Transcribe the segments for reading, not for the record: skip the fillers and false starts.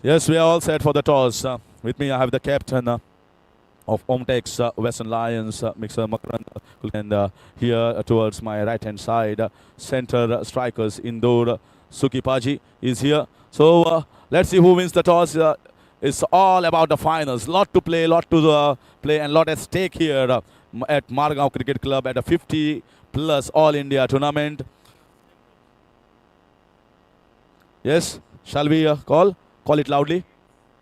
Yes, we are all set for the toss. With me, I have the captain of OMTEX Western Lions, Mixer Makran, and here towards my right-hand side, center strikers Indore Sukipaji is here. So let's see who wins the toss. It's all about the finals. Lot to play, play, and lot at stake here at Margao Cricket Club at a 50 plus All India tournament. Yes, shall we call? Call it loudly.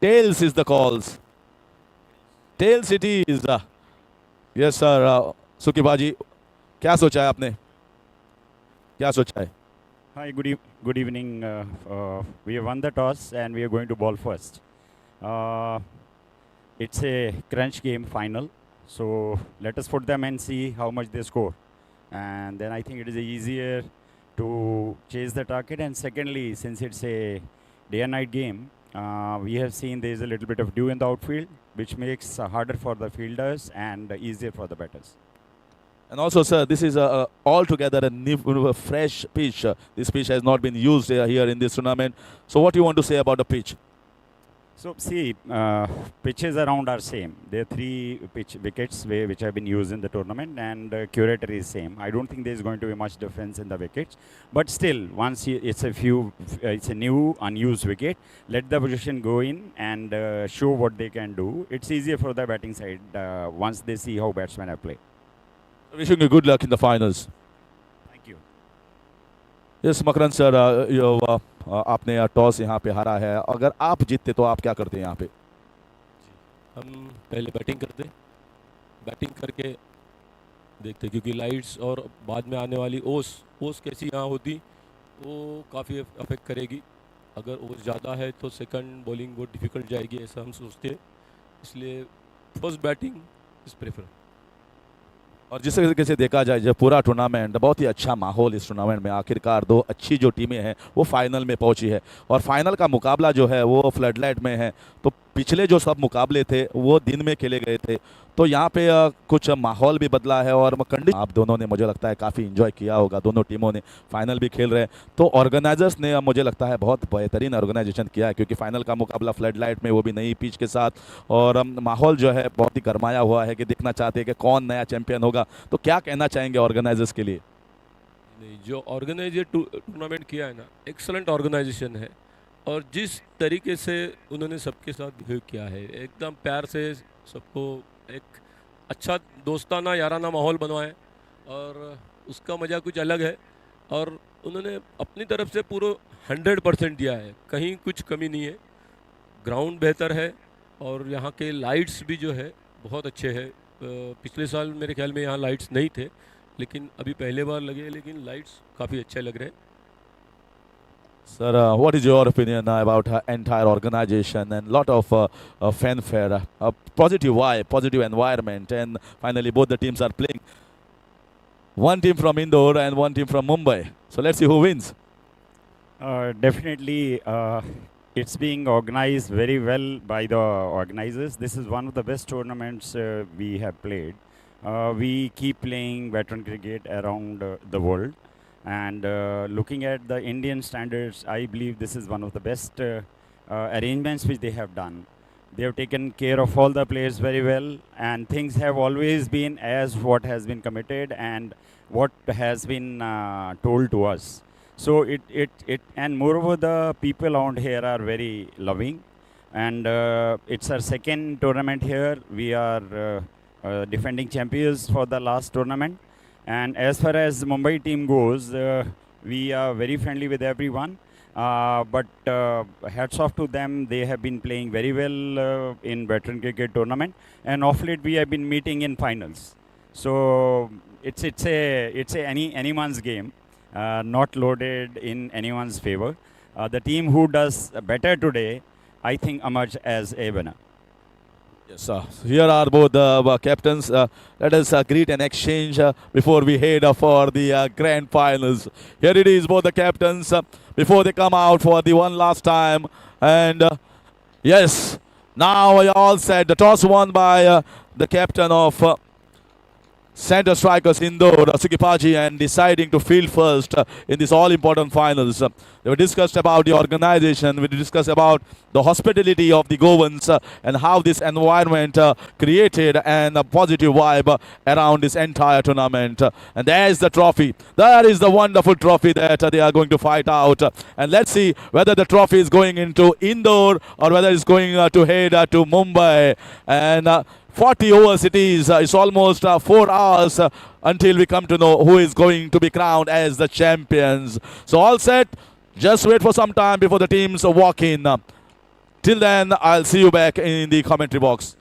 Tails is the calls. Tails it is. Yes, sir. सुकीबाजी क्या सोचा है आपने क्या सोचा है Hi, good evening. We have won the toss and we are going to ball first. It's a crunch game final, so let us put them and see how much they score. And then I think it is easier to chase the target. And secondly, since it's a day and night game, we have seen there is a little bit of dew in the outfield, which makes harder for the fielders and easier for the batters. And also, sir, this is altogether a new, fresh pitch. This pitch has not been used here in this tournament. So what do you want to say about the pitch? So, see, pitches around are same. There are 3 pitch wickets which have been used in the tournament, and curator is same. I don't think there is going to be much difference in the wickets. But still, once it's a new unused wicket, let the position go in and show what they can do. It's easier for the batting side once they see how batsmen have played. Wishing you good luck in the finals. Thank you. Yes, Makran sir, आपने toss यहाँ पे हारा है. अगर आप जीतते तो आप क्या करते हैं यहाँ पे? हम पहले बैटिंग करते, बैटिंग करके देखते, क्योंकि लाइट्स और बाद में आने वाली ओस कैसी यहाँ होती वो काफ़ी अफेक्ट करेगी. अगर ओस ज़्यादा है तो सेकंड बॉलिंग बहुत डिफ़िकल्ट जाएगी, ऐसा हम सोचते हैं. इसलिए फर्स्ट बैटिंग इज़ प्रेफर. और जिस तरीके से देखा जाए जब पूरा टूर्नामेंट बहुत ही अच्छा माहौल इस टूर्नामेंट में, आखिरकार 2 अच्छी जो टीमें हैं वो फाइनल में पहुंची है और फाइनल का मुकाबला जो है वो फ्लडलाइट में है. तो पिछले जो सब मुकाबले थे वो दिन में खेले गए थे, तो यहाँ पे कुछ माहौल भी बदला है और आप दोनों ने मुझे लगता है काफ़ी इन्जॉय किया होगा. दोनों टीमों ने फाइनल भी खेल रहे हैं, तो ऑर्गेनाइजर्स ने मुझे लगता है बहुत बेहतरीन ऑर्गेनाइजेशन किया है, क्योंकि फाइनल का मुकाबला फ्लडलाइट में, वो भी नई पिच के साथ, और माहौल जो है बहुत ही गरमाया हुआ है कि देखना चाहते हैं कि कौन नया चैंपियन होगा. तो क्या कहना चाहेंगे ऑर्गेनाइजर्स के लिए? नहीं, जो ऑर्गेनाइजर टूर्नामेंट किया है ना, एक्सलेंट ऑर्गेनाइजेशन है. और जिस तरीके से उन्होंने सबके साथ बिहेव किया है, एकदम प्यार से सबको एक अच्छा दोस्ताना याराना माहौल बनवाए, और उसका मज़ा कुछ अलग है. और उन्होंने अपनी तरफ से पूरा 100% दिया है, कहीं कुछ कमी नहीं है. ग्राउंड बेहतर है और यहाँ के लाइट्स भी जो है बहुत अच्छे हैं. पिछले साल मेरे ख्याल में यहाँ लाइट्स नहीं थे, लेकिन अभी पहले बार लगे, लेकिन लाइट्स काफ़ी अच्छे लग रहे हैं. Sir, what is your opinion about entire organization and lot of fanfare, positive vibe, positive environment, and finally both the teams are playing. One team from Indore and one team from Mumbai. So let's see who wins. Definitely, it's being organized very well by the organizers. This is one of the best tournaments we have played. We keep playing veteran cricket around the world. And looking at the Indian standards, I believe this is one of the best arrangements which they have done. They have taken care of all the players very well, and things have always been as what has been committed and what has been told to us. So and moreover, the people around here are very loving, and it's our second tournament here. We are defending champions for the last tournament. And as far as Mumbai team goes, we are very friendly with everyone. But hats off to them. They have been playing very well in veteran cricket tournament. And of late, we have been meeting in finals. So it's a anyone's game, not loaded in anyone's favor. The team who does better today, I think, emerge as a winner. Yes, sir. Here are both the captains. Let us greet and exchange before we head for the grand finals. Here it is, both the captains before they come out for the one last time. And yes, now we all set. The toss won by the captain of center strikers Indore, Sukipaji, and deciding to field first in this all-important finals. We discussed about the organization, we discussed about the hospitality of the Goans and how this environment created and a positive vibe around this entire tournament. And there's the trophy. That is the wonderful trophy that they are going to fight out. And let's see whether the trophy is going into Indore or whether it's going to head to Mumbai. And 40 overs it is. It's almost 4 hours until we come to know who is going to be crowned as the champions. So all set. Just wait for some time before the teams walk in. Till then, I'll see you back in the commentary box.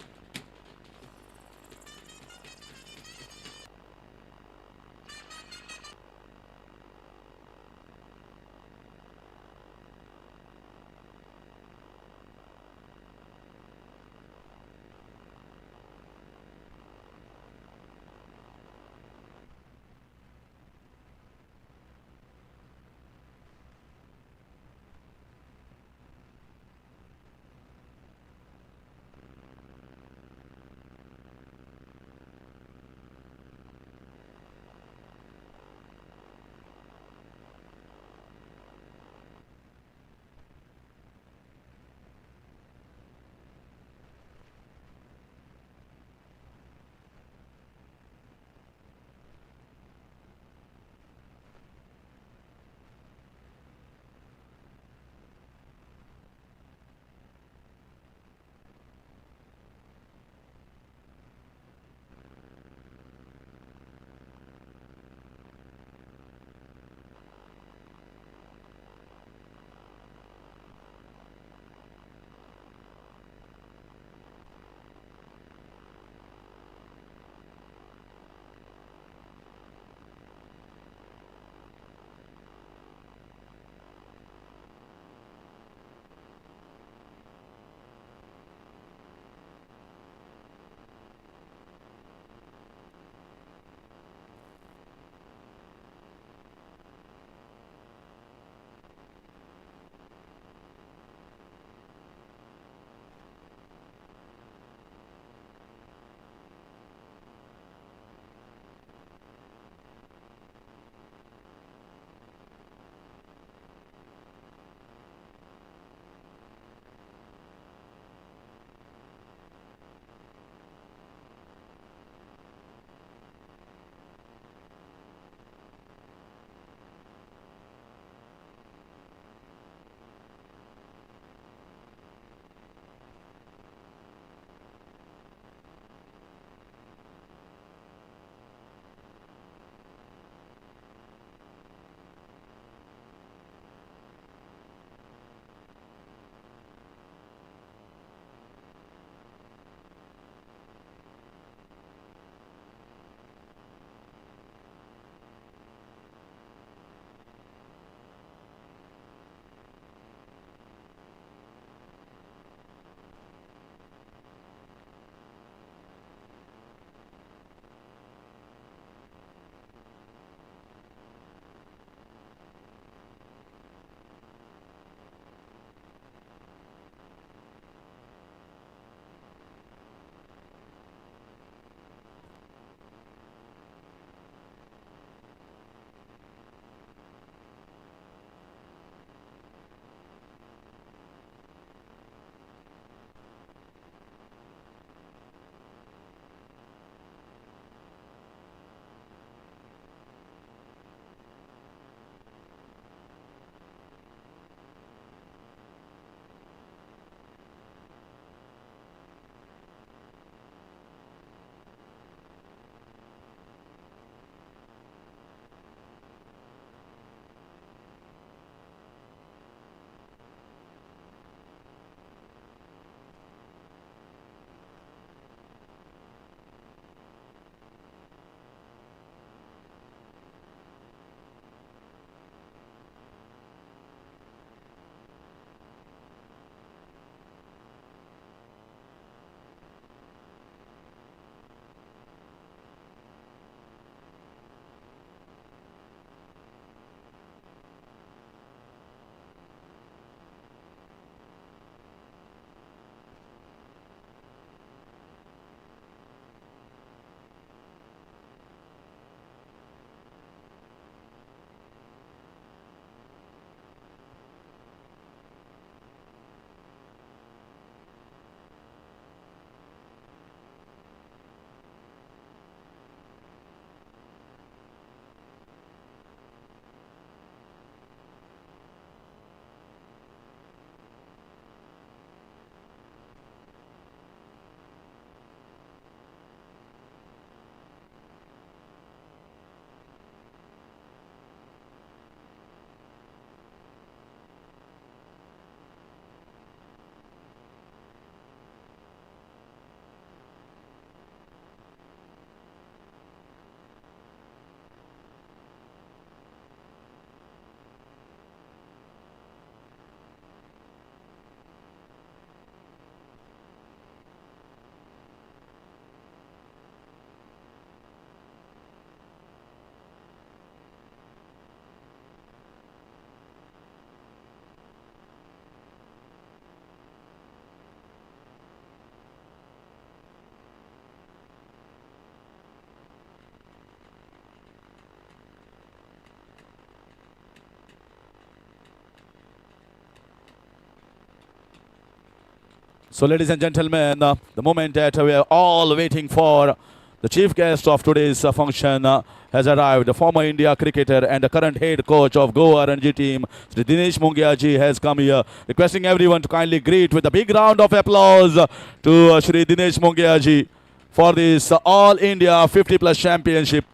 So, ladies and gentlemen, the moment that we are all waiting for, the chief guest of today's function has arrived. The former India cricketer and the current head coach of Goa Ranji team, Sri Dinesh Mungia ji, has come here. Requesting everyone to kindly greet with a big round of applause to Sri Dinesh Mungia ji for this All India 50 Plus Championship.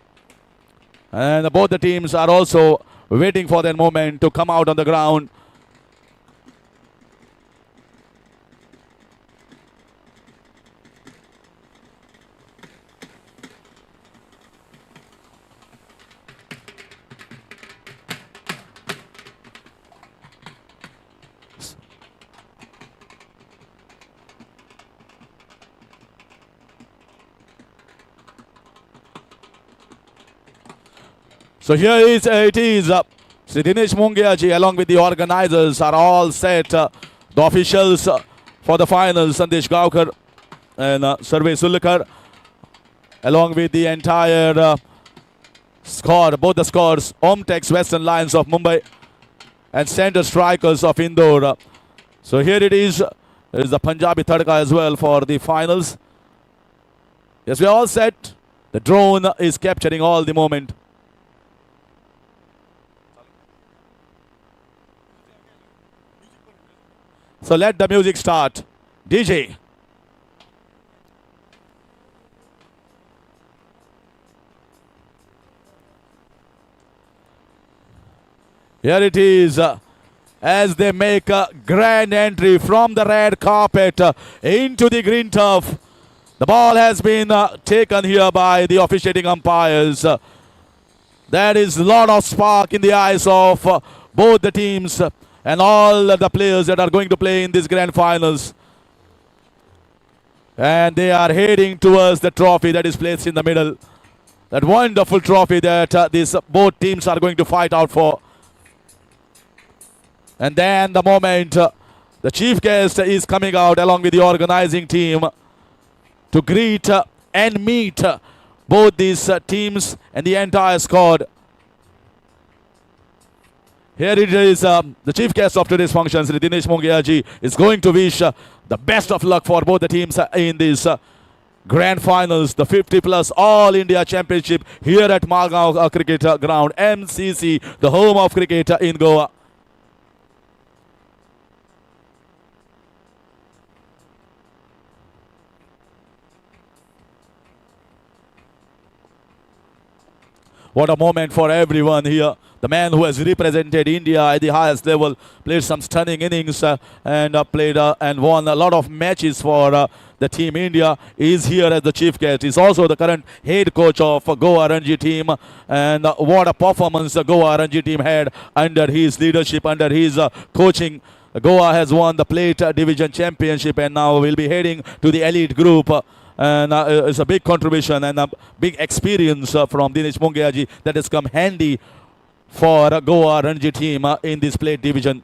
And both the teams are also waiting for that moment to come out on the ground. So here it is. Sri Dinesh Mungia ji along with the organizers are all set. The officials for the finals, Sandesh Gaukar and Sarve Sulekar, along with the entire squad, both the squads, OMTEX Western Lions of Mumbai and Center Strikers of Indore. So here it is. There is the Punjabi Tadka as well for the finals. Yes, we are all set. The drone is capturing all the moment. So let the music start. DJ. Here it is as they make a grand entry from the red carpet into the green turf. The ball has been taken here by the officiating umpires. There is a lot of spark in the eyes of both the teams and all the players that are going to play in these grand finals. And they are heading towards the trophy that is placed in the middle. That wonderful trophy that these both teams are going to fight out for. And then the moment the chief guest is coming out along with the organizing team to greet and meet both these teams and the entire squad. Here it is, the chief guest of today's function, Sri Dinesh Mungia ji, is going to wish the best of luck for both the teams in these grand finals, the 50 plus All India Championship here at Margaon Cricket Ground, MCC, the home of cricket in Goa. What a moment for everyone here. The man who has represented India at the highest level, played some stunning innings and played and won a lot of matches for the team India, is here as the chief guest. He's also the current head coach of Goa Ranji team. And what a performance the Goa Ranji team had under his leadership, under his coaching. Goa has won the plate division championship and now will be heading to the elite group. And it's a big contribution and a big experience from Dinesh Mungia ji that has come handy for Goa Ranji team in this plate division.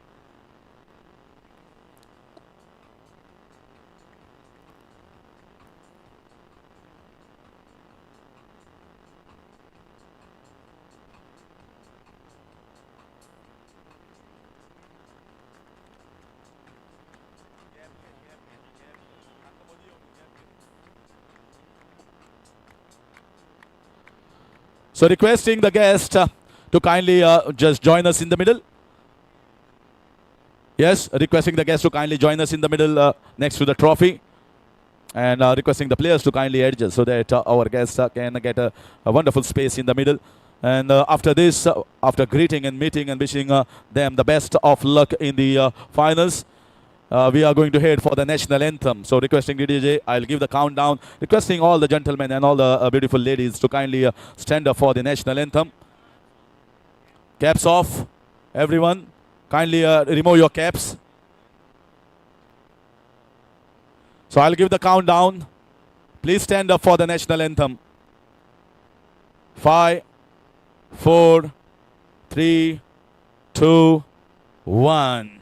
So requesting the guest to kindly just join us in the middle. Yes, requesting the guest to kindly join us in the middle next to the trophy. And requesting the players to kindly adjust so that our guests can get a wonderful space in the middle. And after this, after greeting and meeting and wishing them the best of luck in the finals, we are going to head for the national anthem. So requesting DJ, I'll give the countdown. Requesting all the gentlemen and all the beautiful ladies to kindly stand up for the national anthem. Caps off, everyone. Kindly remove your caps. So I'll give the countdown. Please stand up for the national anthem. 5, 4, 3, 2, 1.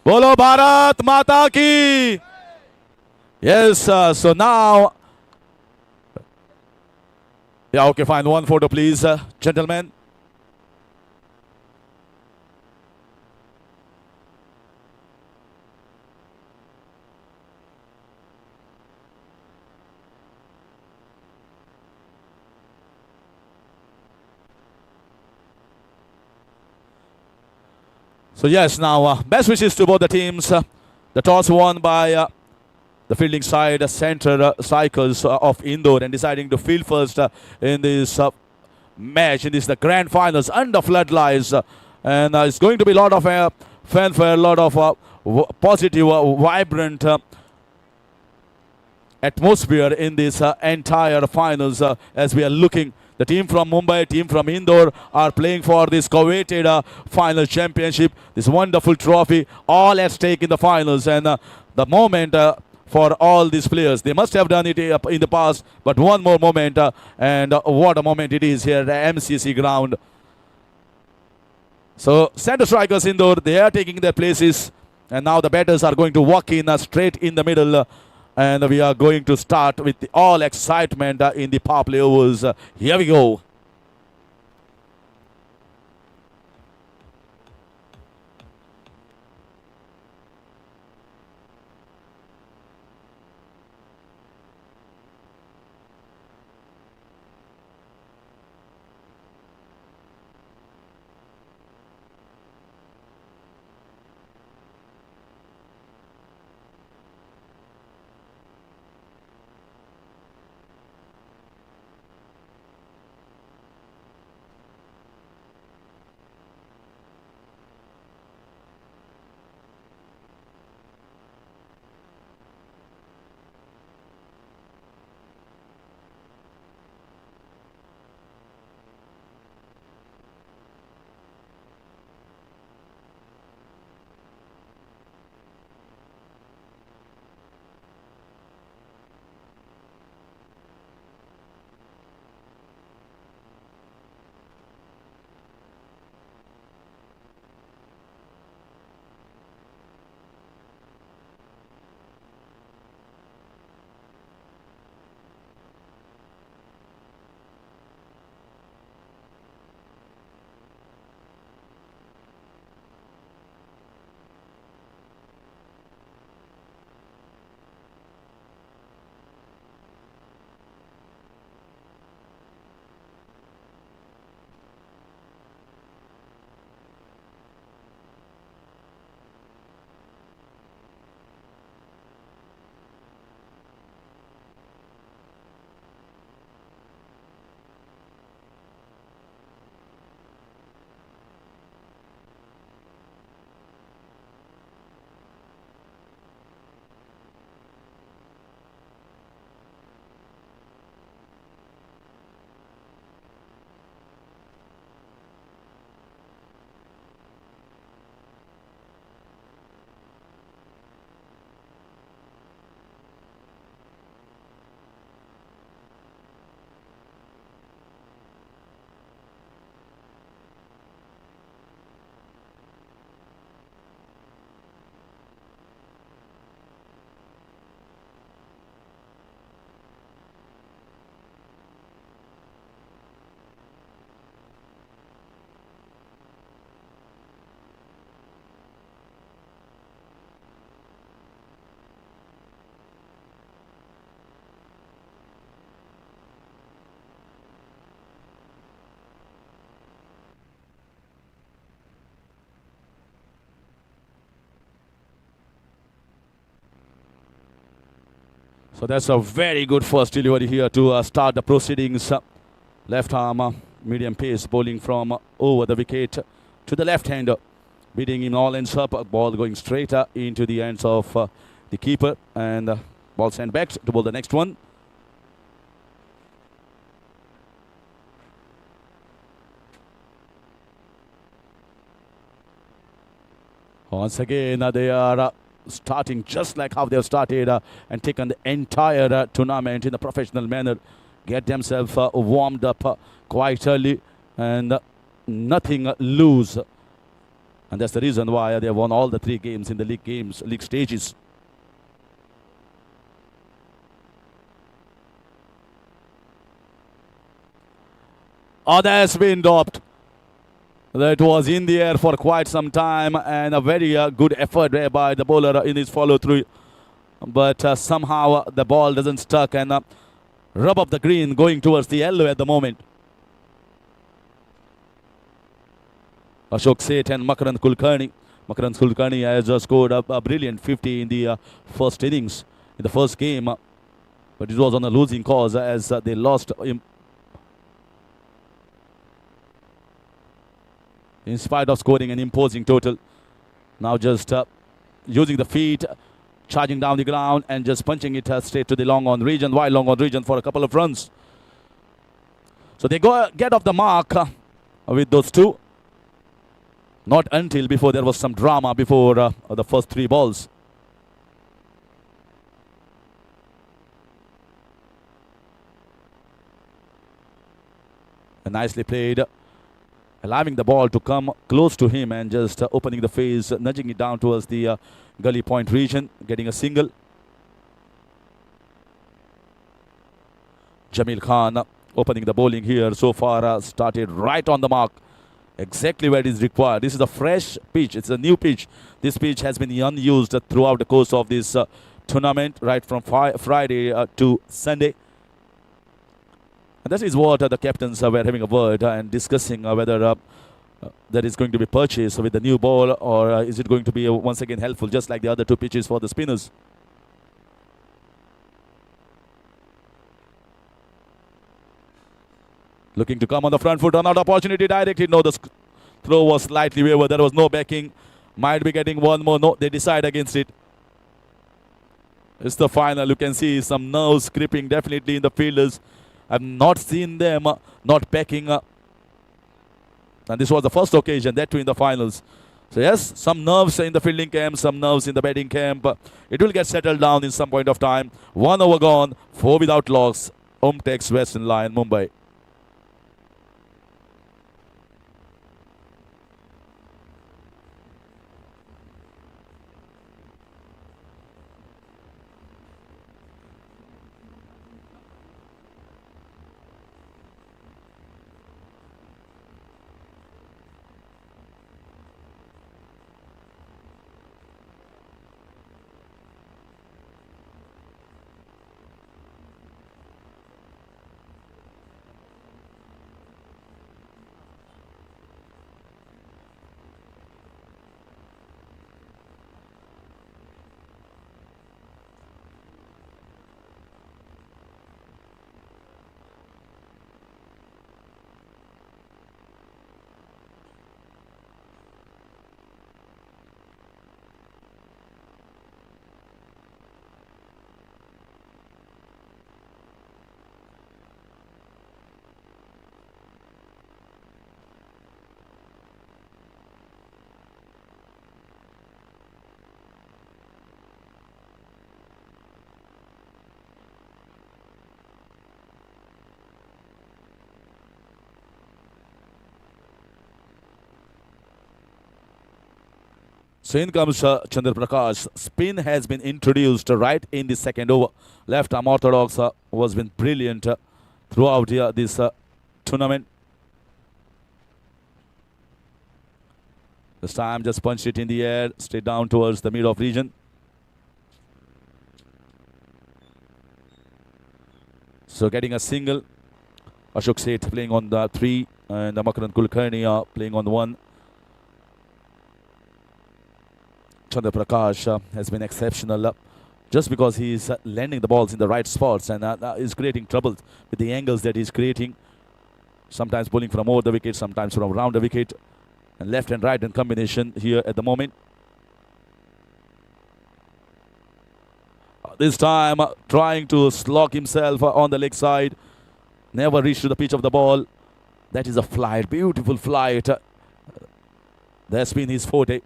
Bolo Bharat Mata ki. Yes, so now. Yeah, okay, fine. One photo, please, gentlemen. So yes, now best wishes to both the teams. The toss won by the fielding side, center cycles of Indore, and deciding to field first in this match, in this the grand finals under floodlights. And it's going to be a lot of fanfare, a lot of positive, vibrant atmosphere in this entire finals as we are looking. The team from Mumbai, team from Indore are playing for this coveted final championship, this wonderful trophy, all at stake in the finals. And the moment for all these players, they must have done it in the past, but one more moment, and what a moment it is here at the MCC ground. So center strikers Indore, they are taking their places, and now the batters are going to walk in straight in the middle. And we are going to start with all excitement in the power play overs. Here we go. So that's a very good first delivery here to start the proceedings. Left arm, medium pace bowling from over the wicket to the left hand, beating him all ends up. Ball going straight into the hands of the keeper, and ball sent back to bowl the next one. Once again, they are starting just like how they have started and taken the entire tournament in a professional manner. Get themselves warmed up quite early and nothing loose. And that's the reason why they won all the 3 games in the league stages. Oh, that's been dropped. That was in the air for quite some time, and a very good effort there by the bowler in his follow-through. But somehow the ball doesn't stuck and rub up the green, going towards the yellow at the moment. Ashok Seth and Makarand Kulkarni. Makarand Kulkarni has scored a brilliant 50 in the first innings, in the first game. But it was on a losing cause as they lost in spite of scoring an imposing total. Now just using the feet, charging down the ground and just punching it straight to the long on region, wide long on region for a couple of runs. So they get off the mark with those 2. Not until before there was some drama before the first 3 balls. And nicely played, allowing the ball to come close to him and just opening the face, nudging it down towards the gully point region, getting a single. Jamil Khan opening the bowling here so far, started right on the mark, exactly where it is required. This is a fresh pitch. It's a new pitch. This pitch has been unused throughout the course of this tournament, right from Friday to Sunday. And that is what the captains were having a word and discussing whether that is going to be purchased with the new ball, or is it going to be once again helpful, just like the other 2 pitches for the spinners. Looking to come on the front foot, run out opportunity directly. No, the throw was slightly wayward. There was no backing. Might be getting one more. No, they decide against it. It's the final. You can see some nerves creeping definitely in the fielders. I've not seen them not backing up. And this was the first occasion, that too in the finals. So yes, some nerves in the fielding camp, some nerves in the batting camp. It will get settled down in some point of time. 1 over gone, 4 without loss. OMTEX Western Line, Mumbai. So in comes Chandra Prakash. Spin has been introduced right in the second over. Left arm orthodox was been brilliant throughout this tournament. This time just punched it in the air, straight down towards the mid-off region. So getting a single. Ashok Seth playing on the 3 and Makarand Kulkarni playing on the 1. Chandra Prakash has been exceptional just because he is landing the balls in the right spots and is creating trouble with the angles that he's creating. Sometimes bowling from over the wicket, sometimes from around the wicket, and left and right in combination here at the moment. This time trying to slog himself on the leg side. Never reached to the pitch of the ball. That is a flight, beautiful flight. That's been his forte.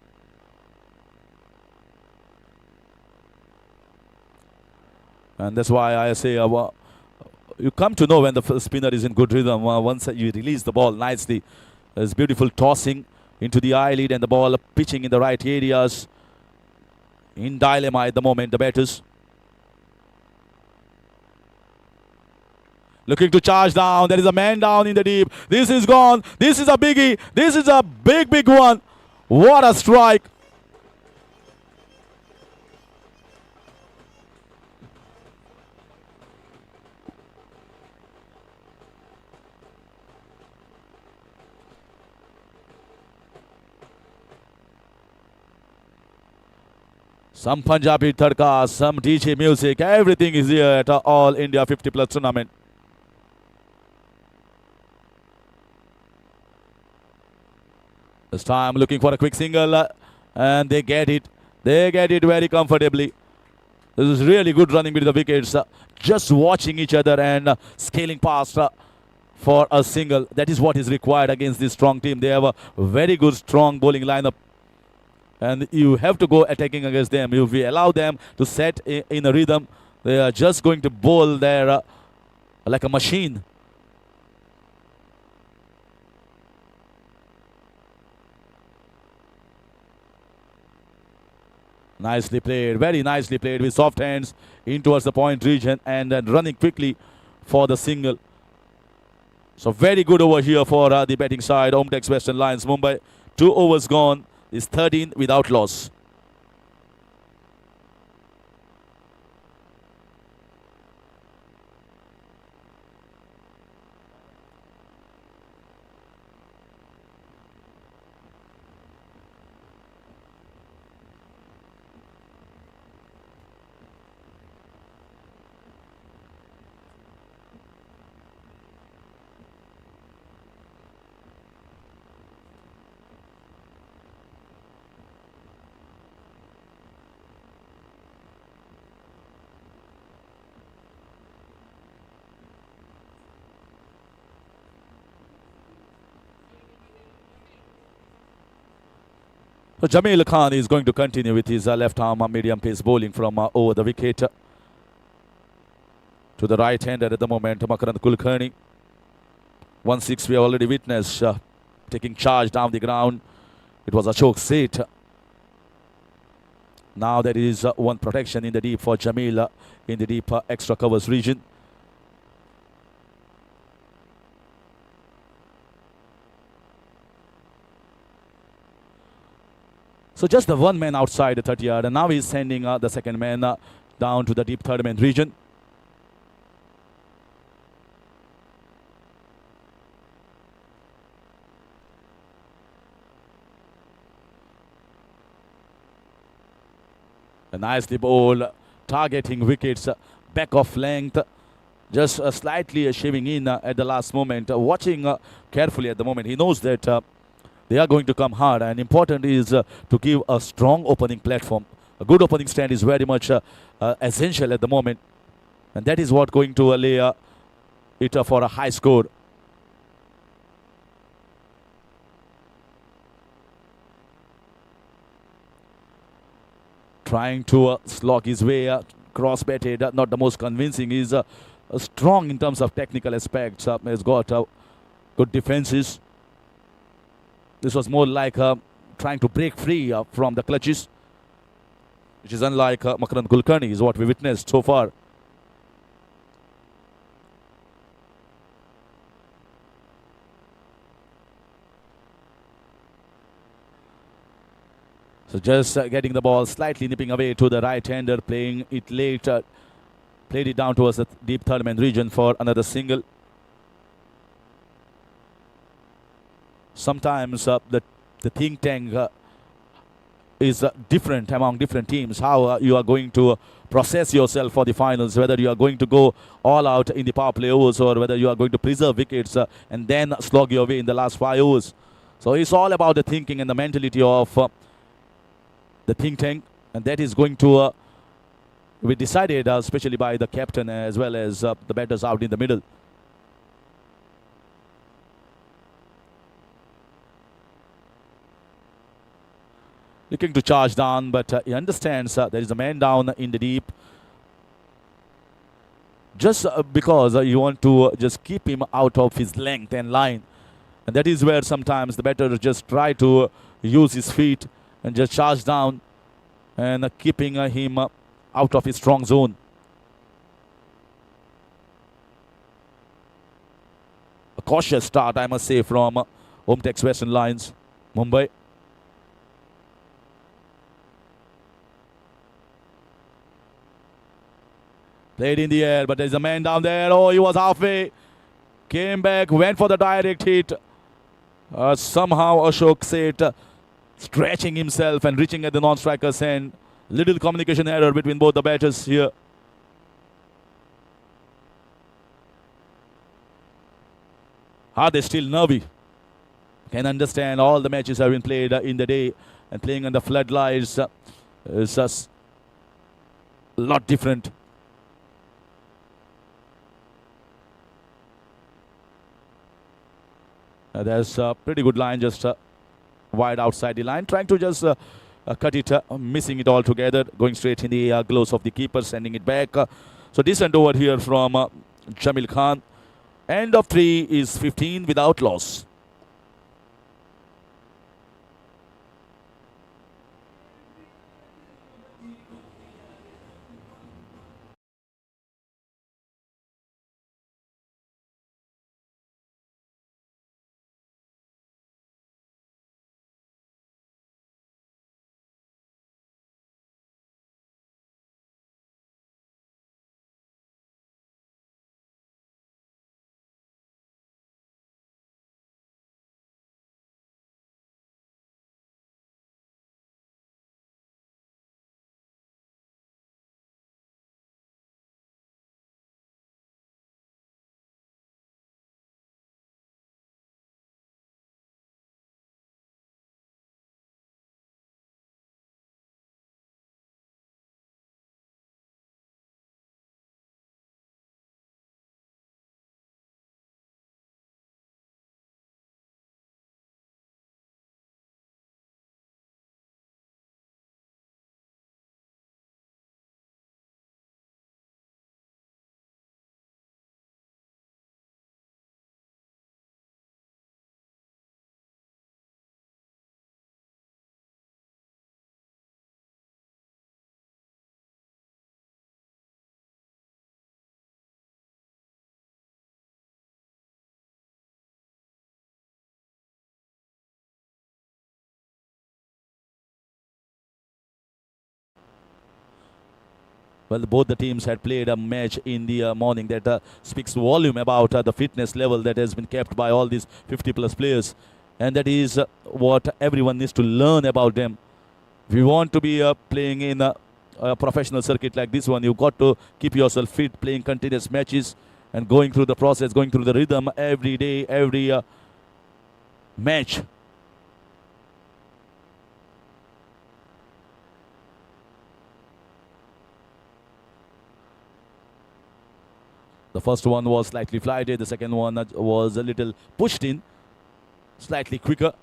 And that's why I say you come to know when the spinner is in good rhythm. Once you release the ball nicely, there's beautiful tossing, into the eyelid, and the ball pitching in the right areas. In dilemma at the moment, the batters. Looking to charge down. There is a man down in the deep. This is gone. This is a biggie. This is a big, big one. What a strike. Some Punjabi tadka, some DJ music. Everything is here at All India 50 Plus tournament. This time looking for a quick single, and they get it. They get it very comfortably. This is really good running with the wickets. Just watching each other and scaling past for a single. That is what is required against this strong team. They have a very good, strong bowling lineup. And you have to go attacking against them. If we allow them to set in a rhythm, they are just going to bowl there like a machine. Nicely played, very nicely played with soft hands in towards the point region and then running quickly for the single. So very good over here for the batting side. OMTEX Western Lions Mumbai. 2 overs gone. Is 13 without loss. So Jamil Khan is going to continue with his left arm medium pace bowling from over the wicket to the right hander at the moment. Makarand Kulkarni. 1-6 we have already witnessed taking charge down the ground. It was a choke set. Now there is one protection in the deep for Jamil in the deep extra covers region. So just the one man outside the 30 yard, and now he's sending the second man down to the deep third man region. A nicely bowled, targeting wickets, back of length, just slightly shaving in at the last moment. Watching carefully at the moment, he knows that they are going to come hard, and important is to give a strong opening platform. A good opening stand is very much essential at the moment, and that is what going to lay it for a high score. Trying to slog his way, cross-batted, not the most convincing. He's strong in terms of technical aspects. Has got good defenses. This was more like trying to break free from the clutches, which is unlike Makarand Kulkarni, is what we witnessed so far. So just getting the ball slightly nipping away to the right-hander, playing it late, played it down towards the deep third man region for another single. Sometimes the think tank is different among different teams, how you are going to process yourself for the finals, whether you are going to go all out in the power play overs or whether you are going to preserve wickets and then slog your way in the last 5 overs. So it's all about the thinking and the mentality of the think tank, and that is going to be decided especially by the captain as well as the batters out in the middle. Looking to charge down, but he understands there is a man down in the deep. Just because you want to just keep him out of his length and line. And that is where sometimes the batter just try to use his feet and just charge down and keeping him out of his strong zone. A cautious start, I must say, from OMTEX Western Lions, Mumbai. Played in the air, but there's a man down there. Oh, he was halfway. Came back, went for the direct hit. Somehow Ashok Seth stretching himself and reaching at the non-striker's hand. Little communication error between both the batters here. Are they still nervy? Can understand all the matches have been played in the day, and playing under floodlights is a lot different. There's a pretty good line, just wide outside the line, trying to just cut it, missing it all together, going straight in the gloves of the keeper, sending it back. So decent over here from Jamil Khan. End of 3 is 15 without loss. Well, both the teams had played a match in the morning that speaks volume about the fitness level that has been kept by all these 50-plus players. And that is what everyone needs to learn about them. If you want to be playing in a professional circuit like this one, you've got to keep yourself fit, playing continuous matches and going through the process, going through the rhythm every day, every match. The first one was slightly flighted. The second one was a little pushed in, slightly quicker.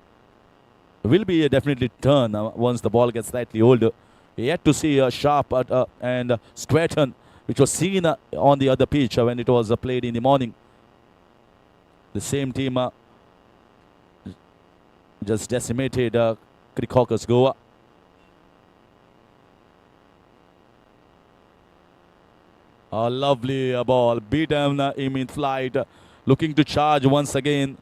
Will be a definitely turn once the ball gets slightly older. Yet to see a sharp and square turn, which was seen on the other pitch when it was played in the morning. The same team just decimated Crickhockers Goa. A lovely ball, beaten him in flight, looking to charge once again.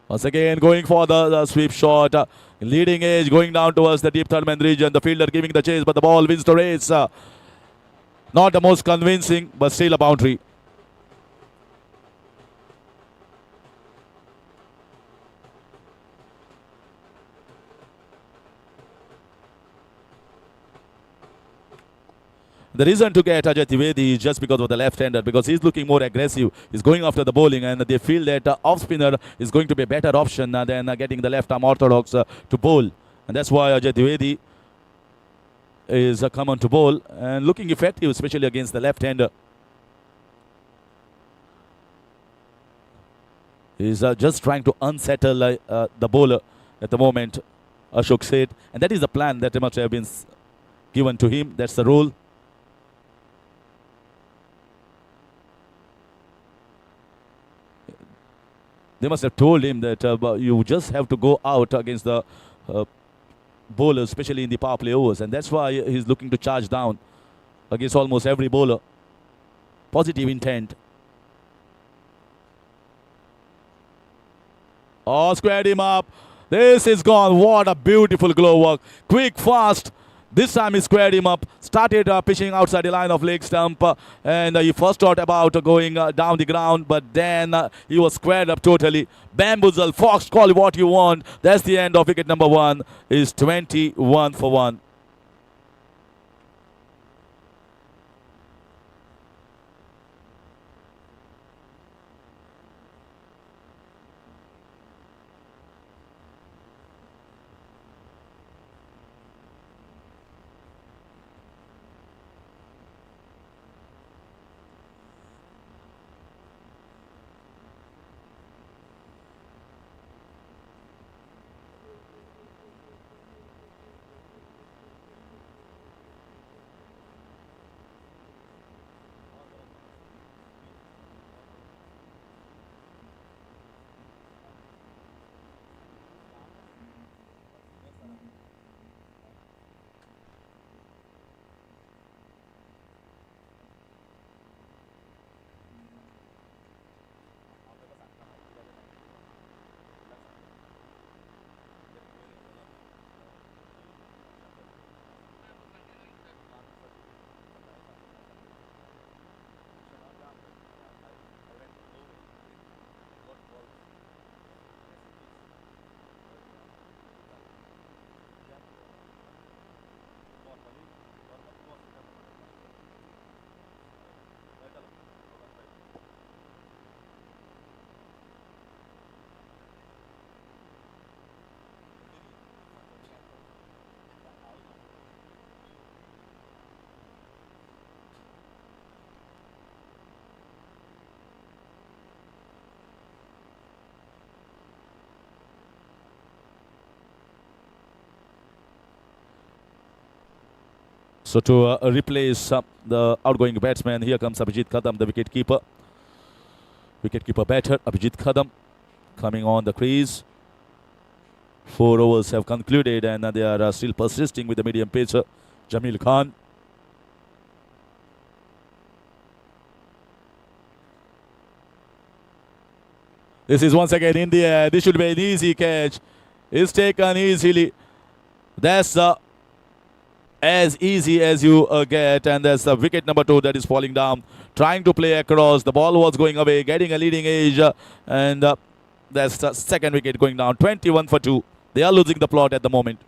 Once again going for the sweep shot, leading edge going down towards the deep third man region. The fielder giving the chase, but the ball wins the race. Not the most convincing, but still a boundary. The reason to get Ajay Trivedi is just because of the left-hander, because he's looking more aggressive. He's going after the bowling, and they feel that off-spinner is going to be a better option than getting the left-arm orthodox to bowl. And that's why Ajay Trivedi is come on to bowl and looking effective, especially against the left-hander. He's just trying to unsettle the bowler at the moment. Ashok said. And that is the plan that must have been given to him. That's the role. They must have told him that you just have to go out against the bowlers, especially in the power play overs. And that's why he's looking to charge down against almost every bowler. Positive intent. Oh, squared him up. This is gone. What a beautiful glove work. Quick, fast. This time he squared him up. Started pitching outside the line of leg stump. And he first thought about going down the ground. But then he was squared up totally. Bamboozle, Fox, call it what you want. That's the end of wicket number 1. Is 21 for 1. So to replace the outgoing batsman, here comes Abhijit Kadam, the wicketkeeper. Wicketkeeper batter, Abhijit Kadam, coming on the crease. 4 overs have concluded and they are still persisting with the medium pacer, Jamil Khan. This is once again in the air. This should be an easy catch. It's taken easily. That's as easy as you get, and there's the wicket number 2 that is falling down, trying to play across. The ball was going away, getting a leading edge, and that's the second wicket going down. 21 for 2. They are losing the plot at the moment.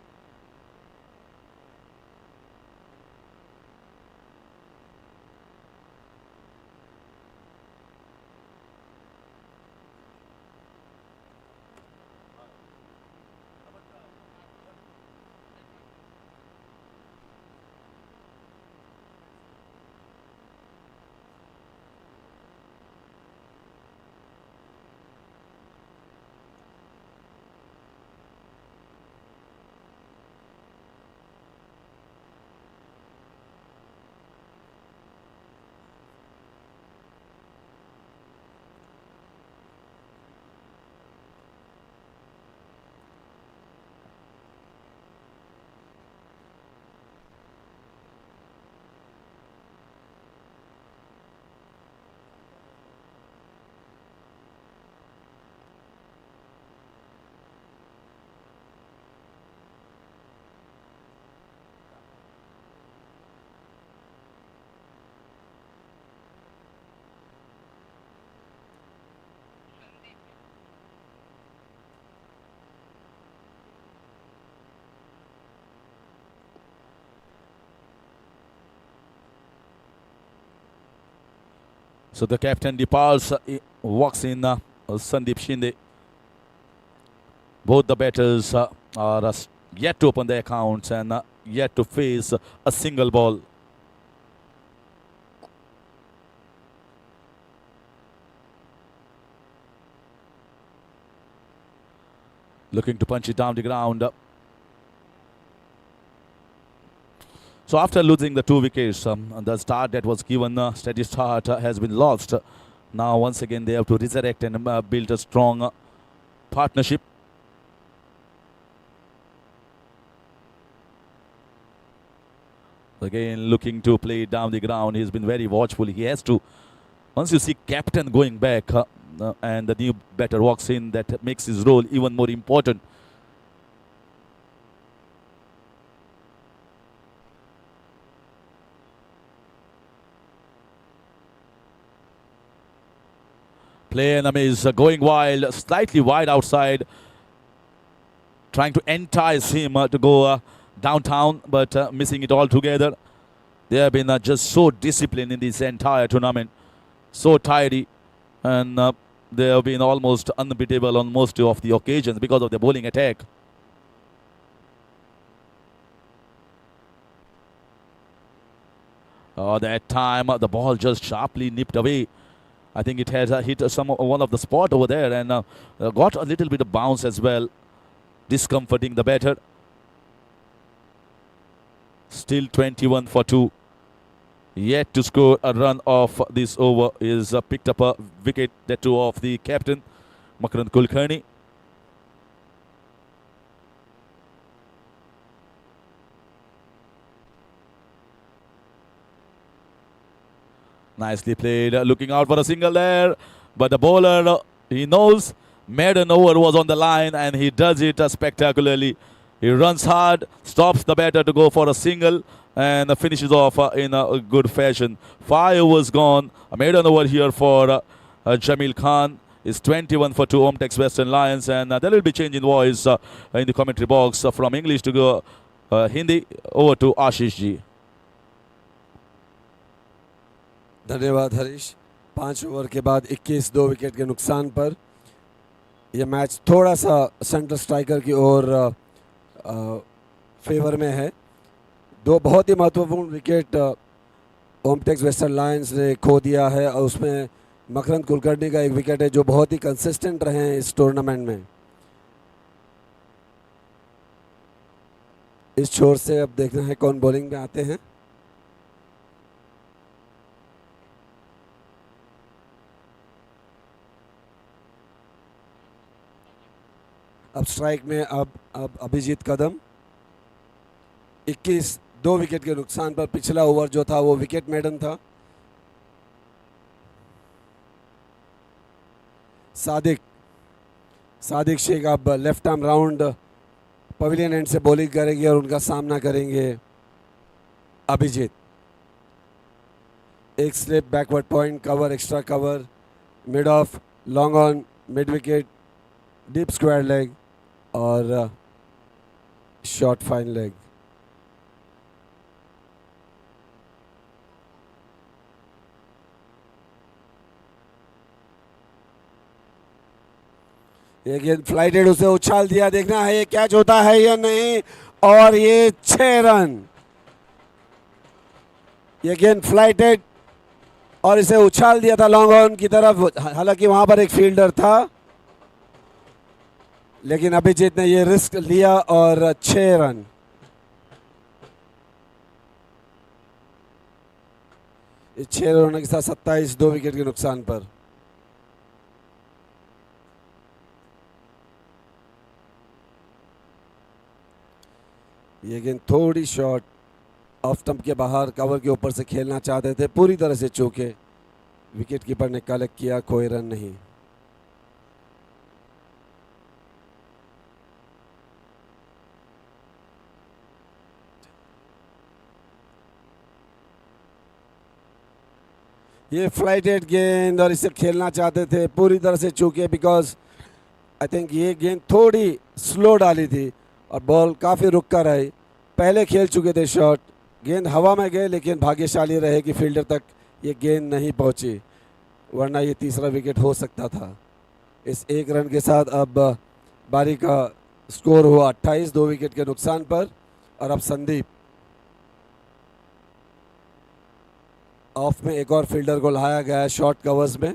So the captain departs, walks in Sandeep Shinde. Both the batters are yet to open their accounts and yet to face a single ball. Looking to punch it down the ground. So after losing the 2 wickets, the start that was given, steady start, has been lost. Now once again they have to resurrect and build a strong partnership. Again looking to play down the ground. He's been very watchful. He has to. Once you see captain going back and the new batter walks in, that makes his role even more important. Play enemy is going wild, slightly wide outside, trying to entice him to go downtown, but missing it altogether. They have been just so disciplined in this entire tournament, so tidy, and they have been almost unbeatable on most of the occasions because of their bowling attack. That time the ball just sharply nipped away. I think it has hit one of the spot over there and got a little bit of bounce as well, discomforting the batter. Still 21 for 2. Yet to score a run off this over is picked up a wicket, that too of the captain, Makarand Kulkarni. Nicely played, looking out for a single there, but the bowler, he knows maiden over was on the line and he does it spectacularly. He runs hard, stops the batter to go for a single and finishes off in a good fashion. 5 overs gone, a maiden over here for Jamil Khan is 21 for 2 OMTEX Western Lions, and there will be change in voice in the commentary box from English to go Hindi over to Ashish ji. धन्यवाद Harish. 5 over के बाद 21 2 wicket के नुकसान पर यह match थोड़ा सा central striker की ओर फेवर में है। 2 बहुत ही महत्वपूर्ण विकेट ओमटेक्स वेस्टर्न लायंस ने खो दिया है और उसमें मकरंद कुलकर्णी का एक विकेट है जो बहुत ही कंसिस्टेंट रहे हैं इस टूर्नामेंट में। इस छोर से अब देखना है कौन बॉलिंग में आते हैं। अब स्ट्राइक में अब अभिजीत कदम। 21 2 विकेट के नुकसान पर पिछला ओवर जो था वो विकेट मेडन था। सादिक शेख अब left arm round pavilion and से बॉलिंग करेंगे और उनका सामना करेंगे अभिजीत। एक slip, backward point, cover, extra cover, mid of, long on, mid wicket, deep square leg और शॉर्ट फाइन लेग। ये गेंद फ्लाइटेड, उसे उछाल दिया, देखना है ये कैच होता है या नहीं, और ये 6 रन। ये गेंद फ्लाइटेड और इसे उछाल दिया था लॉन्ग ऑन की तरफ, हालांकि वहां पर एक फील्डर था, लेकिन अभिजीत ने ये रिस्क लिया और 6 रन। इस 6 रनों के साथ 27 2 विकेट के नुकसान पर। ये गेंद थोड़ी शॉर्ट ऑफ स्टंप के बाहर कवर के ऊपर से खेलना चाहते थे, पूरी तरह से चूके, विकेट कीपर ने कलेक्ट किया, कोई रन नहीं। ये फ्लाइटेड गेंद और इसे खेलना चाहते थे, पूरी तरह से चूके, बिकॉज आई थिंक ये गेंद थोड़ी स्लो डाली थी और बॉल काफ़ी रुक कर आई। पहले खेल चुके थे शॉट, गेंद हवा में गए, लेकिन भाग्यशाली रहे कि फील्डर तक ये गेंद नहीं पहुंची, वरना ये तीसरा विकेट हो सकता था। इस 1 रन के साथ अब बारी का स्कोर हुआ 28 2 विकेट के नुकसान पर। और अब संदीप ऑफ में एक और फील्डर को लाया गया है शॉर्ट कवर्स में।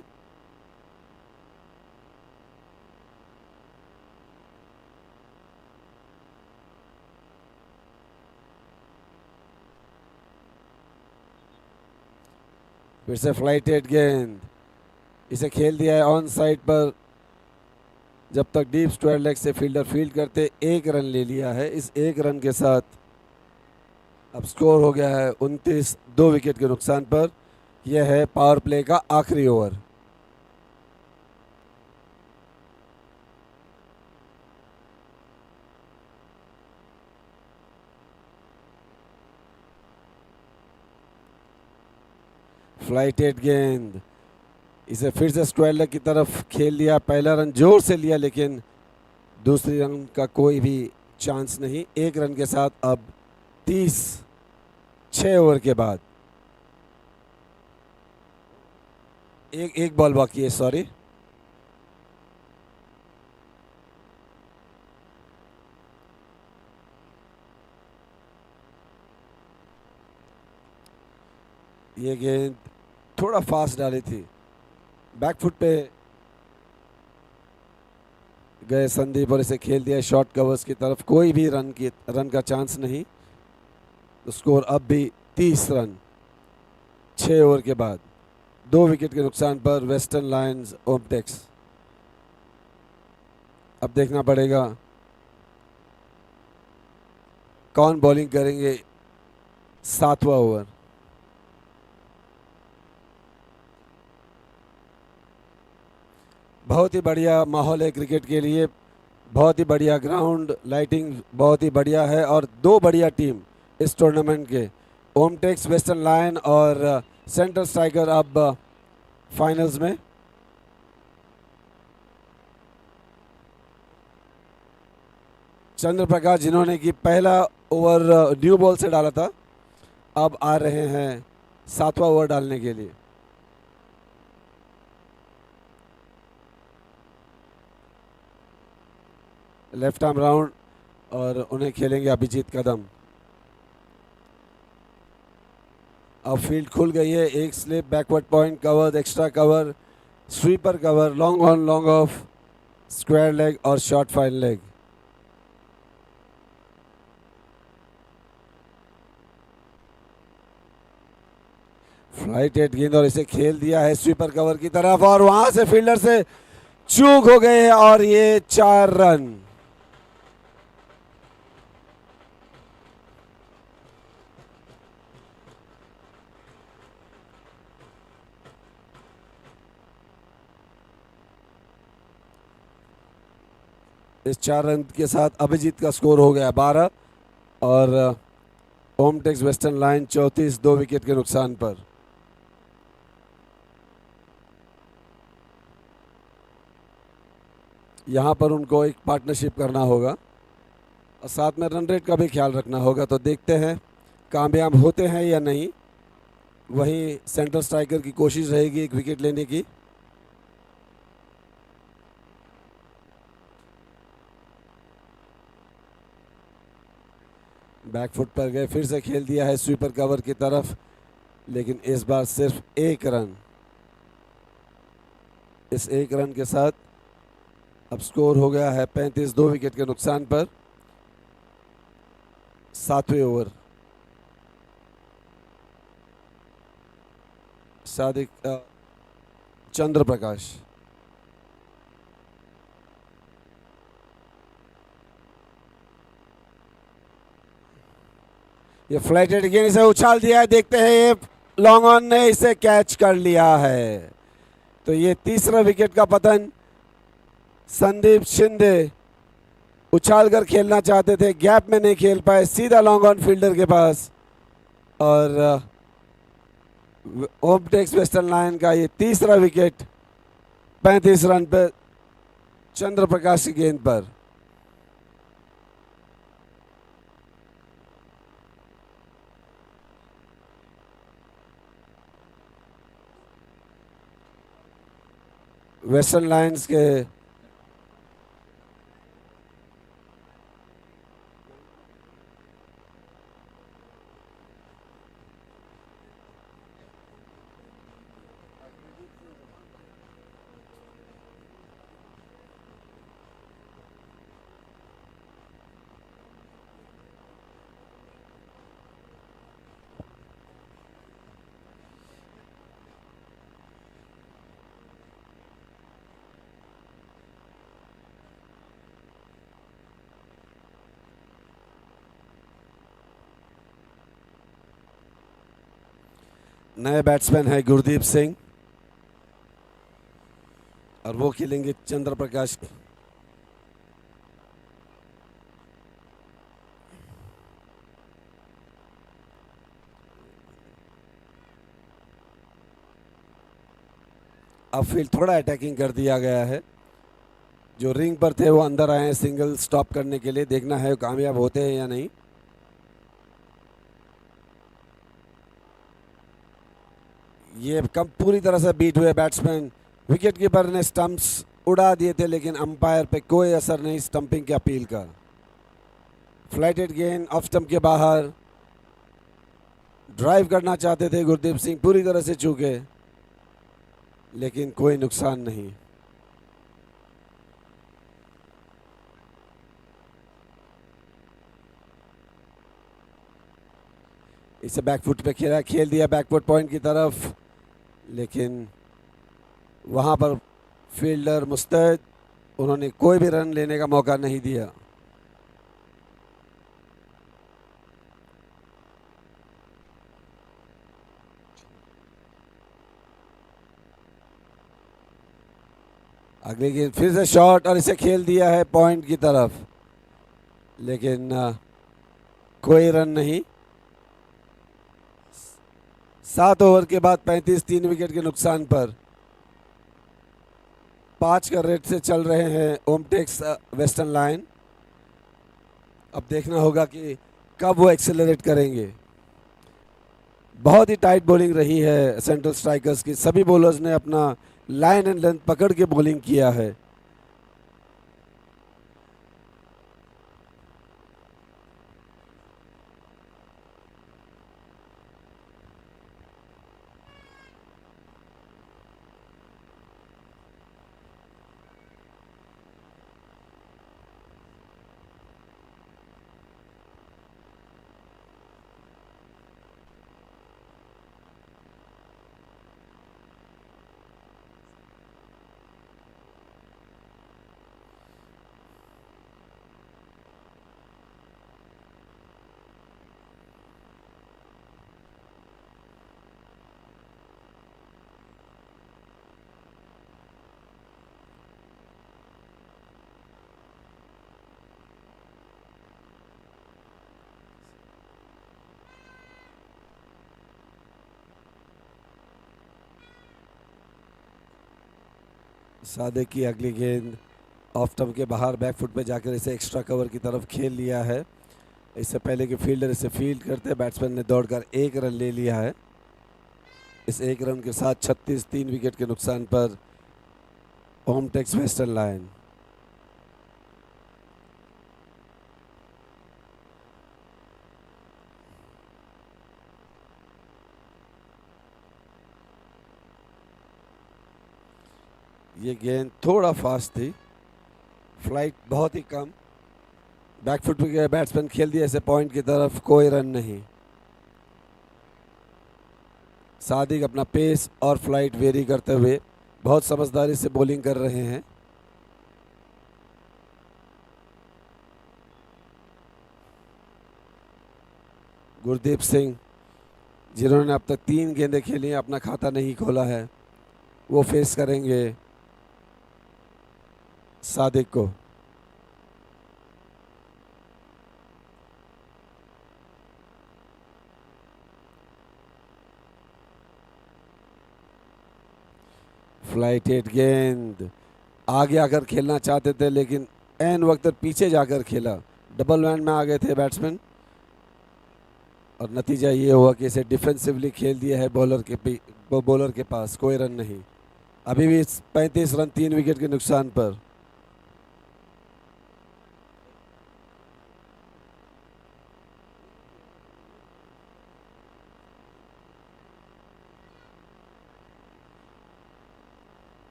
फिर से फ्लाइटेड गेंद, इसे खेल दिया है ऑन साइड पर। जब तक डीप स्क्वायर लेग से फील्डर फील्ड करते 1 रन ले लिया है। इस 1 रन के साथ अब स्कोर हो गया है 29, 2 विकेट के नुकसान पर। यह है पावर प्ले का आखिरी ओवर। फ्लाइटेड गेंद, इसे फिर से स्क्वायर लेग की तरफ खेल लिया। पहला रन जोर से लिया लेकिन दूसरी रन का कोई भी चांस नहीं। 1 रन के साथ अब 6 ओवर के बाद एक बॉल बाकी है, सॉरी। ये गेंद थोड़ा फास्ट डाली थी, बैकफुट पे गए संदीप और इसे खेल दिया शॉर्ट कवर्स की तरफ। कोई भी रन का चांस नहीं। तो स्कोर अब भी 30 रन 6 ओवर के बाद, 2 विकेट के नुकसान पर वेस्टर्न लायंस ओमटेक्स। अब देखना पड़ेगा कौन बॉलिंग करेंगे 7वां ओवर। बहुत ही बढ़िया माहौल है क्रिकेट के लिए, बहुत ही बढ़िया ग्राउंड, लाइटिंग बहुत ही बढ़िया है और 2 बढ़िया टीम इस टूर्नामेंट के, ओमटेक्स, वेस्टर्न लायन और सेंट्रल स्ट्राइकर अब फाइनल्स में। चंद्र प्रकाश जिन्होंने कि पहला ओवर न्यू बॉल से डाला था, अब आ रहे हैं 7वां ओवर डालने के लिए। लेफ्ट आर्म राउंड और उन्हें खेलेंगे अभिजीत कदम। अब फील्ड खुल गई है। एक slip, backward point cover, extra cover, sweeper cover, long on long off, square leg और शॉर्ट फाइन लेग। फ्लाइटेड गेंद और इसे खेल दिया है स्वीपर कवर की तरफ और वहां से फील्डर से चूक हो गए और ये 4 रन। इस 4 रन के साथ अभिजीत का स्कोर हो गया 12 और ओमटेक्स वेस्टर्न लाइन 34, 2 विकेट के नुकसान पर। यहाँ पर उनको एक पार्टनरशिप करना होगा और साथ में रन रेट का भी ख्याल रखना होगा। तो देखते हैं कामयाब होते हैं या नहीं। वहीं सेंट्रल स्ट्राइकर की कोशिश रहेगी 1 विकेट लेने की। बैकफुट पर गए, फिर से खेल दिया है स्वीपर कवर की तरफ, लेकिन इस बार सिर्फ 1 रन। इस 1 रन के साथ अब स्कोर हो गया है 35, 2 विकेट के नुकसान पर। 7वें ओवर, सादिक चंद्र प्रकाश। ये फ्लाइटेड गेंद, इसे उछाल दिया है। देखते हैं ये लॉन्ग ऑन ने इसे कैच कर लिया है। तो ये 3रा विकेट का पतन। संदीप शिंदे उछाल कर खेलना चाहते थे, गैप में नहीं खेल पाए, सीधा लॉन्ग ऑन फील्डर के पास और ओमटेक्स वेस्टर्न लायन का ये 3रा विकेट 35 रन पे चंद्र प्रकाश की गेंद पर। वेस्टर्न लायंस के नए बैट्समैन है गुरदीप सिंह और वो खेलेंगे चंद्र प्रकाश। अब फील्ड थोड़ा अटैकिंग कर दिया गया है। जो रिंग पर थे वो अंदर आए हैं सिंगल स्टॉप करने के लिए। देखना है कामयाब होते हैं या नहीं। ये कम पूरी तरह से बीट हुए बैट्समैन। विकेट कीपर ने स्टंप्स उड़ा दिए थे लेकिन अंपायर पे कोई असर नहीं स्टंपिंग की अपील का। फ्लाइटेड गेंद ऑफ स्टंप के बाहर। ड्राइव करना चाहते थे गुरदीप सिंह, पूरी तरह से चूके लेकिन कोई नुकसान नहीं। इसे बैकफुट पे खेल दिया बैकफुट पॉइंट की तरफ, लेकिन वहां पर फील्डर मुस्तैद, उन्होंने कोई भी रन लेने का मौका नहीं दिया। अगली गेंद फिर से शॉट और इसे खेल दिया है पॉइंट की तरफ, लेकिन कोई रन नहीं। 7 ओवर के बाद 35 3 विकेट के नुकसान पर 5 का रेट से चल रहे हैं ओमटेक्स वेस्टर्न लाइन। अब देखना होगा कि कब वो एक्सेलरेट करेंगे। बहुत ही टाइट बॉलिंग रही है सेंट्रल स्ट्राइकर्स की। सभी बॉलर्स ने अपना लाइन एंड लेंथ पकड़ के बॉलिंग किया है। सादिक की अगली गेंद ऑफ स्टंप के बाहर बैकफुट पे जाकर इसे एक्स्ट्रा कवर की तरफ खेल लिया है। इससे पहले कि फील्डर इसे फील्ड करते, बैट्समैन ने दौड़कर 1 रन ले लिया है। इस 1 रन के साथ 36 3 विकेट के नुकसान पर ओमटेक्स वेस्टर्न लाइन। ये गेंद थोड़ा फास्ट थी, फ्लाइट बहुत ही कम। बैकफुट पे गया बैट्समैन, खेल दिया इसे पॉइंट की तरफ, कोई रन नहीं। सादिक अपना पेस और फ्लाइट वेरी करते हुए बहुत समझदारी से बॉलिंग कर रहे हैं। गुरदीप सिंह, जिन्होंने अब तक 3 गेंदें खेली हैं, अपना खाता नहीं खोला है, वो फेस करेंगे सादिक को। फ्लाइटेड गेंद, आगे आकर खेलना चाहते थे लेकिन एन वक्त पीछे जाकर खेला। डबल बैंड में आ गए थे बैट्समैन और नतीजा ये हुआ कि इसे डिफेंसिवली खेल दिया है बॉलर के पास, कोई रन नहीं। अभी भी 35 रन 3 विकेट के नुकसान पर।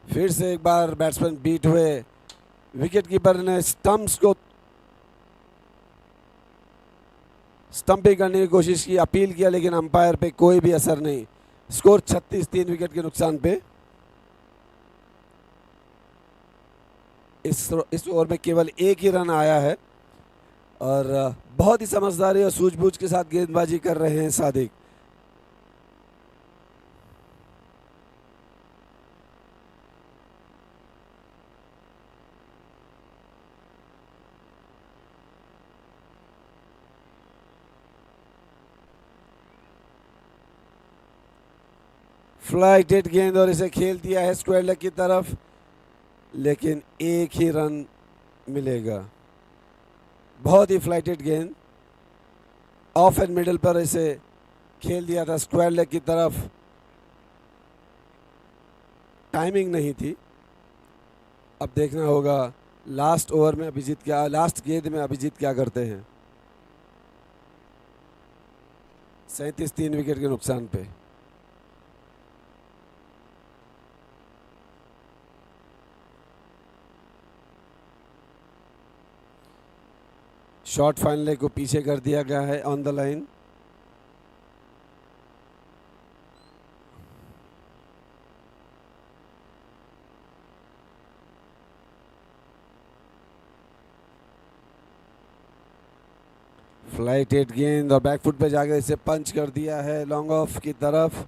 फिर से एक बार बैट्समैन बीट हुए। विकेट कीपर ने स्टंप्स को स्टंपिंग करने की कोशिश की, अपील किया, लेकिन अंपायर पे कोई भी असर नहीं। स्कोर 36 3 विकेट के नुकसान पे। इस ओवर में केवल 1 ही रन आया है और बहुत ही समझदारी और सूझबूझ के साथ गेंदबाजी कर रहे हैं सादिक। फ्लाइटेड गेंद और इसे खेल दिया है स्क्वायर लेग की तरफ, लेकिन एक ही रन मिलेगा। बहुत ही फ्लाइटेड गेंद ऑफ एंड मिडल पर इसे खेल दिया था स्क्वायर लेग की तरफ, टाइमिंग नहीं थी। अब देखना होगा लास्ट ओवर में अभिजीत क्या, लास्ट गेंद में अभिजीत क्या करते हैं। 37 3 विकेट के नुकसान पे। शॉर्ट फाइनल को पीछे कर दिया गया है ऑन द लाइन। फ्लाइटेड गेंद और बैकफुट पे जाकर इसे पंच कर दिया है लॉन्ग ऑफ की तरफ,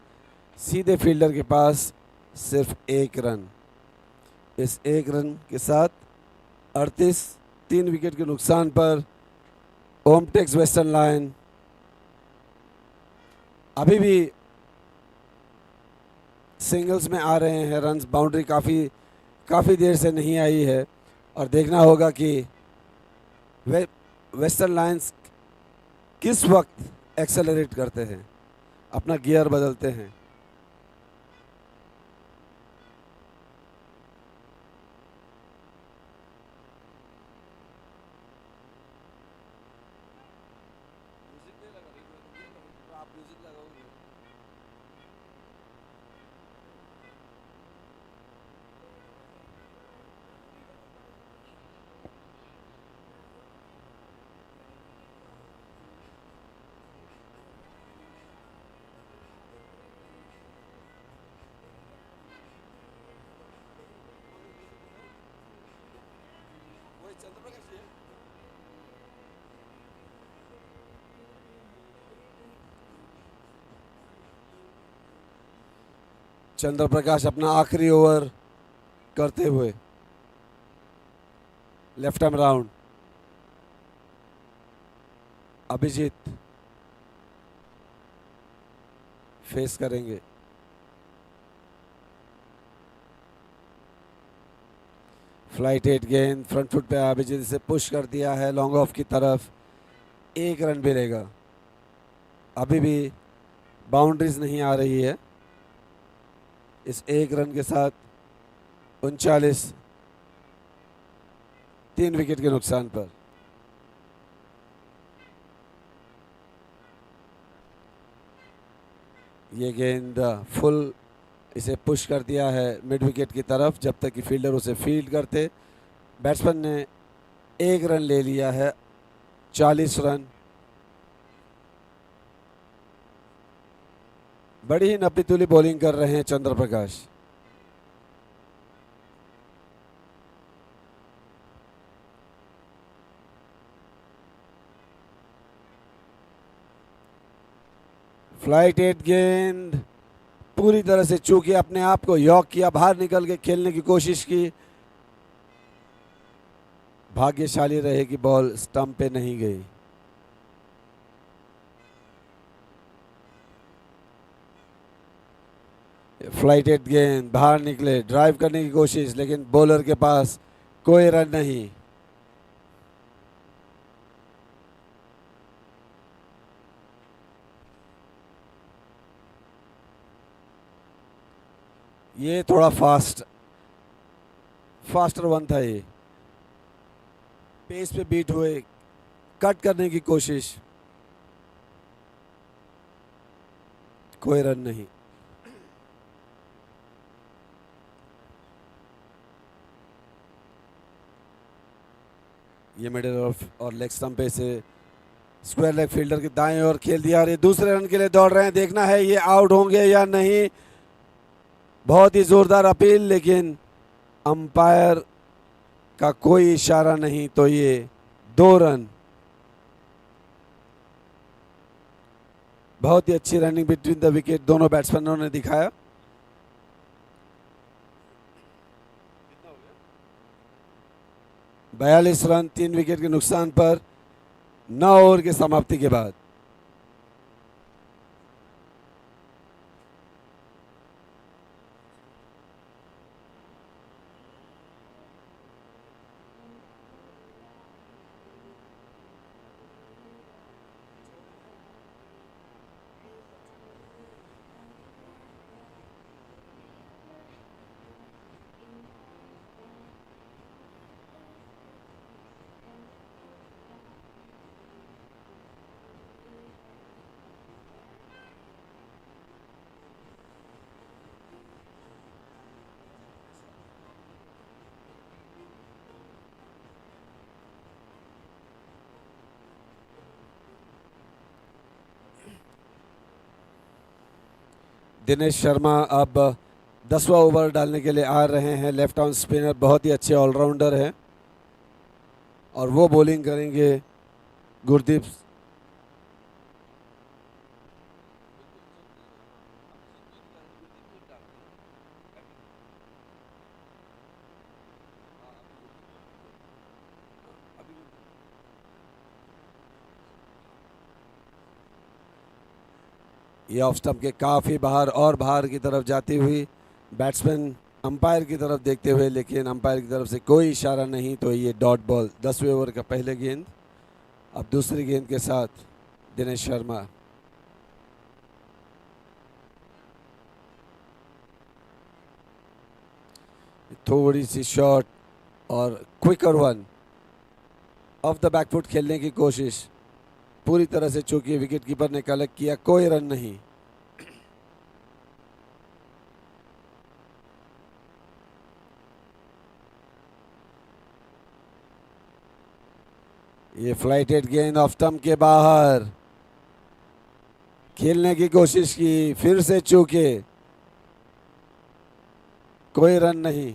सीधे फील्डर के पास सिर्फ एक रन। इस एक रन के साथ 38 3 विकेट के नुकसान पर ओमटेक्स वेस्टर्न लाइन अभी भी सिंगल्स में आ रहे हैं। रन्स बाउंड्री काफ़ी देर से नहीं आई है और देखना होगा कि वेस्टर्न लाइन्स किस वक्त एक्सेलरेट करते हैं, अपना गियर बदलते हैं। चंद्र प्रकाश अपना आखिरी ओवर करते हुए left arm round. Abhijeet face करेंगे। फ्लाइटेड गेंद फ्रंट फुट पे अभिजीत से पुश कर दिया है लॉन्ग ऑफ की तरफ, एक रन मिलेगा। अभी भी बाउंड्रीज नहीं आ रही है। इस एक रन के साथ 39 3 विकेट के नुकसान पर। ये गेंद फुल इसे पुश कर दिया है मिड विकेट की तरफ, जब तक कि फील्डर उसे फील्ड करते। बैट्समैन ने एक रन ले लिया है, 40 रन। बड़ी ही नपी तुली बॉलिंग कर रहे हैं चंद्र प्रकाश। फ्लाइटेड गेंद पूरी तरह से चूके अपने आप को यॉक किया, बाहर निकल के खेलने की कोशिश की। भाग्यशाली रहे कि बॉल स्टंप पे नहीं गई। फ्लाइटेड गेंद बाहर निकले, ड्राइव करने की कोशिश, लेकिन बॉलर के पास कोई रन नहीं। ये थोड़ा फास्टर वन था। ये पेस पे बीट हुए, कट करने की कोशिश, कोई रन नहीं। ये मिडिल और लेग स्टंप पे से स्क्वायर लेग फील्डर के दाएं ओर खेल दिया और ये दूसरे रन के लिए दौड़ रहे हैं। देखना है ये आउट होंगे या नहीं। बहुत ही जोरदार अपील, लेकिन अंपायर का कोई इशारा नहीं, तो ये 2 रन। बहुत ही अच्छी रनिंग बिटवीन द विकेट दोनों बैट्समैनों ने दिखाया। 42 रन 3 विकेट के नुकसान पर 9 ओवर की समाप्ति के बाद। दिनेश शर्मा अब 10वां ओवर डालने के लिए आ रहे हैं। लेफ्ट आर्म स्पिनर, बहुत ही अच्छे ऑलराउंडर हैं और वो बॉलिंग करेंगे गुरदीप। ये ऑफ स्टंप के काफ़ी बाहर और बाहर की तरफ जाती हुई, बैट्समैन अंपायर की तरफ देखते हुए, लेकिन अंपायर की तरफ से कोई इशारा नहीं, तो ये डॉट बॉल। 10वें ओवर का पहले गेंद। अब दूसरी गेंद के साथ दिनेश शर्मा। थोड़ी सी शॉट और quicker one, off the back foot खेलने की कोशिश पूरी तरह से चूकी विकेट कीपर ने कलेक्ट किया, कोई रन नहीं। ये फ्लाइटेड गेंद ऑफ स्टंप के बाहर, खेलने की कोशिश की, फिर से चूके, कोई रन नहीं।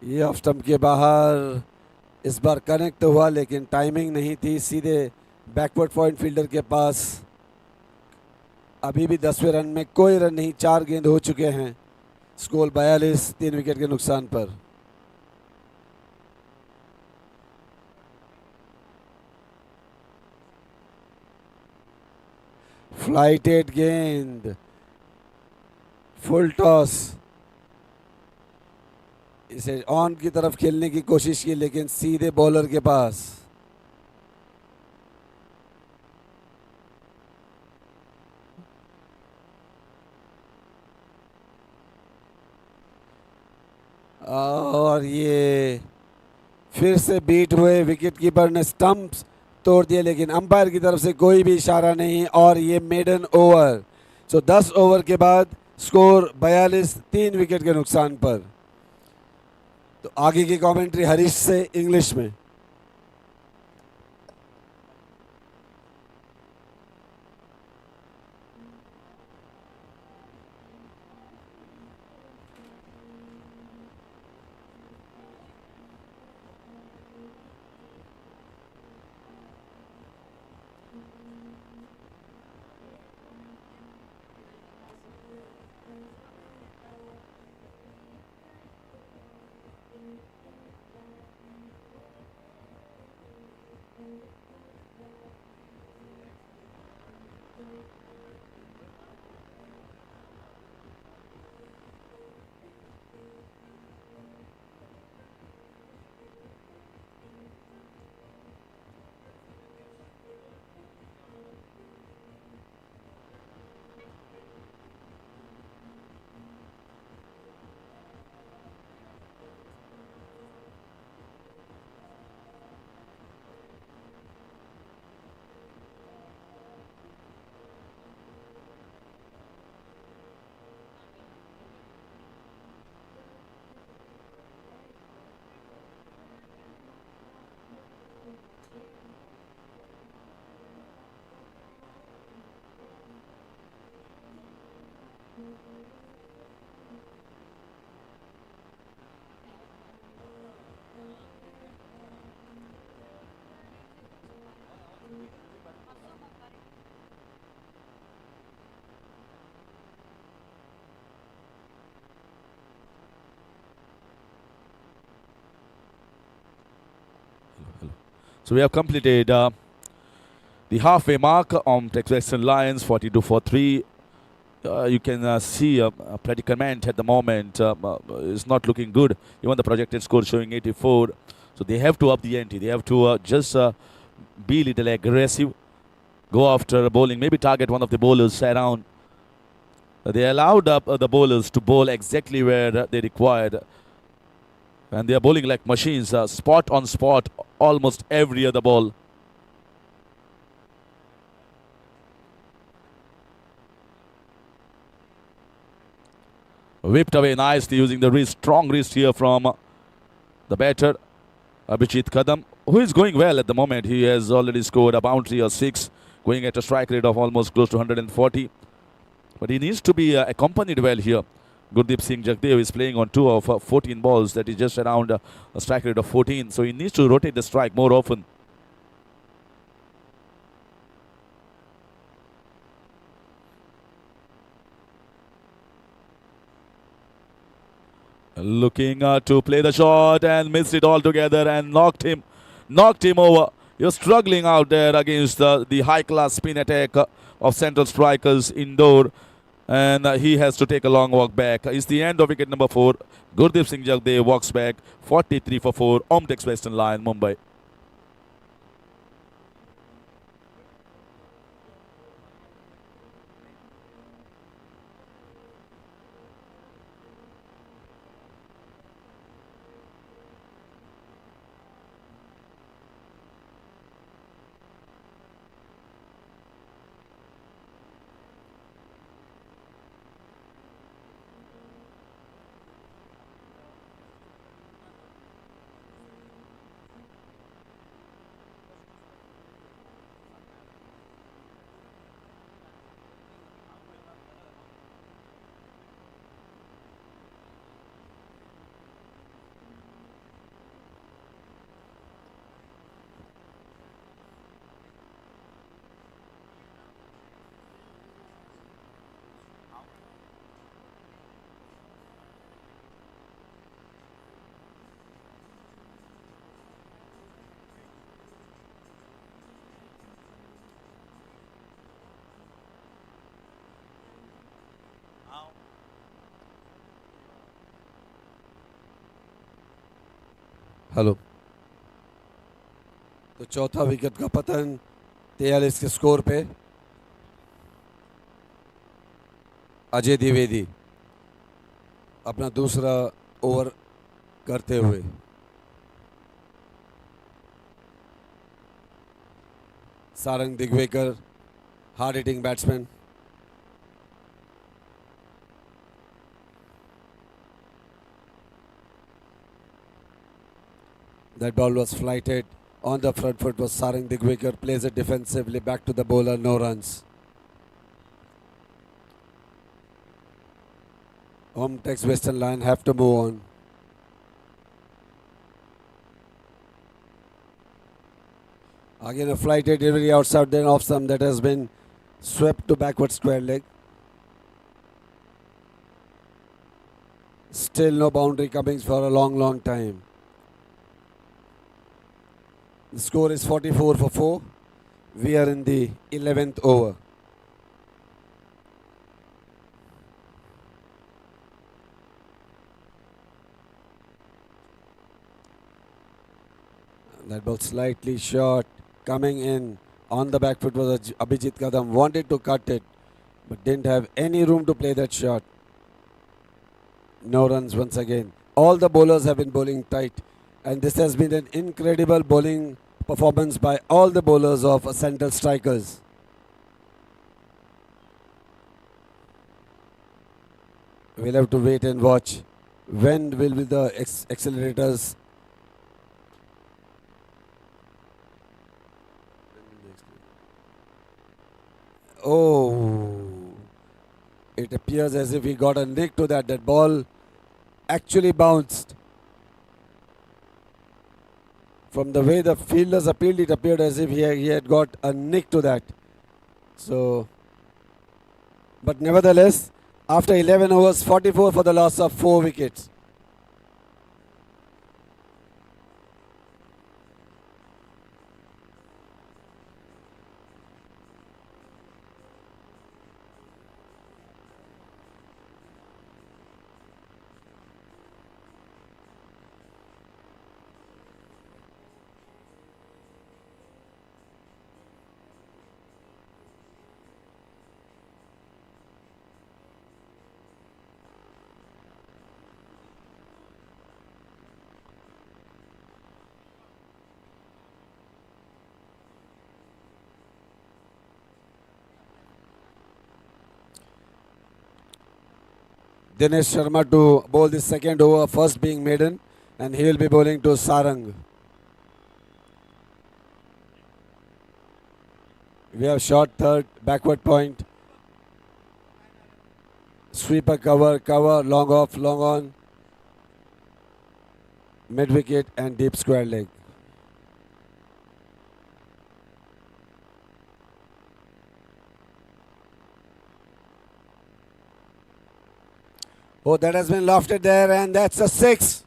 ये ऑफ स्टंप के बाहर, इस बार कनेक्ट हुआ लेकिन टाइमिंग नहीं थी, सीधे बैकवर्ड पॉइंट फील्डर के पास। अभी भी 10वें रन में कोई रन नहीं, 4 गेंद हो चुके हैं। स्कोर 42, 3 विकेट के नुकसान पर। फ्लाइटेड गेंद, फुल टॉस, इसे ऑन की तरफ खेलने की कोशिश की लेकिन सीधे बॉलर के पास। और ये फिर से बीट हुए, विकेट कीपर ने स्टंप्स तोड़ दिए लेकिन अंपायर की तरफ से कोई भी इशारा नहीं, और ये मेडन ओवर। सो 10 ओवर के बाद स्कोर 42, 3 विकेट के नुकसान पर। तो आगे की कमेंट्री हरीश से इंग्लिश में। So we have completed the halfway mark on Western Lions 42-43. You can see a predicament at the moment is not looking good. Even the projected score showing 84. So they have to up the ante. They have to just be a little aggressive, go after bowling, maybe target one of the bowlers around. They allowed the bowlers to bowl exactly where they required. And they are bowling like machines, spot on spot, almost every other ball. Whipped away nicely using the wrist, strong wrist here from The batter, Abhijit Kadam, who is going well at the moment. He has already scored a boundary or 6, going at a strike rate of almost close to 140. But he needs to be accompanied well here. Gurdeep Singh Jagdev is playing on 2 of 14 balls. That is just around a strike rate of 14. So he needs to rotate the strike more often. Looking to play the shot and missed it altogether and knocked him over. You're struggling out there against the high-class spin attack of central strikers Indore. And he has to take a long walk back. It's the end of wicket number 4. Gurdeep Singh Jagdev walks back 43 for 4. OMTEX Western Line, Mumbai. Hello. तो चौथा wicket का पतन 43 के score पे अजय द्विवेदी अपना दूसरा over करते हुए Sarang Digvekar hard hitting batsman That ball was flighted on the front foot. Was Sarang Digwekar, plays it defensively back to the bowler, no runs. OMTEX Western Line have to move on. Again a flighted delivery outside, then off some that has been swept to backward square leg. Still no boundary coming for a long time. The score is 44 for 4. We are in the 11th over. That ball slightly short, coming in on the back foot was Abhijit Kadam. Wanted to cut it, but didn't have any room to play that shot. No runs once again. All the bowlers have been bowling tight, and this has been an incredible bowling performance by all the bowlers of central strikers. We'll have to wait and watch. When will be the accelerators? Oh, it appears as if he got a nick to that. That ball actually bounced. From the way the fielders appealed, it appeared as if he had got a nick to that. So, but nevertheless, after 11 overs, 44 for the loss of 4 wickets. Dinesh Sharma to bowl the second over, first being maiden. and he will be bowling to Sarang. We have short third, backward point. Sweeper cover, long off, long on. Mid wicket and deep square leg. Oh, that has been lofted there, and that's a 6.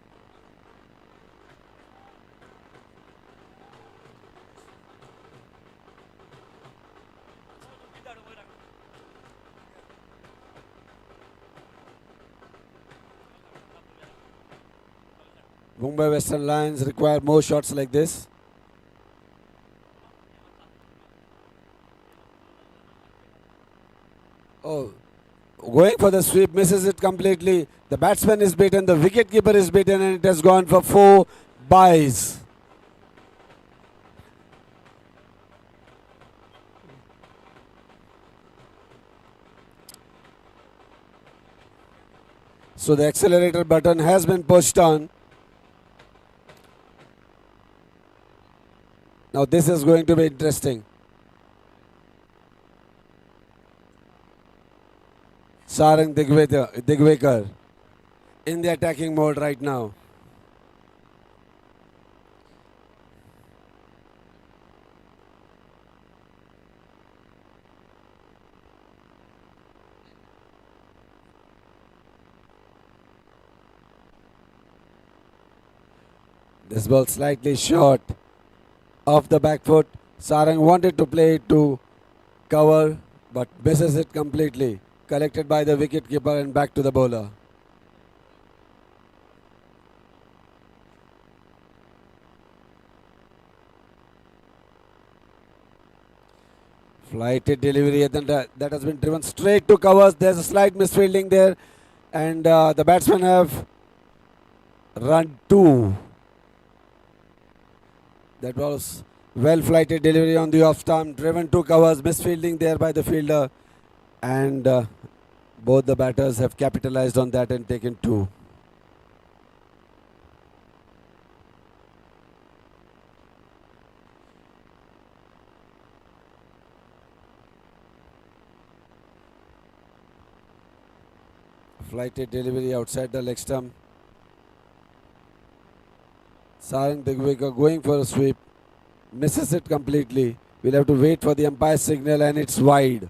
Mumbai Western Lions require more shots like this. Oh, going for the sweep, misses it completely. The batsman is beaten, the wicketkeeper is beaten, and it has gone for 4 byes. So the accelerator button has been pushed on. Now this is going to be interesting. Sarang Digvekar in the attacking mode right now. This ball slightly short off the back foot. Sarang wanted to play it to cover, but misses it completely. Collected by the wicketkeeper and back to the bowler. Flighted delivery, that has been driven straight to covers. There's a slight misfielding there, and the batsmen have run 2. That was well flighted delivery on the off stump, driven to covers, misfielding there by the fielder, and both the batters have capitalized on that and taken 2. Flighted delivery outside the leg stump. Sarang Digvekar going for a sweep, misses it completely. We'll have to wait for the umpire signal, and it's wide.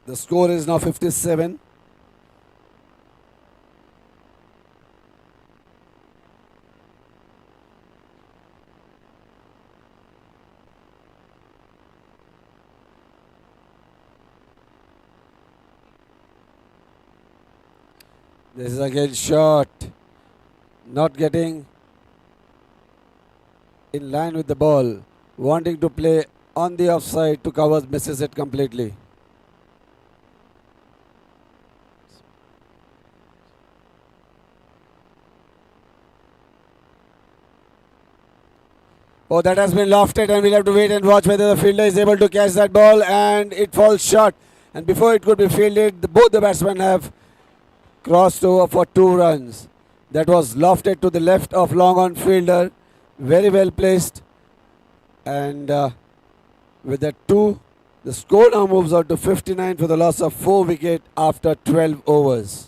The score is now 57. This is again short, not getting in line with the ball, wanting to play on the offside to covers, misses it completely. Oh, that has been lofted, and we'll have to wait and watch whether the fielder is able to catch that ball, and it falls short. And before it could be fielded, both the batsmen have crossed over for 2 runs. That was lofted to the left of long on fielder. Very well placed. And with that 2, the score now moves out to 59 for the loss of 4 wickets after 12 overs.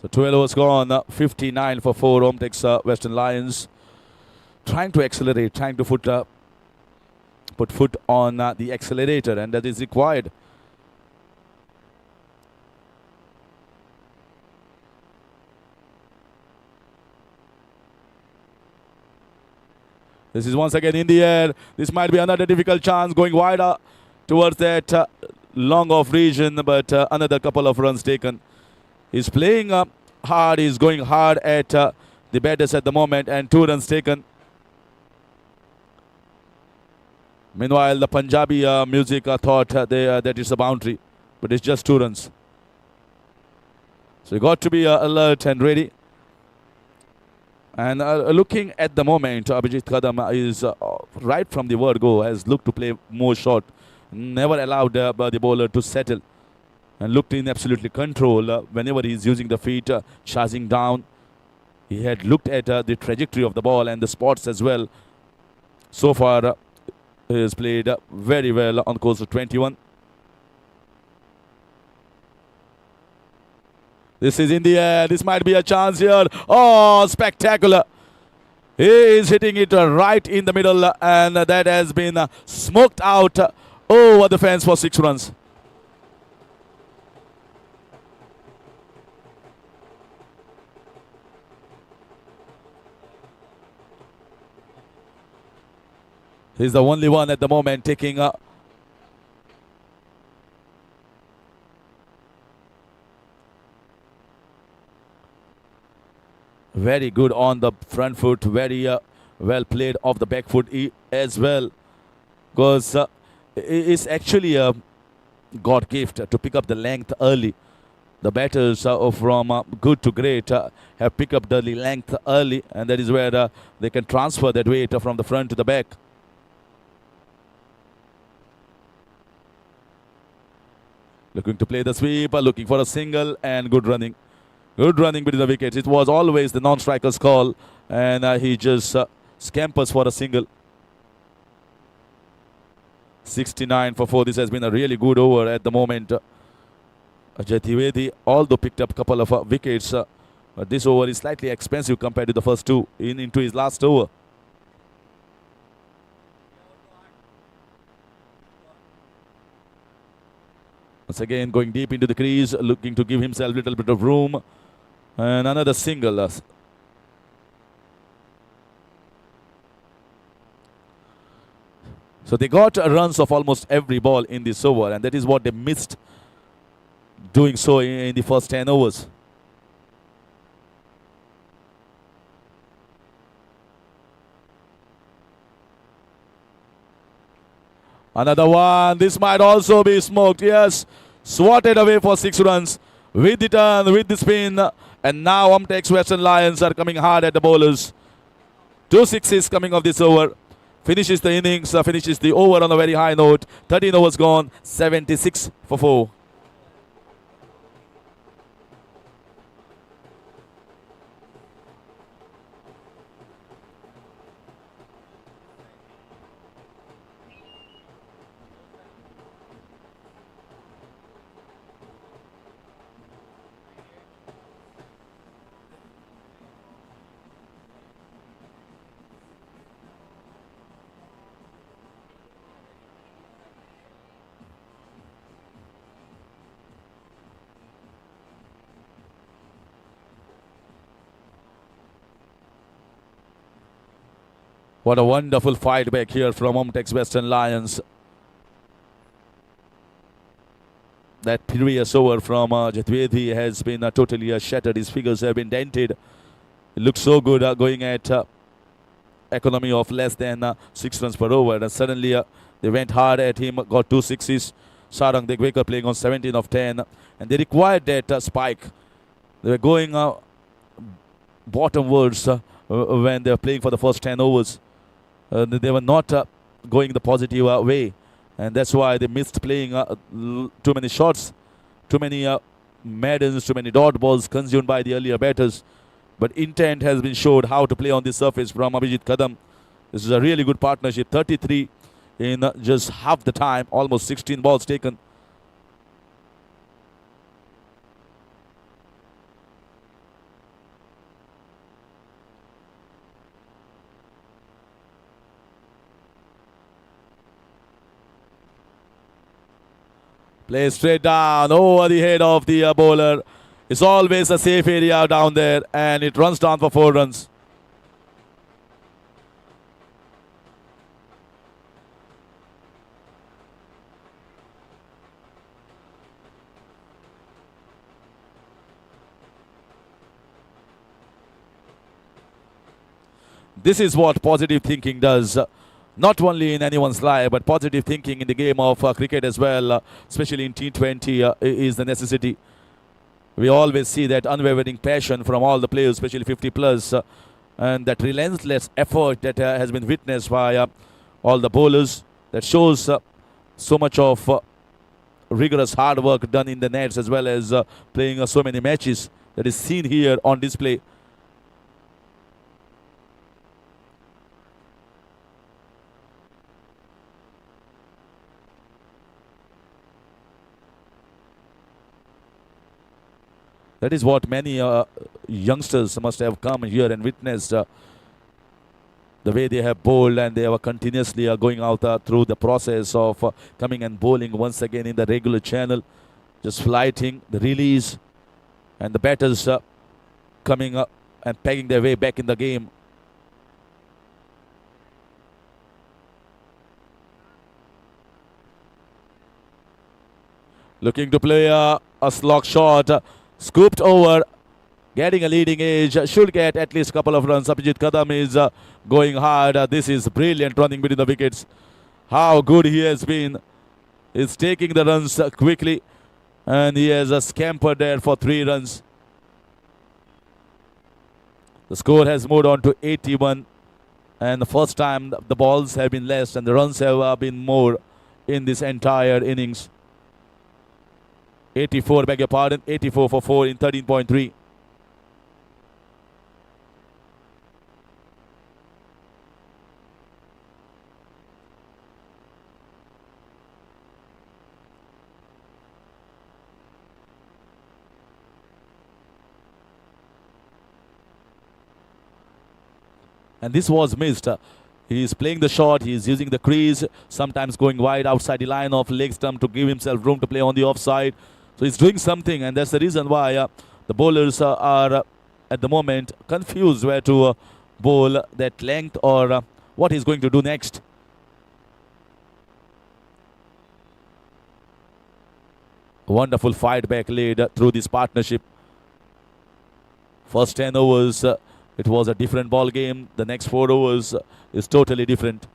So 12 overs gone, 59 for 4. OMTEX Western Lions trying to accelerate, trying to put foot on the accelerator, and that is required. This is once again in the air. This might be another difficult chance, going wide towards that long off region, but another couple of runs taken. He's playing hard. He's going hard at the batters at the moment, and 2 runs taken. Meanwhile, the Punjabi music thought that it's a boundary, but it's just 2 runs. So you got to be alert and ready. And looking at the moment, Abhijit Kadam is right from the word go, has looked to play more short, never allowed the bowler to settle, and looked in absolutely control whenever he's using the feet, charging down. He had looked at the trajectory of the ball and the spots as well. So far, he has played very well on course of 21. This is in the air. This might be a chance here. Oh, spectacular. He is hitting it right in the middle, and that has been smoked out over the fence for 6 runs. He's the only one at the moment taking very good on the front foot, very well played off the back foot as well, because it's actually a God gift to pick up the length early. The batters from good to great have picked up the length early, and that is where they can transfer that weight from the front to the back. Looking to play the sweep, looking for a single, and good running. Good running between the wickets. It was always the non-striker's call, and he just scampers for a single. 69 for 4. This has been a really good over at the moment. Jaitivedi, although picked up a couple of wickets, but this over is slightly expensive compared to the first 2 into his last over. Once again, going deep into the crease, looking to give himself a little bit of room. And another single. So they got runs of almost every ball in this over, and that is what they missed doing so in the first 10 overs. Another one. This might also be smoked. Yes. Swatted away for 6 runs. With the turn, with the spin. And now OMTEX Western Lions are coming hard at the bowlers. 2 sixes coming off this over. Finishes the innings, finishes the over on a very high note. 13 overs gone, 76 for 4. What a wonderful fight back here from OMTEX Western Lions. That previous over from Jaitivedi has been totally shattered. His figures have been dented. It looks so good going at economy of less than 6 runs per over. And suddenly they went hard at him, got 2 sixes. Sarang Degwekar playing on 17 of 10. And they required that spike. They were going bottomwards when they were playing for the first 10 overs. They were not going the positive way, and that's why they missed playing too many shots, too many maidens, too many dot balls consumed by the earlier batters. But intent has been showed how to play on this surface from Abhijit Kadam. This is a really good partnership. 33 in just half the time, almost 16 balls taken. Play straight down over the head of the bowler. It's always a safe area down there, and it runs down for 4 runs. This is what positive thinking does. Not only in anyone's life, but positive thinking in the game of cricket as well, especially in T20, is the necessity. We always see that unwavering passion from all the players, especially 50 plus, and that relentless effort that has been witnessed by all the bowlers. That shows so much of rigorous hard work done in the nets, as well as playing so many matches that is seen here on display. That is what many youngsters must have come here and witnessed the way they have bowled, and they are continuously going out through the process of coming and bowling once again in the regular channel, just flighting the release, and the batters coming up and pegging their way back in the game. Looking to play a slog shot. Scooped over, getting a leading edge, should get at least a couple of runs. Abhijit Kadam is going hard. This is brilliant running between the wickets. How good he has been. He's taking the runs quickly, and he has scampered there for 3 runs. The score has moved on to 81, and the first time the balls have been less and the runs have been more in this entire innings. 84, beg your pardon, 84 for 4 in 13.3. And this was missed. He is playing the shot, he is using the crease, sometimes going wide outside the line of leg stump to give himself room to play on the offside. So he's doing something, and that's the reason why the bowlers are at the moment confused where to bowl that length or what he's going to do next. Wonderful fight back laid through this partnership. First 10 overs, it was a different ball game. The next 4 overs is totally different.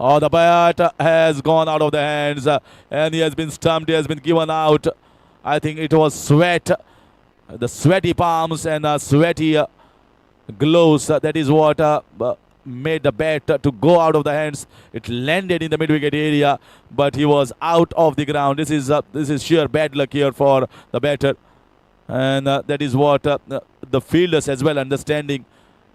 Oh, the bat has gone out of the hands, and he has been stumped. He has been given out. I think it was sweat, the sweaty palms and sweaty gloves. That is what made the bat to go out of the hands. It landed in the mid-wicket area, but he was out of the ground. This is sheer bad luck here for the batter, and that is what the fielders as well understanding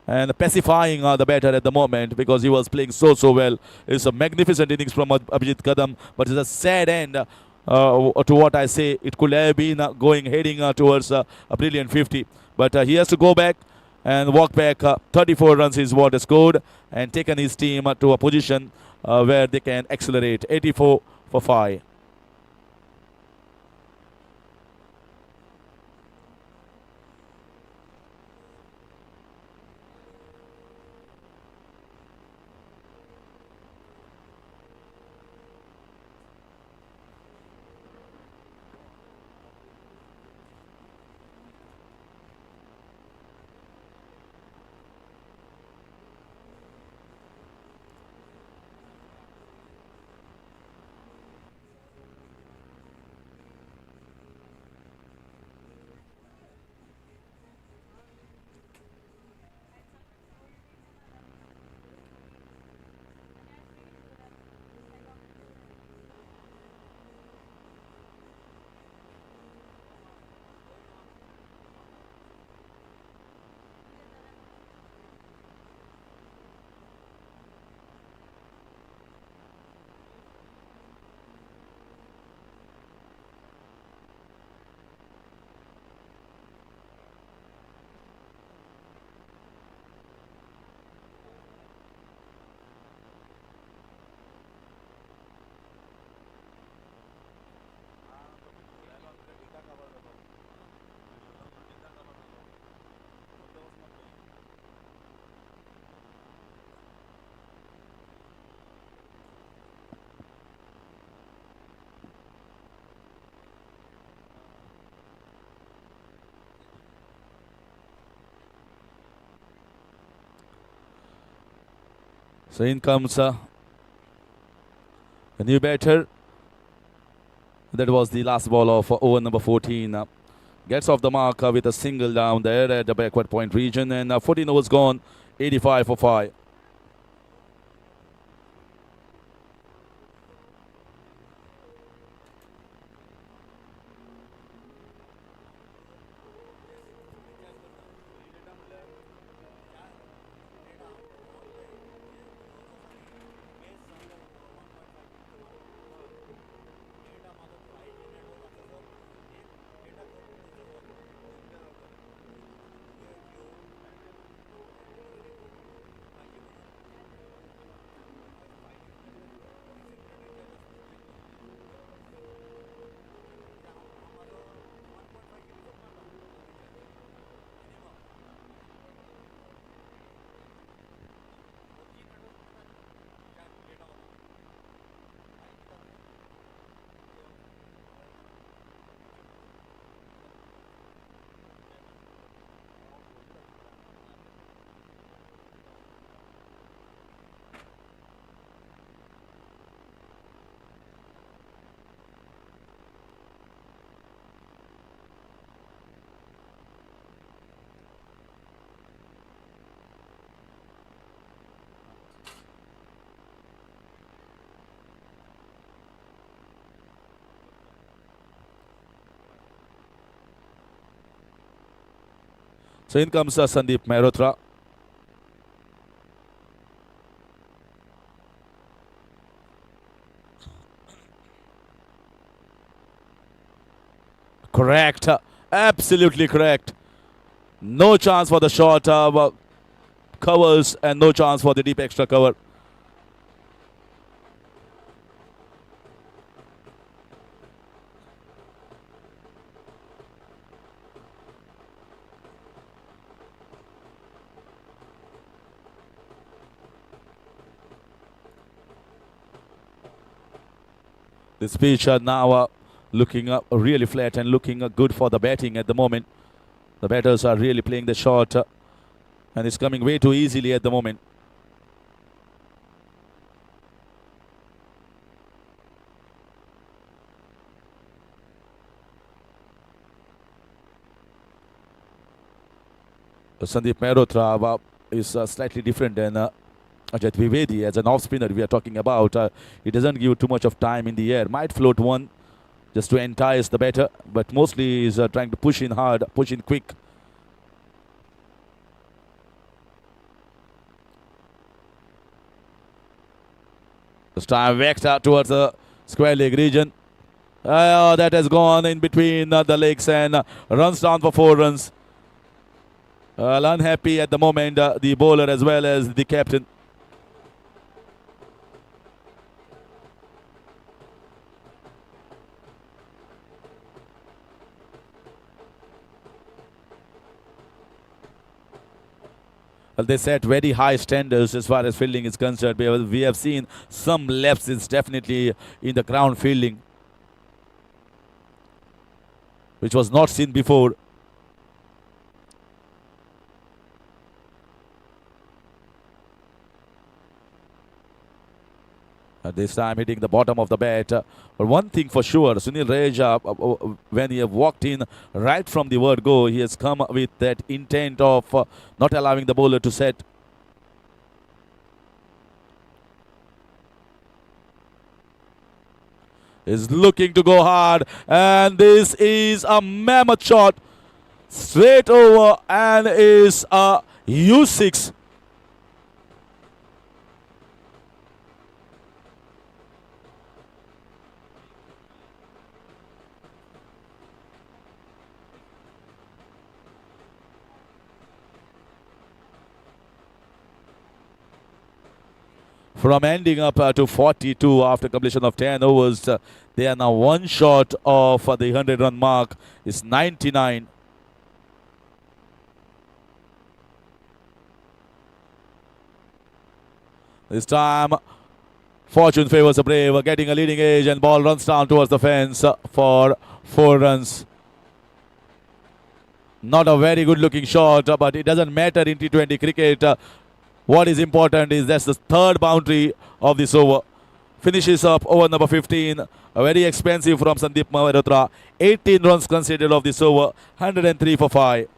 and pacifying the batter at the moment, because he was playing so well. It's a magnificent innings from Abhijit Kadam, but it's a sad end to what I say. It could have been heading towards a brilliant 50, but he has to go back and walk back. 34 runs is what he scored, and taken his team to a position where they can accelerate. 84 for 5. So in comes a new batter. That was the last ball of over number 14. Gets off the mark with a single down there at the backward point region, and 14 overs gone, 85 for 5. So in comes Sandeep Mehrotra. Correct. Absolutely correct. No chance for the short covers and no chance for the deep extra cover. This pitch now looking really flat and looking good for the batting at the moment. The batters are really playing the shot and it's coming way too easily at the moment. Sandeep Mehrotra is slightly different than Ajay Trivedi. As an off-spinner we are talking about, he doesn't give too much of time in the air. Might float one just to entice the batter, but mostly is trying to push in hard, push in quick. This time vexed out towards the square leg region. That has gone in between the legs and runs down for 4 runs. Unhappy at the moment, the bowler as well as the captain. Well, they set very high standards as far as fielding is concerned. We have seen some lapses definitely in the ground fielding, which was not seen before. This time hitting the bottom of the bat. But one thing for sure, Sunil Reja, when he have walked in right from the word go, he has come with that intent of not allowing the bowler to set. Is looking to go hard, and this is a mammoth shot straight over and is a U6. From ending up to 42 after completion of 10 overs, they are now one short of the 100-run mark. It's 99. This time, fortune favors the brave, getting a leading edge, and ball runs down towards the fence for 4 runs. Not a very good looking shot, but it doesn't matter in T20 cricket. What is important is that's the third boundary of this over. Finishes up over number 15. Very expensive from Sandeep Malhotra. 18 runs considered of this over. 103 for 5.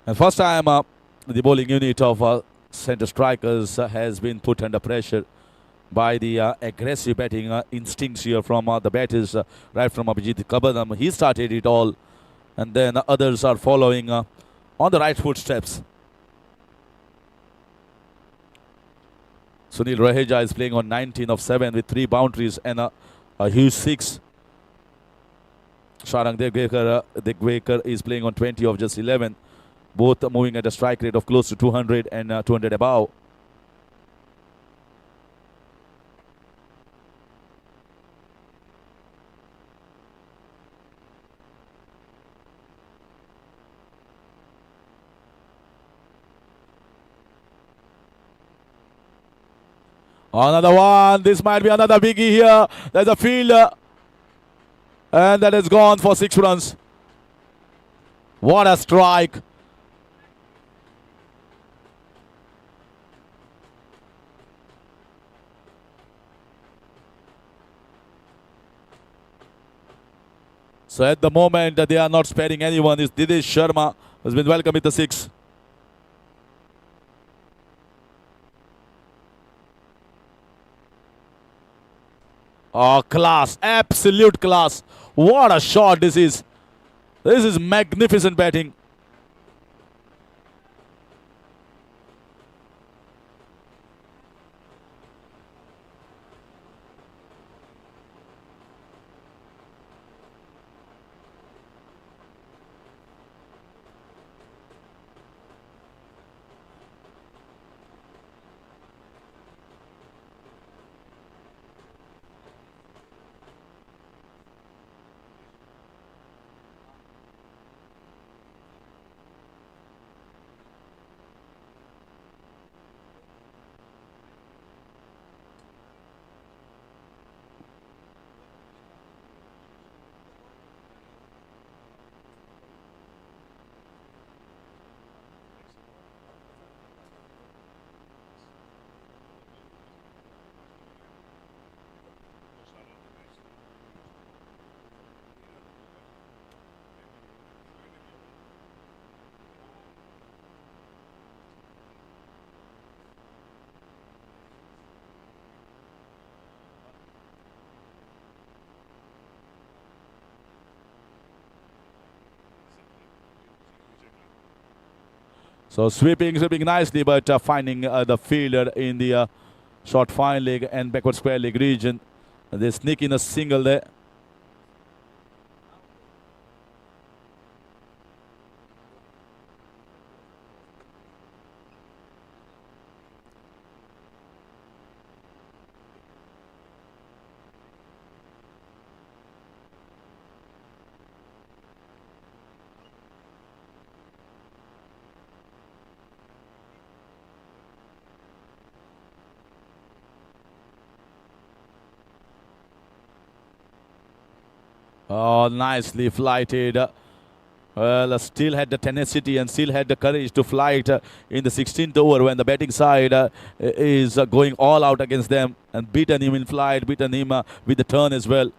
And first time the bowling unit of center strikers has been put under pressure by the aggressive batting instincts here from the batters, right from Abhijit Kabadam. He started it all, and then others are following on the right footsteps. Sunil Raheja is playing on 19 of 7 with 3 boundaries and a huge 6. Sharang Degwekar is playing on 20 of just 11. Both moving at a strike rate of close to 200 and 200 above. Another one. This might be another biggie here. There's a fielder. And that has gone for 6 runs. What a strike. So at the moment they are not sparing anyone. Is Dinesh Sharma, who's been welcomed with the 6. Oh, class. Absolute class. What a shot this is. This is magnificent batting. So sweeping nicely, but finding the fielder in the short fine leg and backward square leg region. They sneak in a single there. Oh, nicely flighted. Well, still had the tenacity and still had the courage to flight in the 16th over when the batting side is going all out against them and beaten him in flight, beaten him with the turn as well.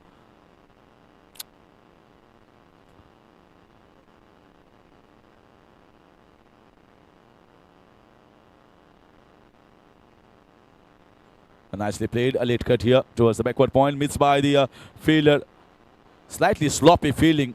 Nicely played. A late cut here towards the backward point. Missed by the fielder. Slightly sloppy fielding.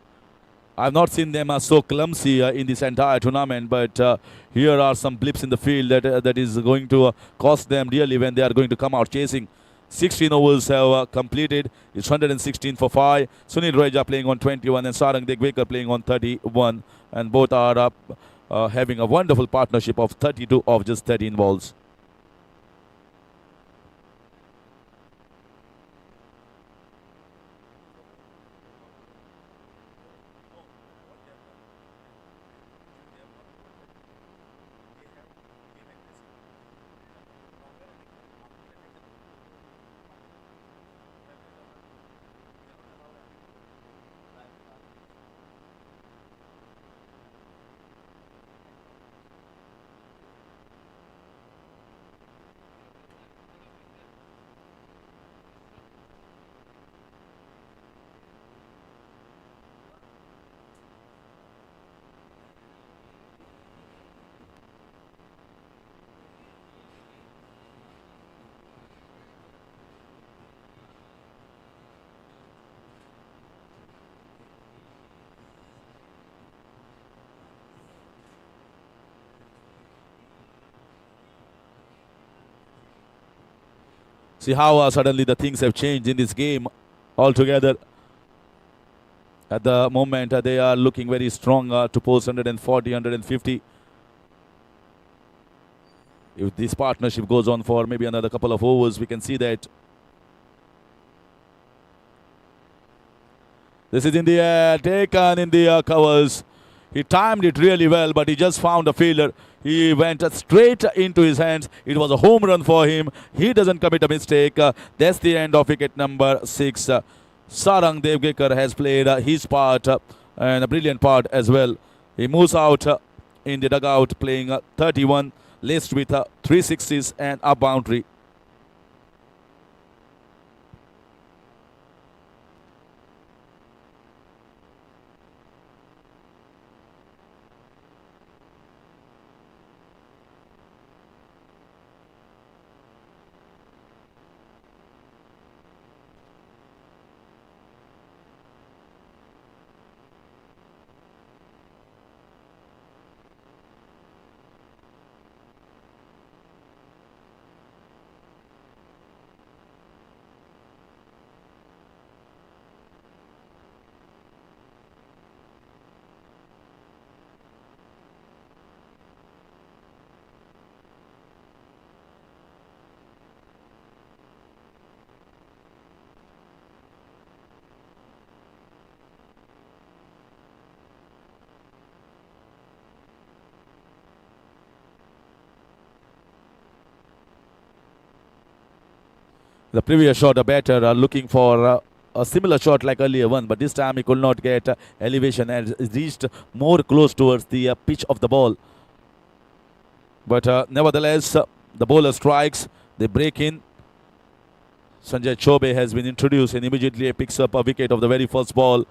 I've not seen them so clumsy in this entire tournament, but here are some blips in the field that is going to cost them dearly when they are going to come out chasing. 16 overs have completed. It's 116 for 5. Sunil Raja playing on 21 and Sarang Degwekar playing on 31. And both are having a wonderful partnership of 32 of just 13 balls. See how suddenly the things have changed in this game altogether. At the moment, they are looking very strong to post 140, 150. If this partnership goes on for maybe another couple of overs, we can see that. This is in the air, taken in the covers. He timed it really well, but he just found a fielder. He went straight into his hands. It was a home run for him. He doesn't commit a mistake. That's the end of wicket number 6. Sarang Devgekar has played his part and a brilliant part as well. He moves out in the dugout playing 31, laced with 360s and a boundary. The previous shot, a batter looking for a similar shot like earlier one, but this time he could not get elevation and reached more close towards the pitch of the ball. But nevertheless, the bowler strikes, they break in. Sanjay Chobe has been introduced and immediately picks up a wicket of the very first ball.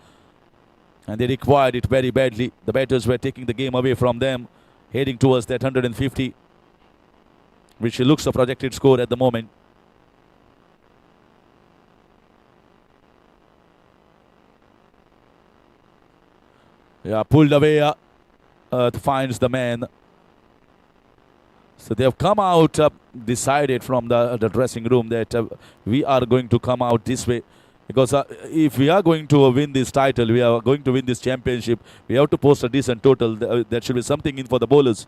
And they required it very badly. The batters were taking the game away from them, heading towards that 150, which looks a projected score at the moment. Yeah, pulled away, finds the man. So they have come out, decided from the dressing room that we are going to come out this way. Because if we are going to win this title, we are going to win this championship, we have to post a decent total. There should be something in for the bowlers.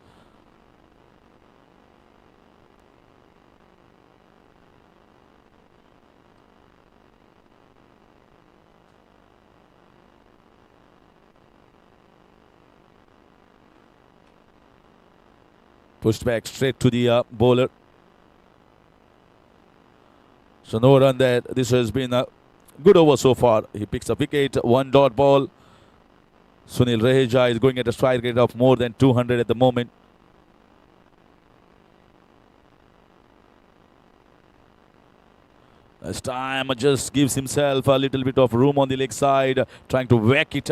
Pushed back straight to the bowler. So no run there. This has been good over so far. He picks a wicket, 1 dot ball. Sunil Raheja is going at a strike rate of more than 200 at the moment. This time just gives himself a little bit of room on the leg side, trying to whack it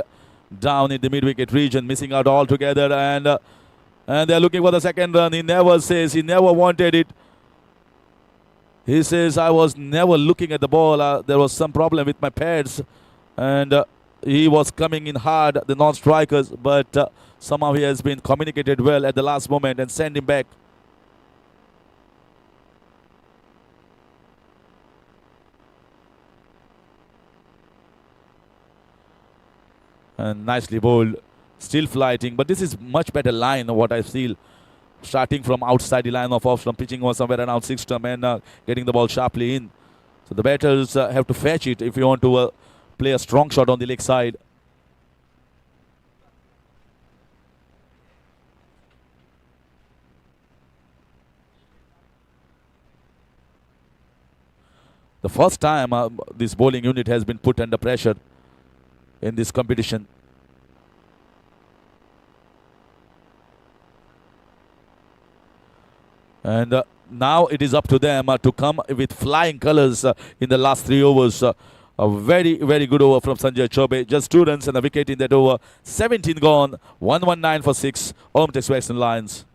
down in the mid-wicket region, missing out altogether, and they're looking for the second run. He never says he never wanted it. He says, I was never looking at the ball. There was some problem with my pads, and he was coming in hard, the non-strikers, but somehow he has been communicated well at the last moment and sent him back. And nicely bowled, still flighting, but this is much better line of what I feel. Starting from outside the line of off, from pitching was somewhere around 6 stump and getting the ball sharply in. So the batters have to fetch it if you want to play a strong shot on the leg side. The first time this bowling unit has been put under pressure in this competition. And now it is up to them to come with flying colors in the last 3 overs. A very, very good over from Sanjay Chobe. Just 2 runs and a wicket in that over. 17 gone. 119 for 6. OMTEX Western Lions.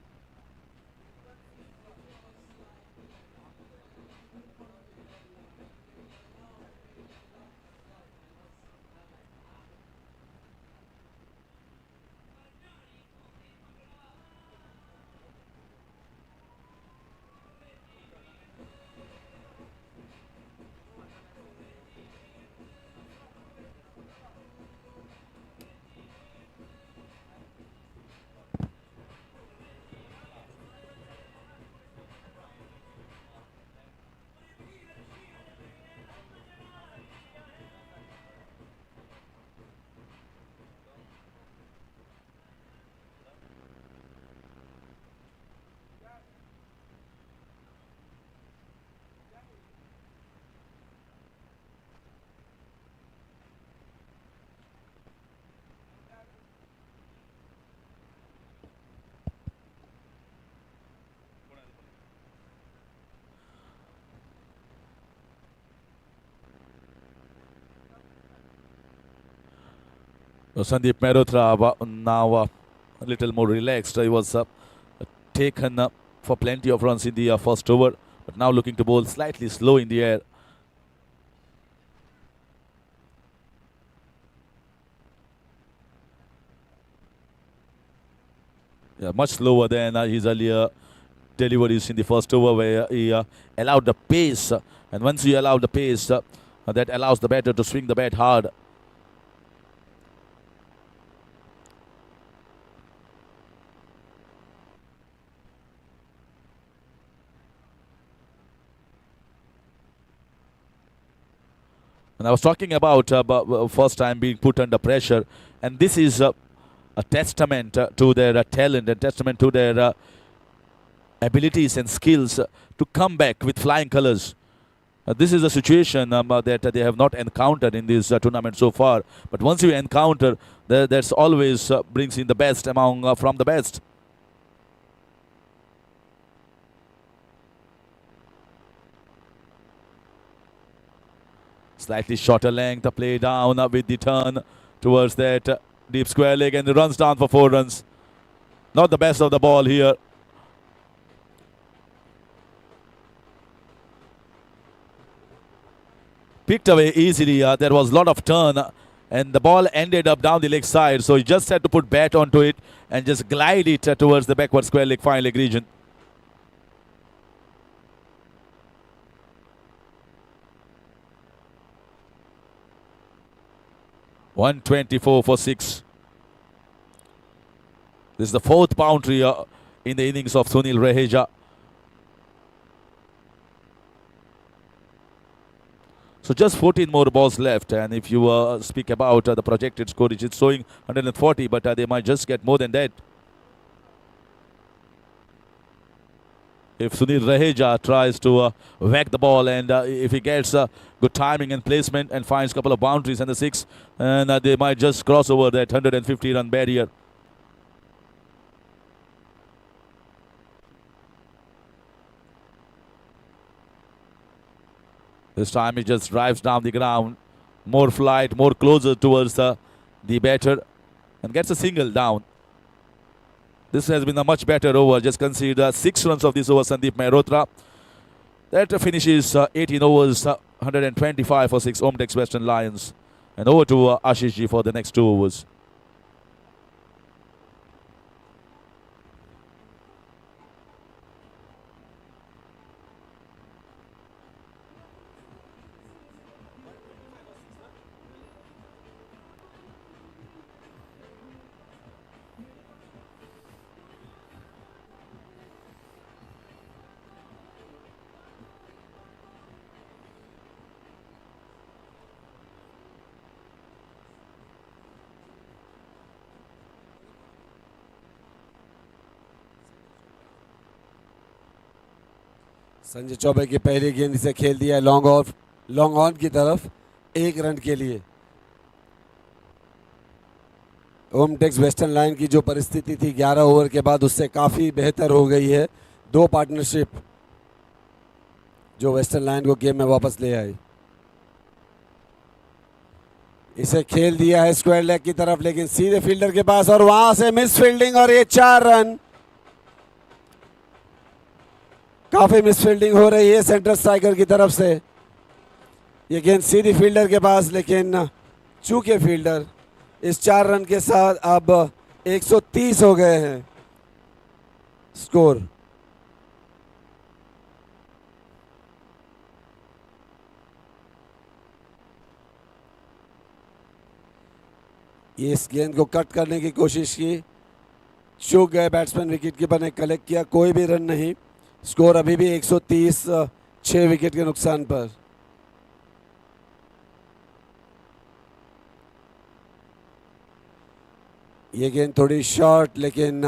Sandeep Mehrotra now a little more relaxed. He was taken for plenty of runs in the first over, but now looking to bowl slightly slow in the air. Yeah, much slower than his earlier deliveries in the first over, where he allowed the pace. And once you allow the pace, that allows the batter to swing the bat hard. And I was talking about first time being put under pressure, and this is a testament to their talent and testament to their abilities and skills to come back with flying colors. This is a situation that they have not encountered in this tournament so far. But once you encounter, that's always brings in the best among from the best. Slightly shorter length, a play down with the turn towards that deep square leg, and the runs down for 4 runs. Not the best of the ball here. Picked away easily. There was a lot of turn, and the ball ended up down the leg side. So he just had to put bat onto it and just glide it towards the backward square leg, fine leg region. (124 for 6). This is the 4th boundary in the innings of Sunil Raheja. So just 14 more balls left, and if you speak about the projected score, it's showing 140, but they might just get more than that. if Sunil Raheja tries to whack the ball, and if he gets good timing and placement and finds a couple of boundaries and the six, and they might just cross over that 150 run barrier. This time he just drives down the ground, more flight, more closer towards the batter, and gets a single down. This has been a much better over. Just consider 6 runs of this over, Sandeep Mehrotra. That finishes 18 overs, 125 for 6 OMTEX Western Lions. And over to Ashish ji for the next 2 overs. Sanjay Choubey की पहली गेंद से खेल दिया long on की तरफ 1 run के लिए। ओमटेक्स वेस्टर्न लाइन की जो परिस्थिति थी 11 ओवर के बाद उससे काफ़ी बेहतर हो गई है। 2 पार्टनरशिप जो वेस्टर्न लाइन को गेम में वापस ले आई। इसे खेल दिया है स्क्वायर लेग की तरफ, लेकिन सीधे फील्डर के पास और वहां से मिस फील्डिंग और ये 4 रन। काफी मिस फील्डिंग हो रही है सेंटर स्ट्राइकर की तरफ से। ये गेंद सीधी फील्डर के पास, लेकिन चूंकि फील्डर इस 4 रन के साथ अब 130 हो गए हैं स्कोर। ये इस गेंद को कट करने की कोशिश की, चूक गए बैट्समैन, विकेट कीपर ने कलेक्ट किया, कोई भी रन नहीं। स्कोर अभी भी 130, 6 विकेट के नुकसान पर। ये गेंद थोड़ी शॉर्ट, लेकिन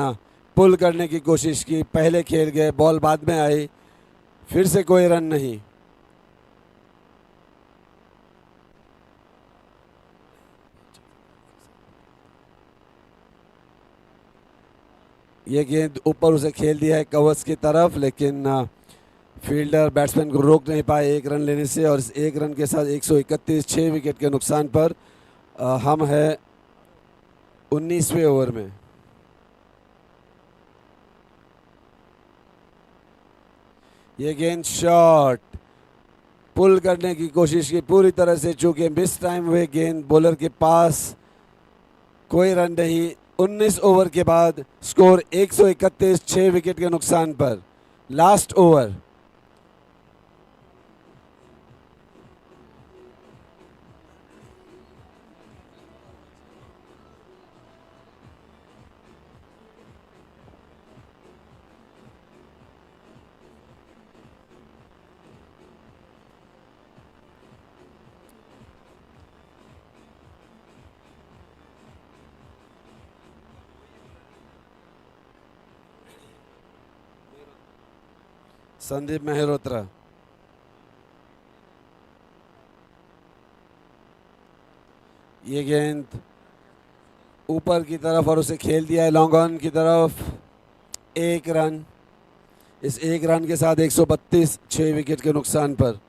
पुल करने की कोशिश की, पहले खेल गए, बॉल बाद में आई, फिर से कोई रन नहीं। ये गेंद ऊपर उसे खेल दिया है कवर्स की तरफ, लेकिन फील्डर बैट्समैन को रोक नहीं पाए 1 रन लेने से। और इस 1 रन के साथ 131, 6 विकेट के नुकसान पर हम हैं 19वें ओवर में। ये गेंद शॉट, पुल करने की कोशिश की पूरी तरह से, चूंकि मिस टाइम हुए गेंद बॉलर के पास, कोई रन नहीं। 19 ओवर के बाद स्कोर 131, 6 विकेट के नुकसान पर। Last over. संदीप मेहरोत्रा। ये गेंद ऊपर की तरफ और उसे खेल दिया है लॉन्ग ऑन की तरफ। 1 रन। इस 1 रन के साथ 132, 6 विकेट के नुकसान पर।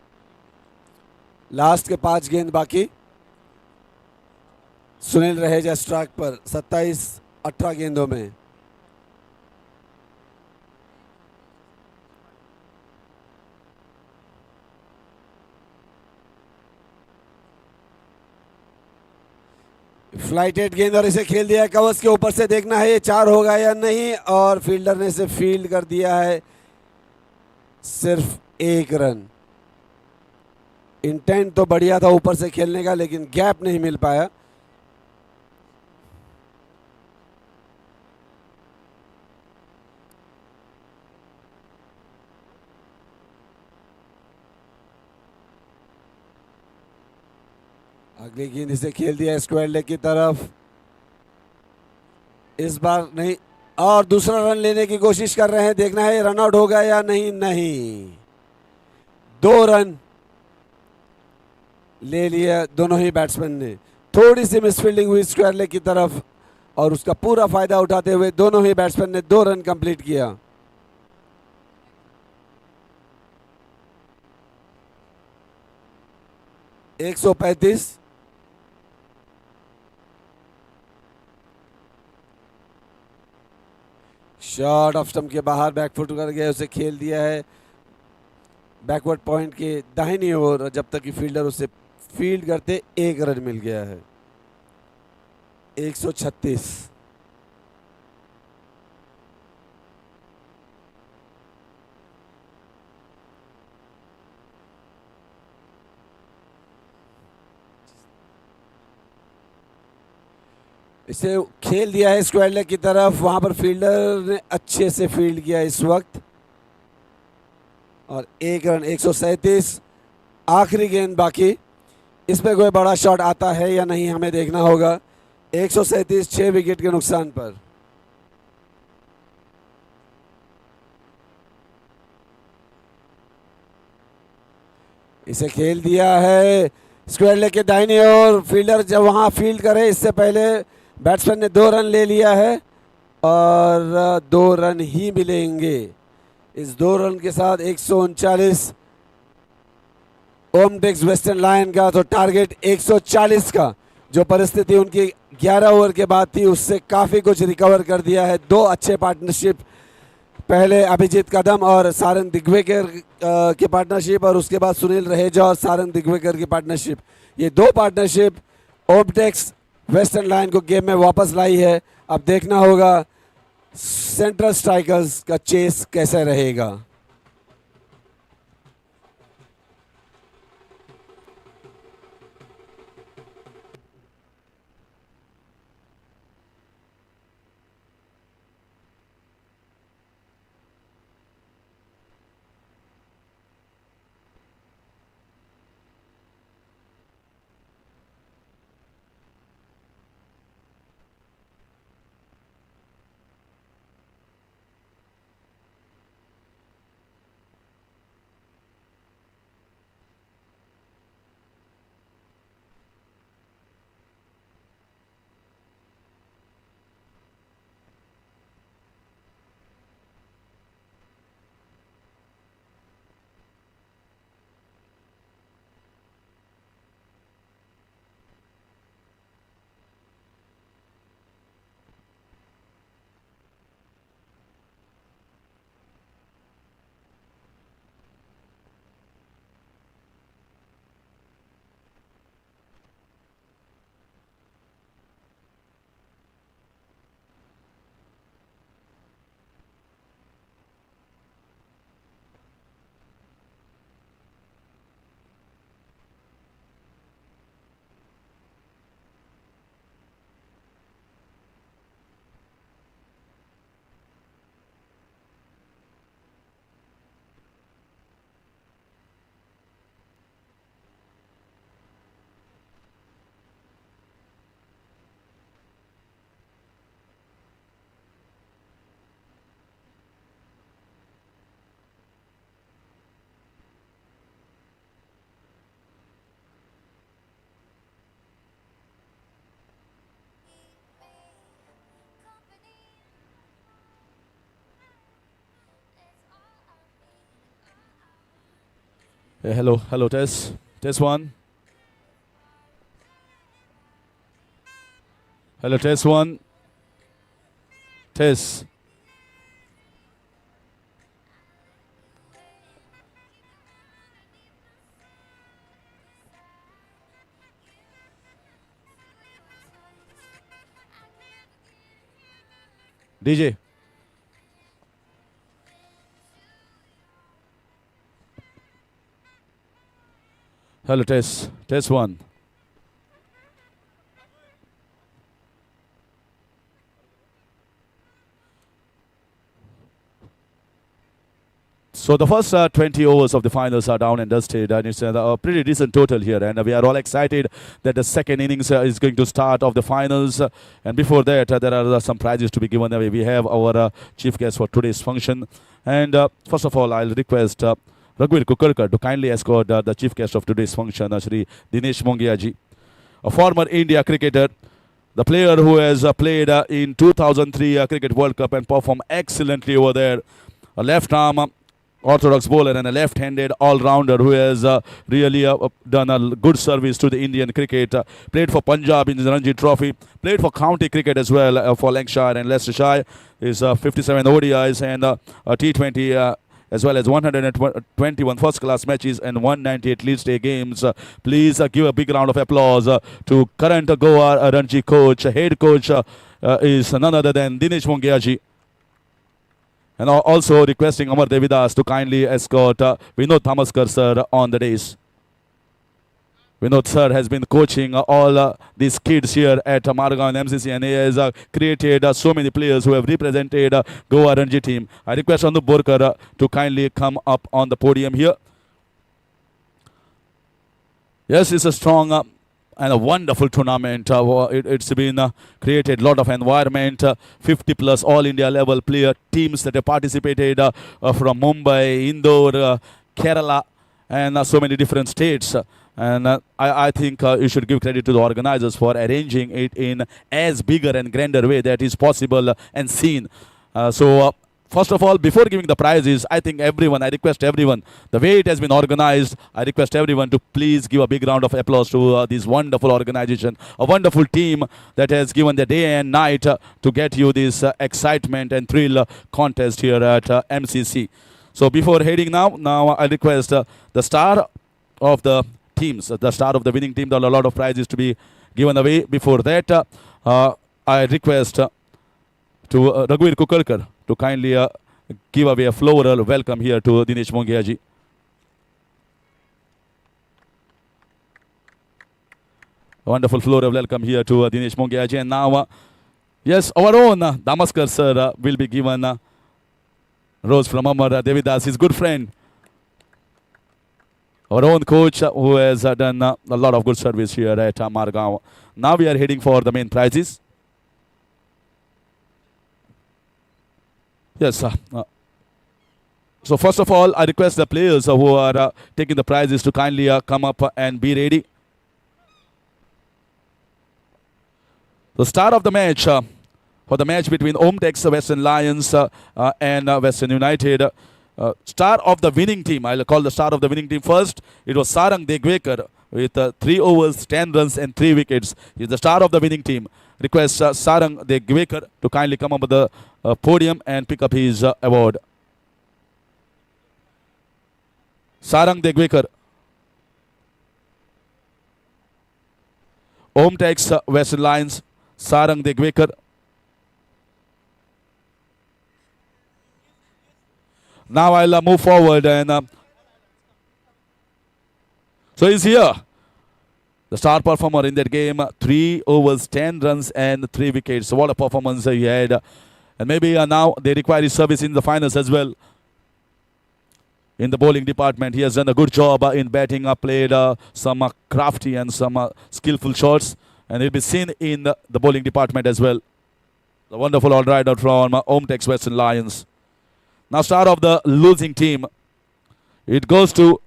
लास्ट के 5 गेंद बाकी। सुनील रहेजा स्ट्राइक पर 27-18 गेंदों में। फ्लाइटेड गेंद और इसे खेल दिया है कवर्स के ऊपर से। देखना है ये 4 होगा या नहीं, और फील्डर ने इसे फील्ड कर दिया है। सिर्फ 1 रन। इंटेंट तो बढ़िया था ऊपर से खेलने का, लेकिन गैप नहीं मिल पाया। अगली गेंद इसे खेल दिया स्क्वायर लेग की तरफ। इस बार नहीं, और दूसरा रन लेने की कोशिश कर रहे हैं, देखना है रन आउट होगा या नहीं। नहीं, 2 रन ले लिया दोनों ही बैट्समैन ने। थोड़ी सी मिसफील्डिंग हुई स्क्वायर लेग की तरफ और उसका पूरा फायदा उठाते हुए दोनों ही बैट्समैन ने 2 रन कंप्लीट किया। एक 135। शॉट ऑफ स्टंप के बाहर बैकफुट कर गया, उसे खेल दिया है बैकवर्ड पॉइंट के दाहिनी ओर। जब तक कि फील्डर उसे फील्ड करते 1 रन मिल गया है। 136। इसे खेल दिया है स्क्वायर लेग की तरफ, वहां पर फील्डर ने अच्छे से फील्ड किया इस वक्त और 1 रन। 137 आखिरी गेंद बाकी, इसमें कोई बड़ा शॉट आता है या नहीं हमें देखना होगा। 137 6 विकेट के नुकसान पर। इसे खेल दिया है स्क्वायर लेग के दाहिनी ओर। फील्डर जब वहां फील्ड करे इससे पहले बैट्समैन ने 2 रन ले लिया है और 2 रन ही मिलेंगे। इस 2 रन के साथ 139 ओमटेक्स वेस्टर्न लायन का, तो टारगेट 140 का जो परिस्थिति उनकी 11 ओवर के बाद थी उससे काफ़ी कुछ रिकवर कर दिया है। 2 अच्छे पार्टनरशिप, पहले अभिजीत कदम और सारंग दिग्वेकर की पार्टनरशिप और उसके बाद सुनील रहेजा और सारंग दिग्वेकर की पार्टनरशिप। ये 2 पार्टनरशिप ओमटेक्स वेस्टर्न लाइन को गेम में वापस लाई है। अब देखना होगा सेंट्रल स्ट्राइकर्स का चेस कैसे रहेगा। Hello, test 1. Hello, test 1. Test. DJ. Hello, test 1. So the first 20 overs of the finals are down and dusted, and it's a pretty decent total here. And we are all excited that the second innings is going to start of the finals. And before that, there are some prizes to be given away. We have our chief guest for today's function. And first of all, I'll request Raghuveer Kukarkar to kindly escort the chief guest of today's function, Shri Dinesh Mongia ji, a former India cricketer, the player who has played in 2003 Cricket World Cup and performed excellently over there. A left-arm orthodox bowler and a left-handed all-rounder who has really done a good service to the Indian cricket. Played for Punjab in the Ranji Trophy. Played for county cricket as well for Lancashire and Leicestershire. Is 57 ODIs and a T20 as well as 121 first-class matches and 198 League Day games. Please give a big round of applause to current Goa Ranji coach. Head coach is none other than Dinesh Mongia ji. And also requesting Amar Devidas to kindly escort Vinod Thamaskar sir on the days. Vinod sir has been coaching all these kids here at Margaon MCC, and he has created so many players who have represented Goa Ranji team. I request Anup Borkar to kindly come up on the podium here. Yes, it's a strong and a wonderful tournament. It's been created a lot of environment, 50 plus all India level player teams that have participated from Mumbai, Indore, Kerala, and so many different states. And I think you should give credit to the organizers for arranging it in as bigger and grander way that is possible and seen. First of all, before giving the prizes, I request everyone, the way it has been organized, I request everyone to please give a big round of applause to this wonderful organization, a wonderful team that has given the day and night to get you this excitement and thrill contest here at MCC. So before heading now I request the star of the teams, the star of the winning team. There are a lot of prizes to be given away. Before that, I request to Raghuveer Kukarkar to kindly give away a floral welcome here to Dinesh Mongia ji. A wonderful floral welcome here to Dinesh Mongia ji. And now, yes, our own Damaskar sir will be given rose from Amar Devidas, his good friend. Our own coach who has done a lot of good service here at Margaon. Now we are heading for the main prizes. Yes. So first of all, I request the players who are taking the prizes to kindly come up and be ready. The start of the match, for the match between OMTEX Western Lions and Western United. Star of the winning team, I'll call the star of the winning team first. It was Sarang Degwekar with 3 overs, 10 runs and 3 wickets. He's the star of the winning team. Request Sarang Degwekar to kindly come up with the podium and pick up his award. Sarang Degwekar. OMTEX Western Lions, Sarang Degwekar. Now I'll move forward and so he's here. The star performer in that game, 3 overs, 10 runs and 3 wickets. So what a performance he had. And maybe now they require his service in the finals as well. In the bowling department, he has done a good job in batting, played some crafty and some skillful shots. And he'll be seen in the bowling department as well. The wonderful all-rounder from OMTEX Western Lions. Now star of the losing team, it goes to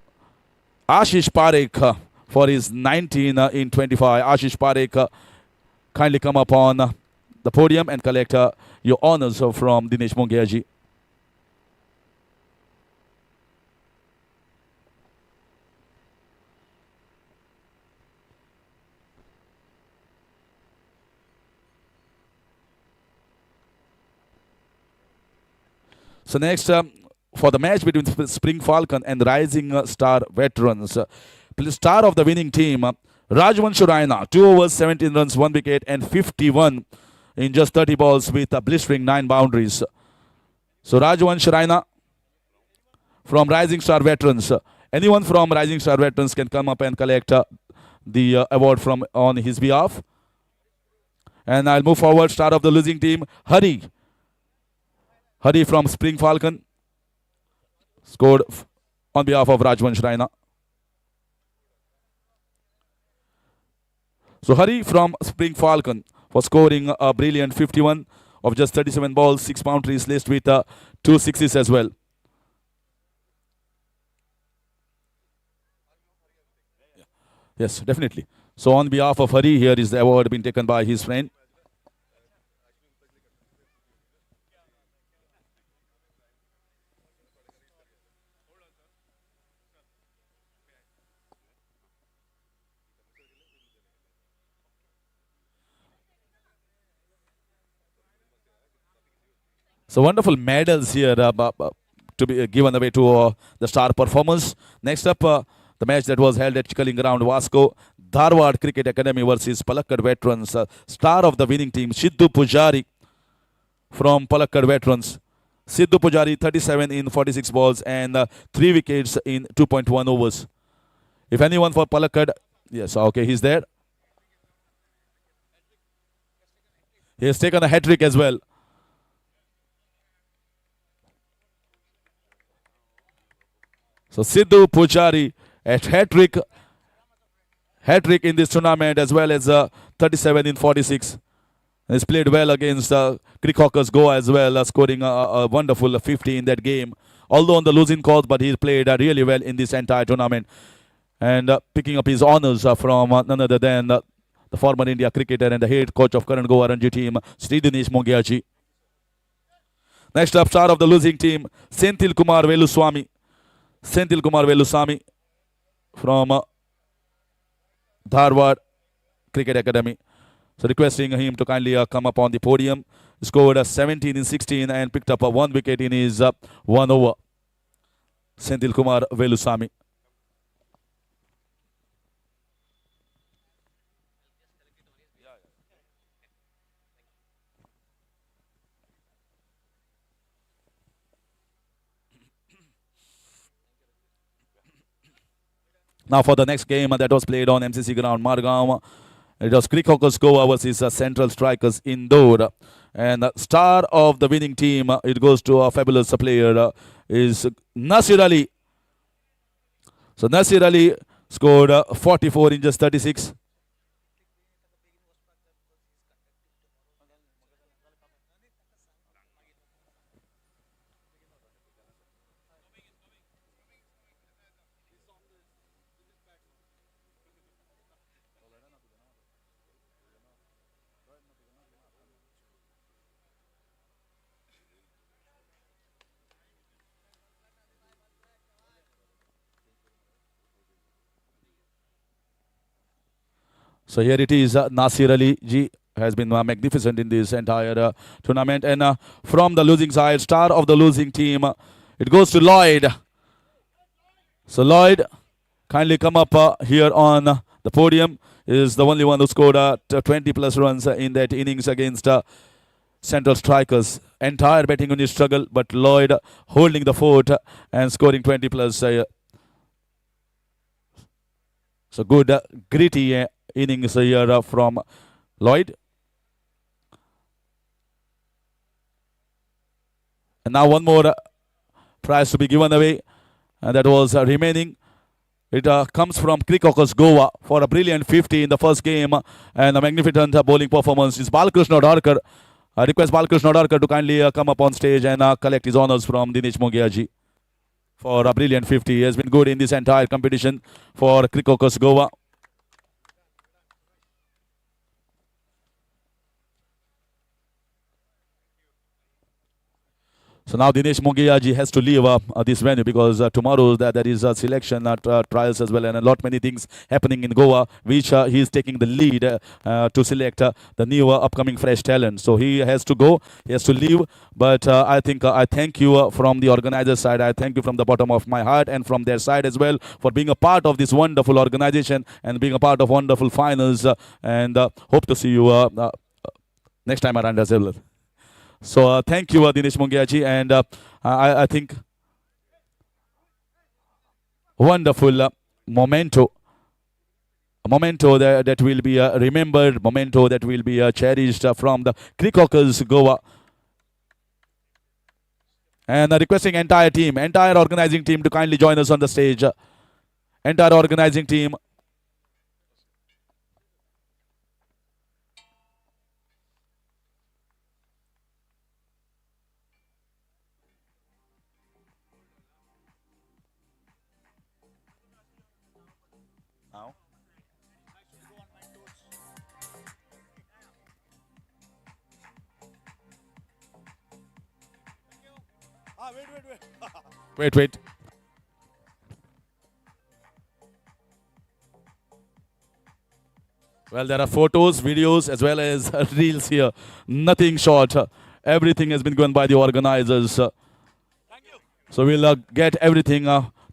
Ashish Parekh for his 19 in 25. Ashish Parekh, kindly come up on the podium and collect your honors from Dinesh Mongia ji. So next, for the match between Spring Falcon and Rising Star Veterans, star of the winning team, Rajvansh Raina, 2 overs, 17 runs, 1 wicket and 51 in just 30 balls with a blistering 9 boundaries. So Rajvansh Raina from Rising Star Veterans. Anyone from Rising Star Veterans can come up and collect the award from on his behalf. And I'll move forward. Star of the losing team, Hari from Spring Falcon. scored on behalf of Rajvansh Raina. So Hari from Spring Falcon for scoring a brilliant 51 of just 37 balls, 6 boundaries, laced with 2 sixes as well. Yes, definitely. So on behalf of Hari, here is the award being taken by his friend. So wonderful medals here to be given away to the star performers. Next up, the match that was held at Chikaling Ground, Vasco Dharwad Cricket Academy versus Palakkad Veterans. Star of the winning team, Sidhu Pujari from Palakkad Veterans. Sidhu Pujari, 37 in 46 balls and 3 wickets in 2.1 overs. If anyone for Palakkad, yes, okay, he's there. He has taken a hat-trick as well. So Sidhu Pujari at hat-trick in this tournament as well as 37 in 46. He's played well against Crickhockers Goa as well, scoring a wonderful 50 in that game. Although on the losing cause, but he played really well in this entire tournament. And picking up his honours from none other than the former India cricketer and the head coach of current Goa Ranji team, Sri Dinesh Mongiaji. Next up, star of the losing team, Senthil Kumar Veluswamy. Senthil Kumar Veluswamy from Dharwad Cricket Academy. So requesting him to kindly come up on the podium. Scored 17 in 16 and picked up 1 wicket in his 1 over. Senthil Kumar Veluswamy. Now for the next game that was played on MCC ground, Margam. It was Crickhockers Goa versus Central Strikers Indore. And star of the winning team, it goes to a fabulous player, is Nasir Ali. So Nasir Ali scored 44 in just 36. So here it is, Nasir Ali ji has been magnificent in this entire tournament. And from the losing side, star of the losing team, it goes to Lloyd. So Lloyd, kindly come up here on the podium. Is the only one who scored 20 plus runs in that innings against Central Strikers. Entire batting unit struggle, but Lloyd holding the fort and scoring 20 plus. So good, gritty innings here from Lloyd. And now one more prize to be given away, and that was remaining. It comes from Crickhockers Goa for a brilliant 50 in the first game and a magnificent bowling performance. Is Balkrishna Darkar. I request Balkrishna Darkar to kindly come up on stage and collect his honours from Dinesh Mongiaji for a brilliant 50. He has been good in this entire competition for Crickhockers Goa. So now Dinesh Mongiaji has to leave this venue because tomorrow there is a selection trials as well and a lot many things happening in Goa, which he is taking the lead to select the new upcoming fresh talent. So he has to go, he has to leave. But I think I thank you from the organizer side. I thank you from the bottom of my heart and from their side as well for being a part of this wonderful organization and being a part of wonderful finals. And hope to see you next time around as well. So thank you, Dinesh Mongiaji, and I think wonderful memento, a memento that will be remembered, memento that will be cherished from the Crickhockers Goa. And requesting entire organizing team to kindly join us on the stage. Entire organizing team. Now. Wait. Well, there are photos, videos, as well as reels here. Nothing short. Everything has been given by the organizers. So we'll get everything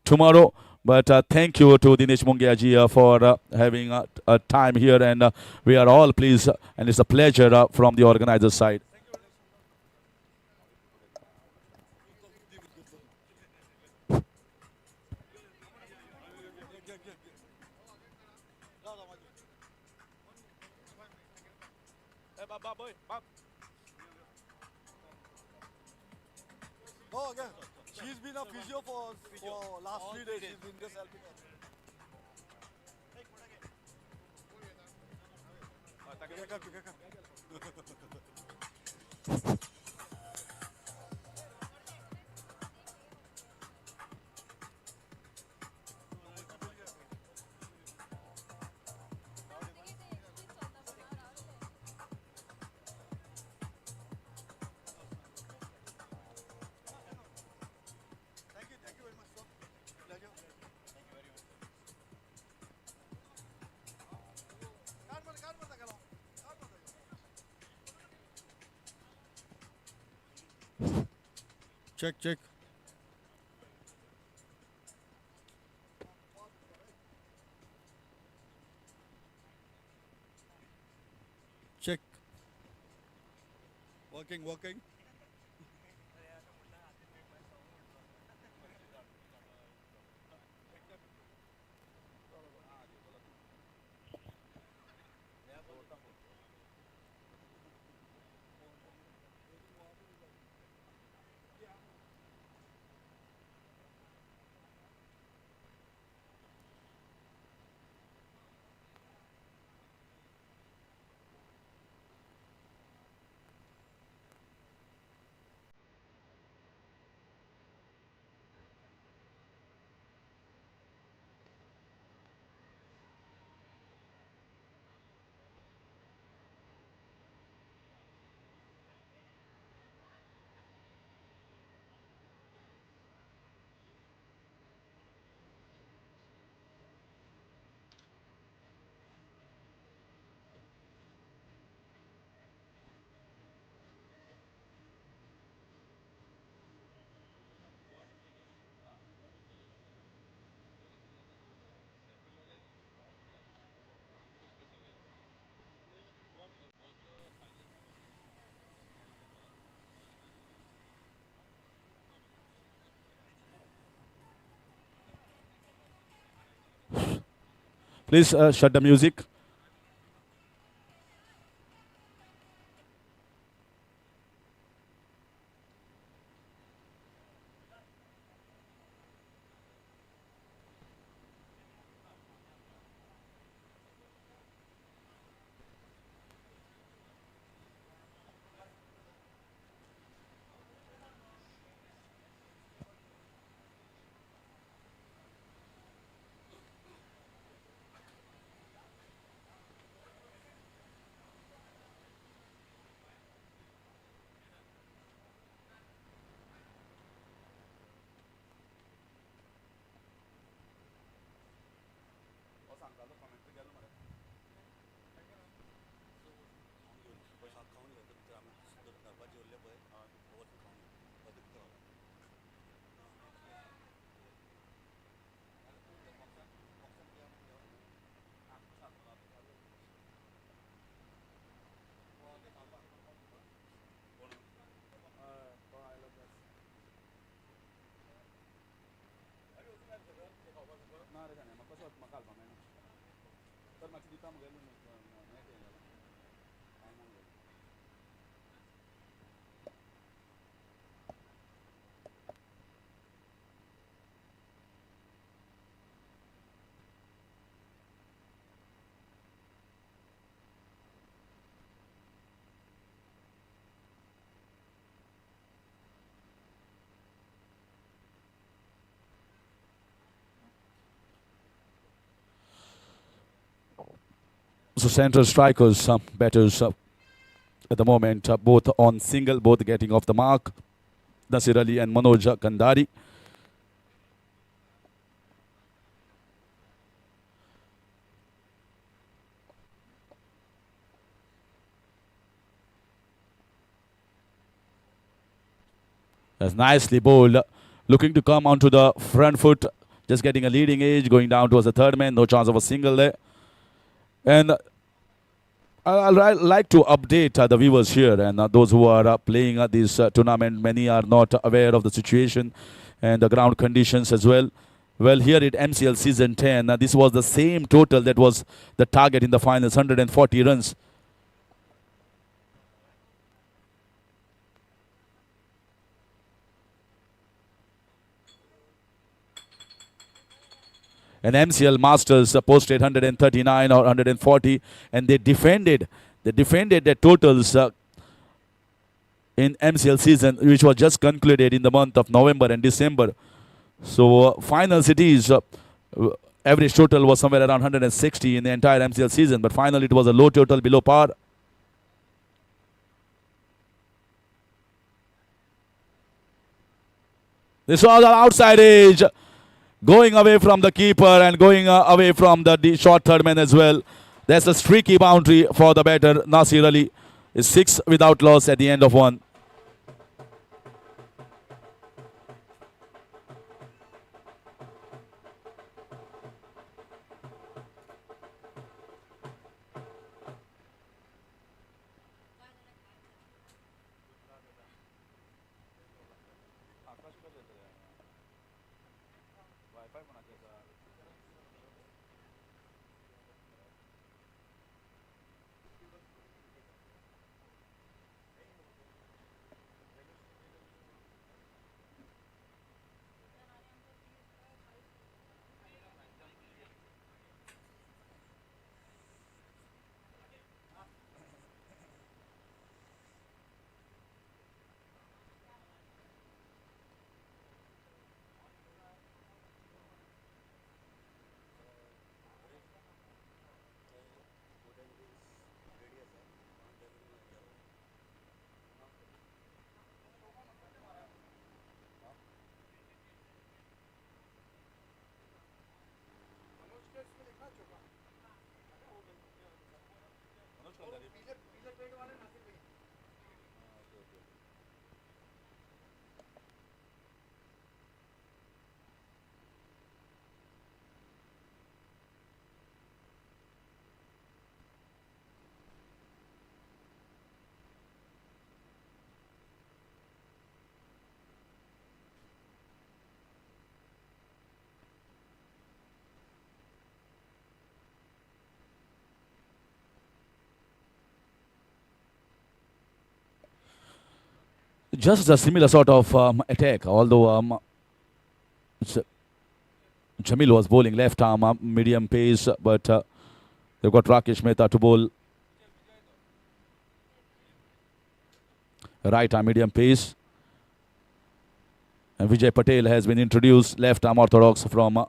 tomorrow. But thank you to Dinesh Mungia ji for having a time here, and we are all pleased, and it's a pleasure from the organizer side. No, again. She's been a physio for last 3 days. She's been just helping us. Thank you very much, sir. Pleasure. Thank you very much. Check. Check. Working. Please shut the music. So central strikers, batters at the moment, both on single, both getting off the mark. Nasir Ali and Manoj Kandari. That's nicely bowled. Looking to come onto the front foot. Just getting a leading edge. Going down towards the third man. No chance of a single there. And I'd like to update the viewers here and those who are playing this tournament. Many are not aware of the situation and the ground conditions as well. Well, here at MCL Season 10, this was the same total that was the target in the finals, 140 runs. And MCL Masters posted 139 or 140, and they defended their totals in MCL season, which was just concluded in the month of November and December. So finals it is. Average total was somewhere around 160 in the entire MCL season, but finally it was a low total below par. This was an outside edge. Going away from the keeper and going away from the short third man as well. That's a streaky boundary for the batter. Nasir Ali is 6 without loss at the end of 1. Just a similar sort of attack, although Jamil was bowling left arm, medium pace, but they've got Rakesh Mehta to bowl right arm, medium pace. And Vijay Patel has been introduced, left arm orthodox from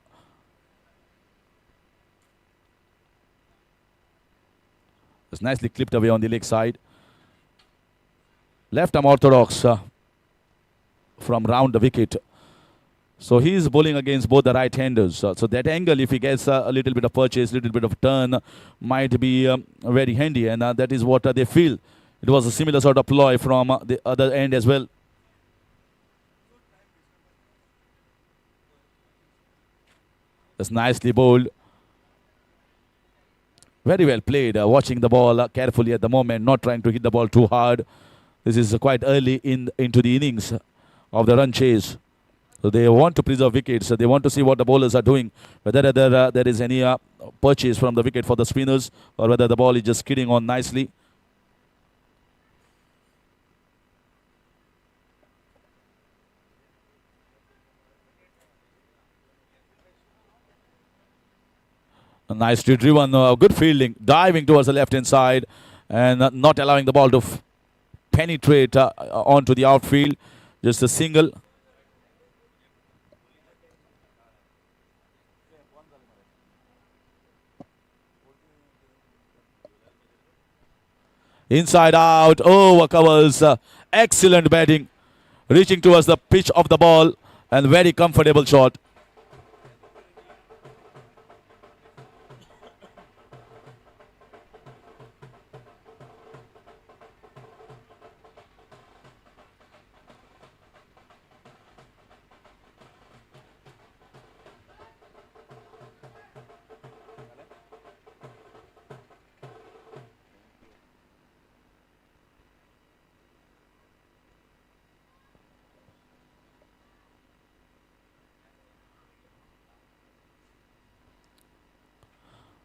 it's nicely clipped away on the leg side. Left arm orthodox from round the wicket. So he is bowling against both the right-handers. So that angle, if he gets a little bit of purchase, little bit of turn, might be very handy. And that is what they feel. It was a similar sort of ploy from the other end as well. That's nicely bowled. Very well played. Watching the ball carefully at the moment, not trying to hit the ball too hard. This is quite early into the innings of the run chase. So they want to preserve wickets. They want to see what the bowlers are doing, whether there is any purchase from the wicket for the spinners or whether the ball is just skidding on nicely. Nicely driven, good fielding, diving towards the left-hand side and not allowing the ball to penetrate onto the outfield. Just a single. Inside out, over covers. Excellent batting. Reaching towards the pitch of the ball and very comfortable shot.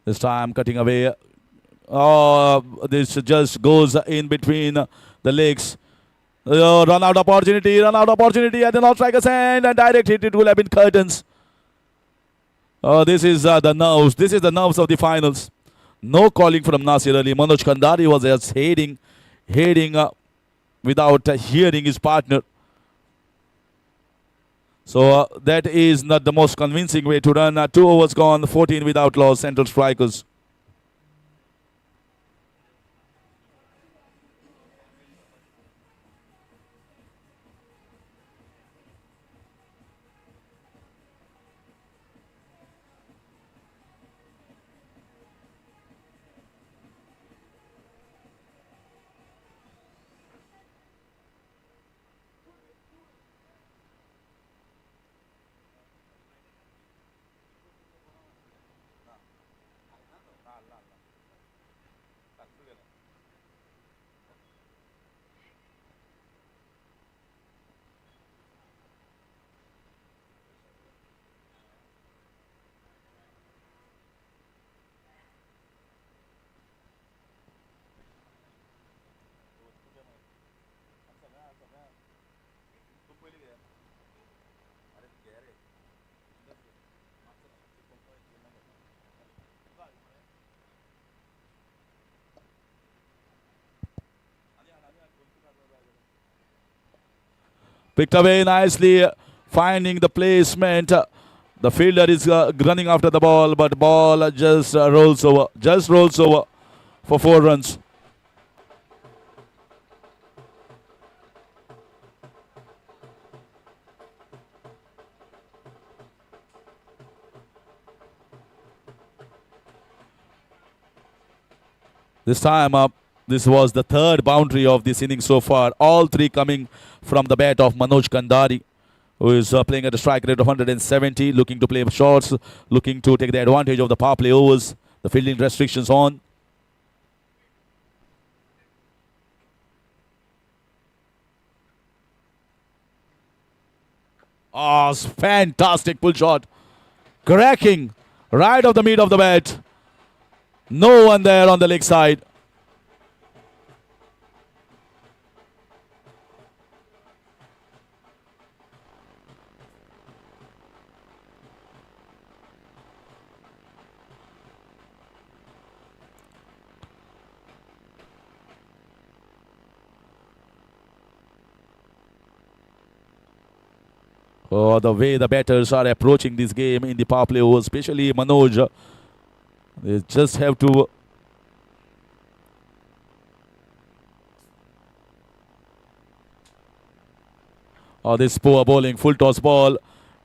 This time cutting away. Oh, this just goes in between the legs. Run out opportunity, at the non-striker's hand, and direct hit. It will have been curtains. This is the nerves. This is the nerves of the finals. No calling from Nasir Ali. Manoj Kandari was just heading without hearing his partner. So that is not the most convincing way to run. 2 overs gone, 14 without loss, central strikers. Picked away nicely, finding the placement. The fielder is running after the ball, but ball just rolls over. Just rolls over for 4 runs. This time up, this was the 3rd boundary of this inning so far. All 3 coming from the bat of Manoj Kandari, who is playing at a strike rate of 170, looking to play shots, looking to take the advantage of the power play overs, the fielding restrictions on. Oh, fantastic pull shot. Cracking right off the mid of the bat. No one there on the leg side. Oh, the way the batters are approaching this game in the power play overs, especially Manoj. They just have to this poor bowling, full toss ball.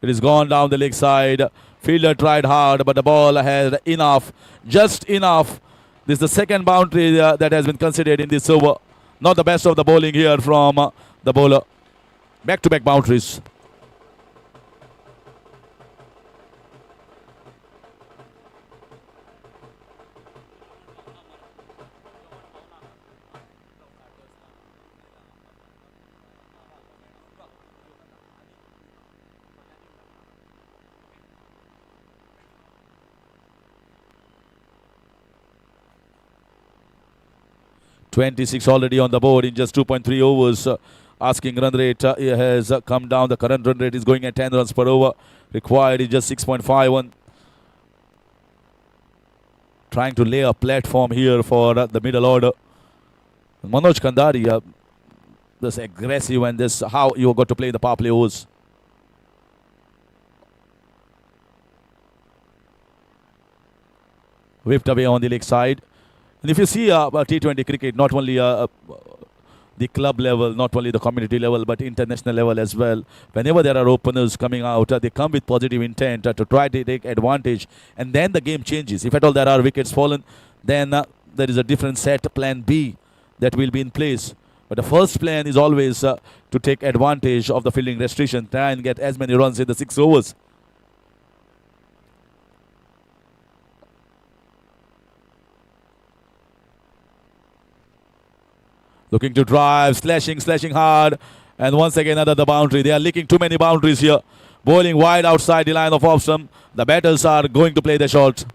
It is gone down the leg side. Fielder tried hard, but the ball had enough, just enough. This is the 2nd boundary that has been considered in this over. Not the best of the bowling here from the bowler. Back-to-back boundaries. (26) already on the board in just 2.3 overs. Asking run rate has come down. The current run rate is going at 10 runs per over. Required is just 6.51. Trying to lay a platform here for the middle order. Manoj Kandari, this aggressive, and this how you got to play the power play overs. Whipped away on the leg side. And if you see T20 cricket, not only the club level, not only the community level, but international level as well. Whenever there are openers coming out, they come with positive intent to try to take advantage, and then the game changes. If at all there are wickets fallen, then there is a different set plan B that will be in place. But the first plan is always to take advantage of the fielding restriction, try and get as many runs in the 6 overs. Looking to drive, slashing hard. And once again, another boundary. They are licking too many boundaries here. Bowling wide outside the line of offstump. The batters are going to play the shot.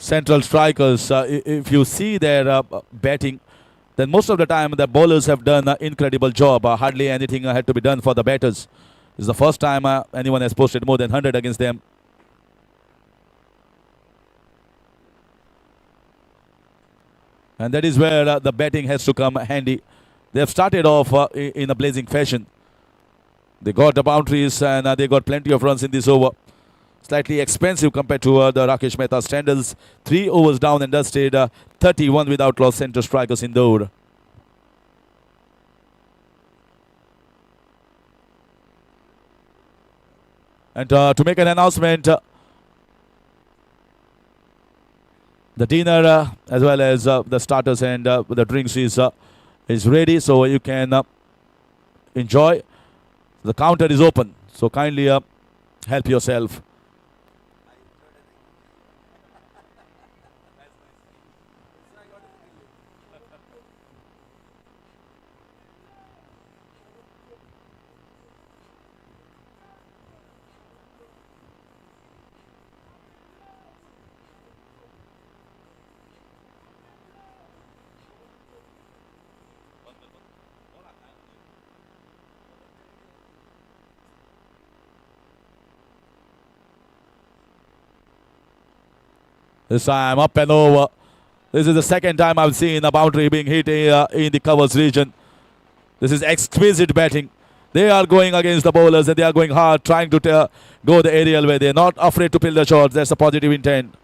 Central strikers, if you see their batting, then most of the time the bowlers have done an incredible job. Hardly anything had to be done for the batters. This is the first time anyone has posted more than 100 against them. And that is where the batting has to come handy. They have started off in a blazing fashion. They got the boundaries and they got plenty of runs in this over. Slightly expensive compared to the Rakesh Mehta standards. 3 overs down and dusted. 31 without loss, centre strikers Indore. And to make an announcement, the dinner as well as the starters and the drinks is ready, so you can enjoy. The counter is open, so kindly help yourself. This time up and over. This is the second time I've seen a boundary being hit in the covers region. This is exquisite batting. They are going against the bowlers and they are going hard, trying to go the aerial way. They're not afraid to pull the shots. That's a positive intent.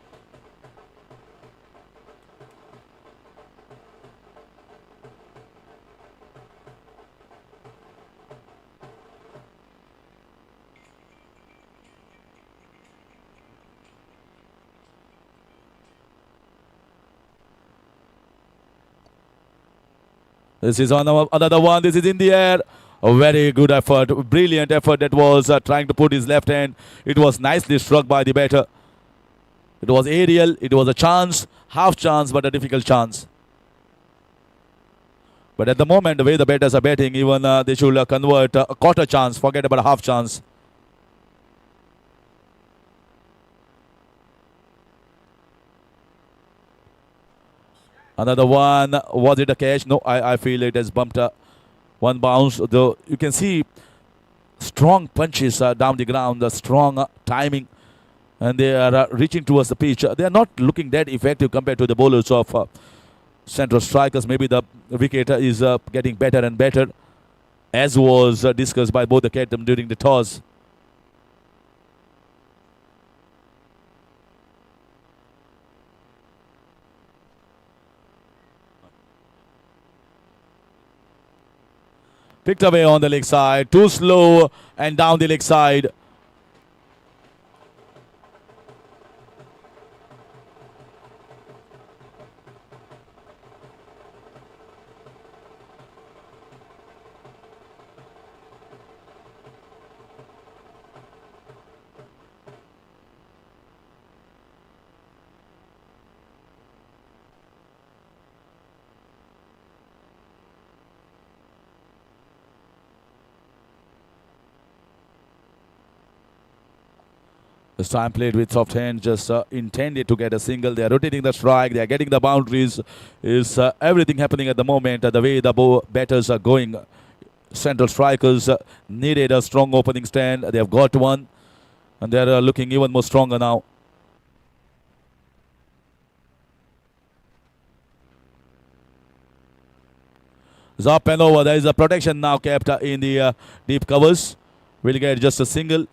This is another one. This is in the air. A very good effort. Brilliant effort that was trying to put his left hand. It was nicely struck by the batter. It was aerial. It was a chance. Half chance, but a difficult chance. But at the moment, the way the batters are batting, even they should convert a quarter chance. Forget about a half chance. Another one. Was it a catch? No, I feel it has bumped one bounce. Though you can see strong punches down the ground, the strong timing, and they are reaching towards the pitch. They are not looking that effective compared to the bowlers of central strikers. Maybe the wicket is getting better and better, as was discussed by both the captains during the toss. Picked away on the leg side. Too slow and down the leg side. This time played with soft hand, just intended to get a single. They are rotating the strike. They are getting the boundaries. Is everything happening at the moment? The way the batters are going. Central strikers needed a strong opening stand. They have got one. And they are looking even more stronger now. Is up and over. There is a protection now kept in the deep covers. Will get just a single.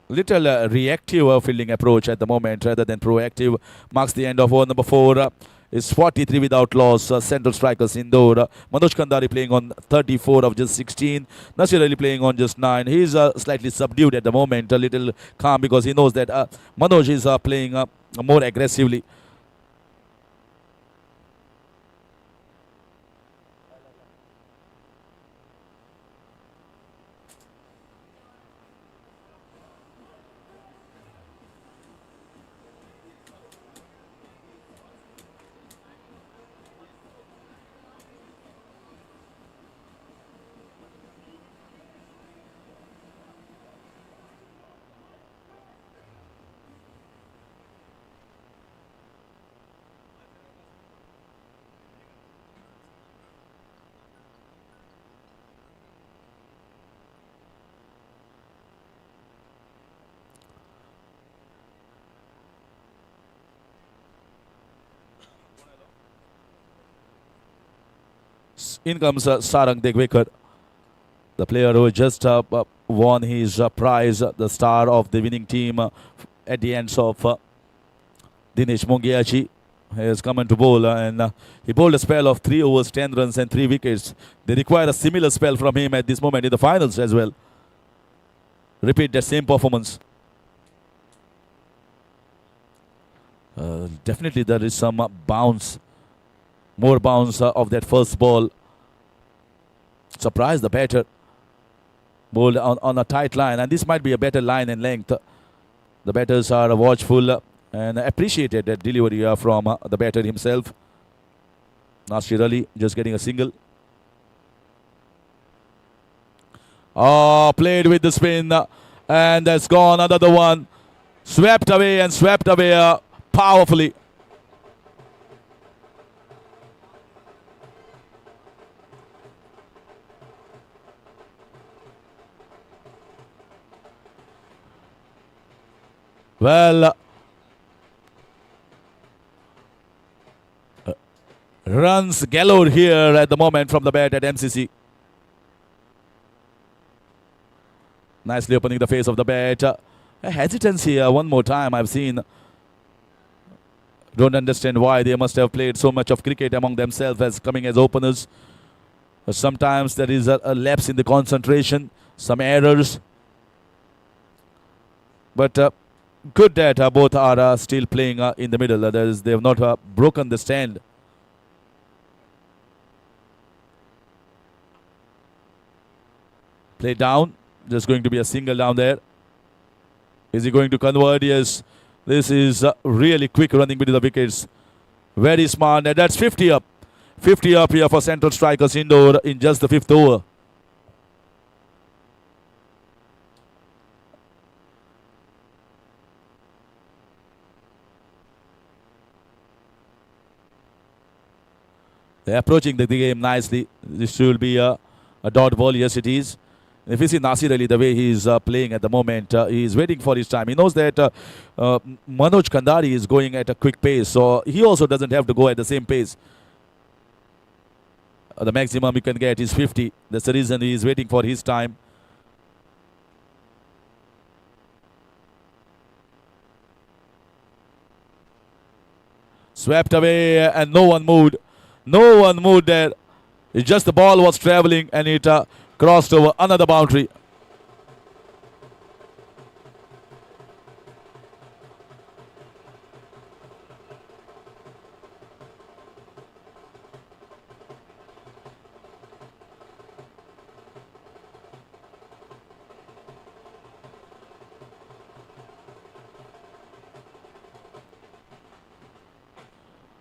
Little reactive fielding approach at the moment rather than proactive. Marks the end of over number 4. Is 43 without loss. Central strikers Indore. Manoj Kandari playing on 34 of just 16. Nasir Ali playing on just 9. He is slightly subdued at the moment. A little calm because he knows that Manoj is playing more aggressively. In comes Sarang Degwekar, the player who just won his prize, the star of the winning team at the ends of Dinesh Mongiachi. He has come into bowl and he bowled a spell of 3 overs, 10 runs and 3 wickets. They require a similar spell from him at this moment in the finals as well. Repeat that same performance. Definitely there is some bounce, more bounce of that first ball. Surprised the batter. Bowled on a tight line, and this might be a better line and length. The batters are watchful and appreciated that delivery from the batter himself. Nasir Ali just getting a single. Oh, played with the spin and that's gone. Another one. Swept away and swept away powerfully. Well, runs galore here at the moment from the bat at MCC. Nicely opening the face of the bat. A hesitancy one more time I've seen. Don't understand why they must have played so much of cricket among themselves as coming as openers. Sometimes there is a lapse in the concentration, some errors. But good that both are still playing in the middle. They have not broken the stand. Play down. Just going to be a single down there. Is he going to convert? Yes. This is really quick running between the wickets. Very smart. And that's 50 up. 50 up here for central strikers Indore in just the 5th over. They're approaching the game nicely. This should be a dot ball. Yes, it is. If you see Nasir Ali, the way he is playing at the moment, he is waiting for his time. He knows that Manoj Kandari is going at a quick pace, so he also doesn't have to go at the same pace. The maximum you can get is 50. That's the reason he is waiting for his time. Swept away and no one moved. No one moved there. It's just the ball was traveling and it crossed over another boundary.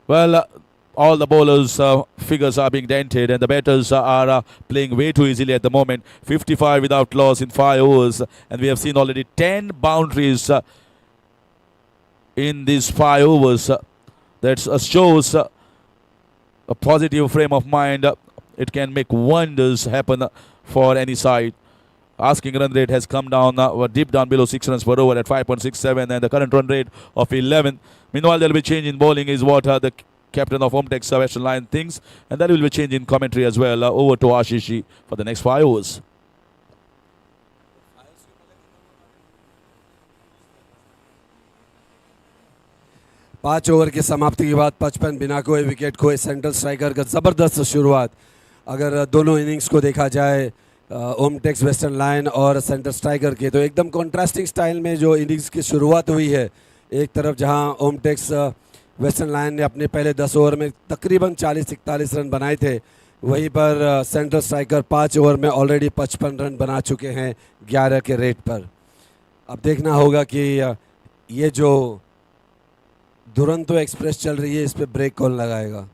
Well, all the bowlers' figures are being dented and the batters are playing way too easily at the moment. 55 without loss in 5 overs, and we have seen already 10 boundaries in these 5 overs. That shows a positive frame of mind. It can make wonders happen for any side. Asking run rate has come down, deep down below 6 runs per over at 5.67 and the current run rate of 11. Meanwhile, there will be change in bowling is what the captain of OMTEX Western Line, thinks, and that will be changed in commentary as well. Over to Ashishi for the next 5 overs. पाँच over की समाप्ति के बाद 55 बिना कोई wicket खोए central striker का ज़बरदस्त शुरुआत। अगर दोनों इनिंग्स को देखा जाए ओमटेक्स वेस्टर्न लाइन और सेंट्रल स्ट्राइकर के, तो एकदम कॉन्ट्रास्टिंग स्टाइल में जो इनिंग्स की शुरुआत हुई है। एक तरफ जहां ओमटेक्स वेस्टर्न लाइन ने अपने पहले 10 ओवर में तकरीबन 40-41 रन बनाए थे, वहीं पर सेंट्रल स्ट्राइकर 5 ओवर में ऑलरेडी 55 रन बना चुके हैं 11 के रेट पर। अब देखना होगा कि ये जो दुरंतो एक्सप्रेस चल रही है, इस पर ब्रेक कौन लगाएगा।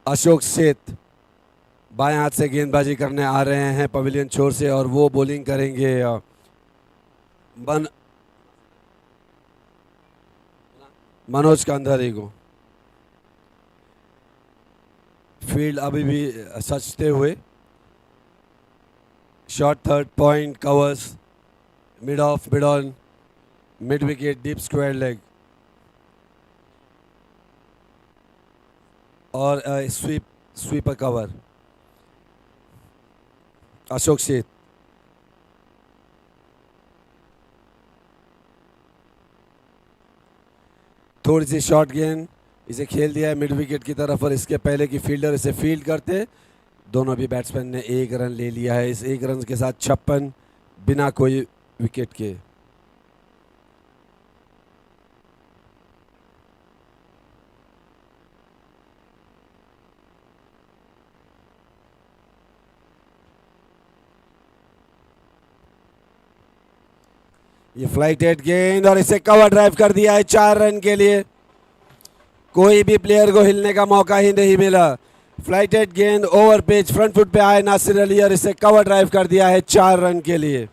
अशोक सेठ बाएं हाथ से गेंदबाजी करने आ रहे हैं पवेलियन छोर से, और वो बॉलिंग करेंगे मनोज कांधारी को। फील्ड अभी भी सचते हुए, short third point covers, mid of, mid on, mid wicket, deep square leg और स्वीपर कवर। अशोक सेठ थोड़ी सी शॉर्ट गेंद, इसे खेल दिया है मिड विकेट की तरफ, और इसके पहले कि फील्डर इसे फील्ड करते, दोनों भी बैट्समैन ने 1 रन ले लिया है। इस 1 रन के साथ 56 बिना कोई विकेट के। ये फ्लाइटेड गेंद और इसे कवर ड्राइव कर दिया है 4 रन के लिए। कोई भी प्लेयर को हिलने का मौका ही नहीं मिला। फ्लाइटेड गेंद ओवर पिच फ्रंट फुट पे आए नासिर अली और इसे कवर ड्राइव कर दिया है 4 रन के लिए।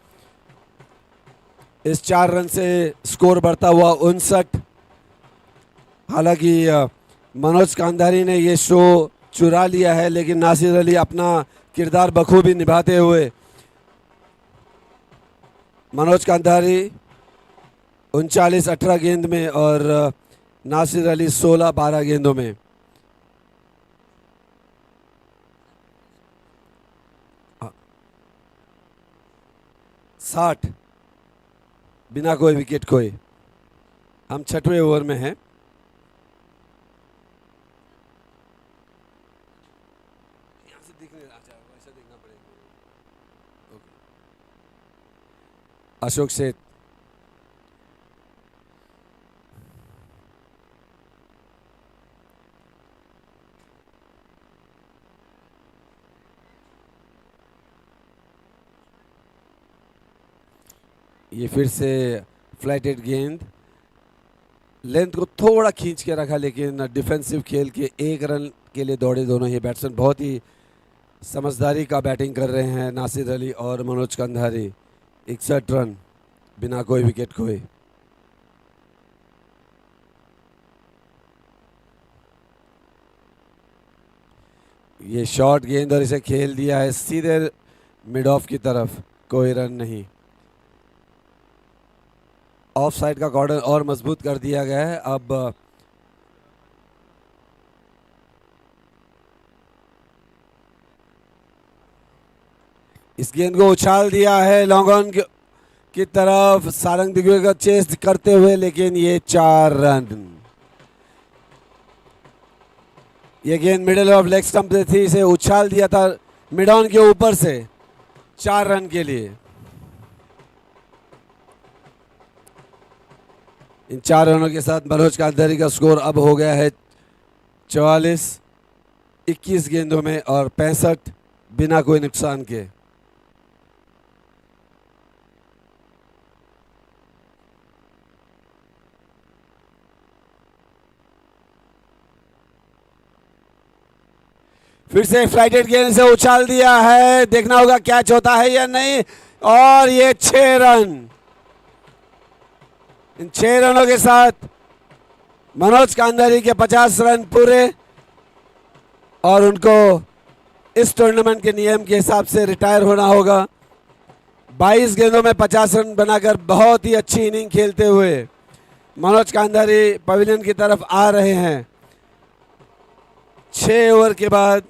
इस 4 रन से स्कोर बढ़ता हुआ 59। हालांकि मनोज कांधारी ने ये शो चुरा लिया है, लेकिन नासिर अली अपना किरदार बखूबी निभाते हुए, मनोज कांधारी 39-18 गेंद में और नासिर अली 16-12 गेंदों में। हाँ, 60 बिना कोई विकेट खोए। हम 6वें ओवर में हैं। यहां से दिख नहीं रहा, वैसे देखना पड़ेगा। ओके। अशोक सेठ ये फिर से फ्लाइटेड गेंद, लेंथ को थोड़ा खींच के रखा, लेकिन डिफेंसिव खेल के 1 रन के लिए दौड़े दोनों ही बैट्समैन। बहुत ही समझदारी का बैटिंग कर रहे हैं नासिर अली और मनोज कांधारी। 61 रन बिना कोई विकेट खोए। ये शॉर्ट गेंद और इसे खेल दिया है सीधे मिड ऑफ की तरफ, कोई रन नहीं। ऑफ साइड का कॉर्डर और मजबूत कर दिया गया है। अब इस गेंद को उछाल दिया है लॉन्ग ऑन की तरफ, सारंग दिग्विजय चेस करते हुए, लेकिन ये 4 रन। ये गेंद मिडिल ऑफ लेग स्टंप पे थी, इसे उछाल दिया था मिड ऑन के ऊपर से 4 रन के लिए। इन 4 रनों के साथ मनोज कांधारी का स्कोर अब हो गया है 44, 21 गेंदों में और 65 बिना कोई नुकसान के। फिर से फ्लाइटेड गेंद से उछाल दिया है, देखना होगा कैच होता है या नहीं, और ये 6 रन। इन 6 रनों के साथ मनोज कांधारी के 50 रन पूरे, और उनको इस टूर्नामेंट के नियम के हिसाब से रिटायर होना होगा। 22 गेंदों में 50 रन बनाकर बहुत ही अच्छी इनिंग खेलते हुए मनोज कांधारी पवेलियन की तरफ आ रहे हैं। 6 ओवर के बाद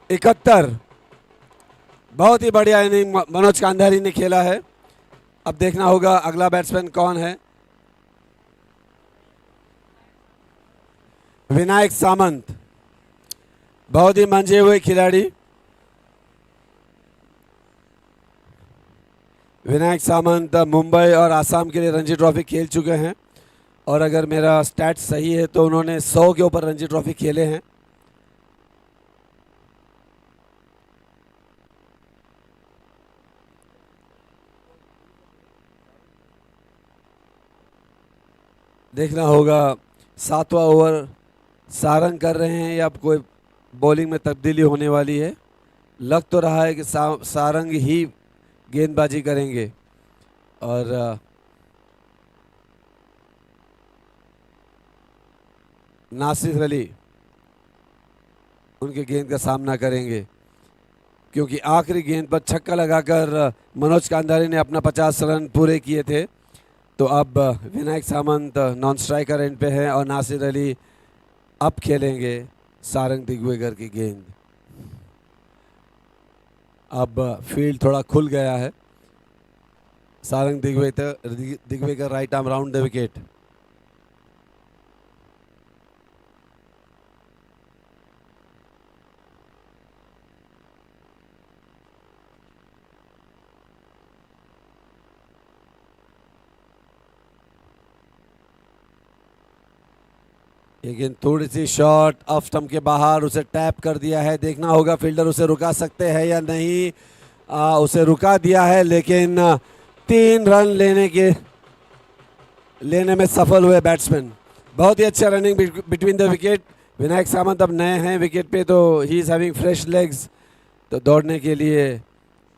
71। बहुत ही बढ़िया इनिंग मनोज कांधारी ने खेला है। अब देखना होगा अगला बैट्समैन कौन है। विनायक सामंत, बहुत ही मंझे हुए खिलाड़ी। विनायक सामंत मुंबई और आसाम के लिए रणजी ट्रॉफी खेल चुके हैं और अगर मेरा स्टैट सही है तो उन्होंने 100 के ऊपर रणजी ट्रॉफी खेले हैं। देखना होगा 7वां ओवर सारंग कर रहे हैं या अब कोई बॉलिंग में तब्दीली होने वाली है। लग तो रहा है कि सारंग ही गेंदबाजी करेंगे और नासिर अली उनके गेंद का सामना करेंगे क्योंकि आखिरी गेंद पर छक्का लगाकर मनोज कांधारी ने अपना 50 रन पूरे किए थे। तो अब विनायक सामंत नॉन स्ट्राइकर एंड पे है और नासिर अली अब खेलेंगे सारंग दिग्वेकर की गेंद। अब फील्ड थोड़ा खुल गया है। Sarang Digvekar right arm round the wicket. लेकिन थोड़ी सी शॉट ऑफ स्टंप के बाहर, उसे टैप कर दिया है। देखना होगा फील्डर उसे रुका सकते हैं या नहीं। उसे रुका दिया है लेकिन 3 रन लेने में सफल हुए बैट्समैन। बहुत ही अच्छा running between the wicket. Vinayak Samant अब नए हैं विकेट पे तो ही इज हैविंग फ्रेश लेग्स, तो दौड़ने के लिए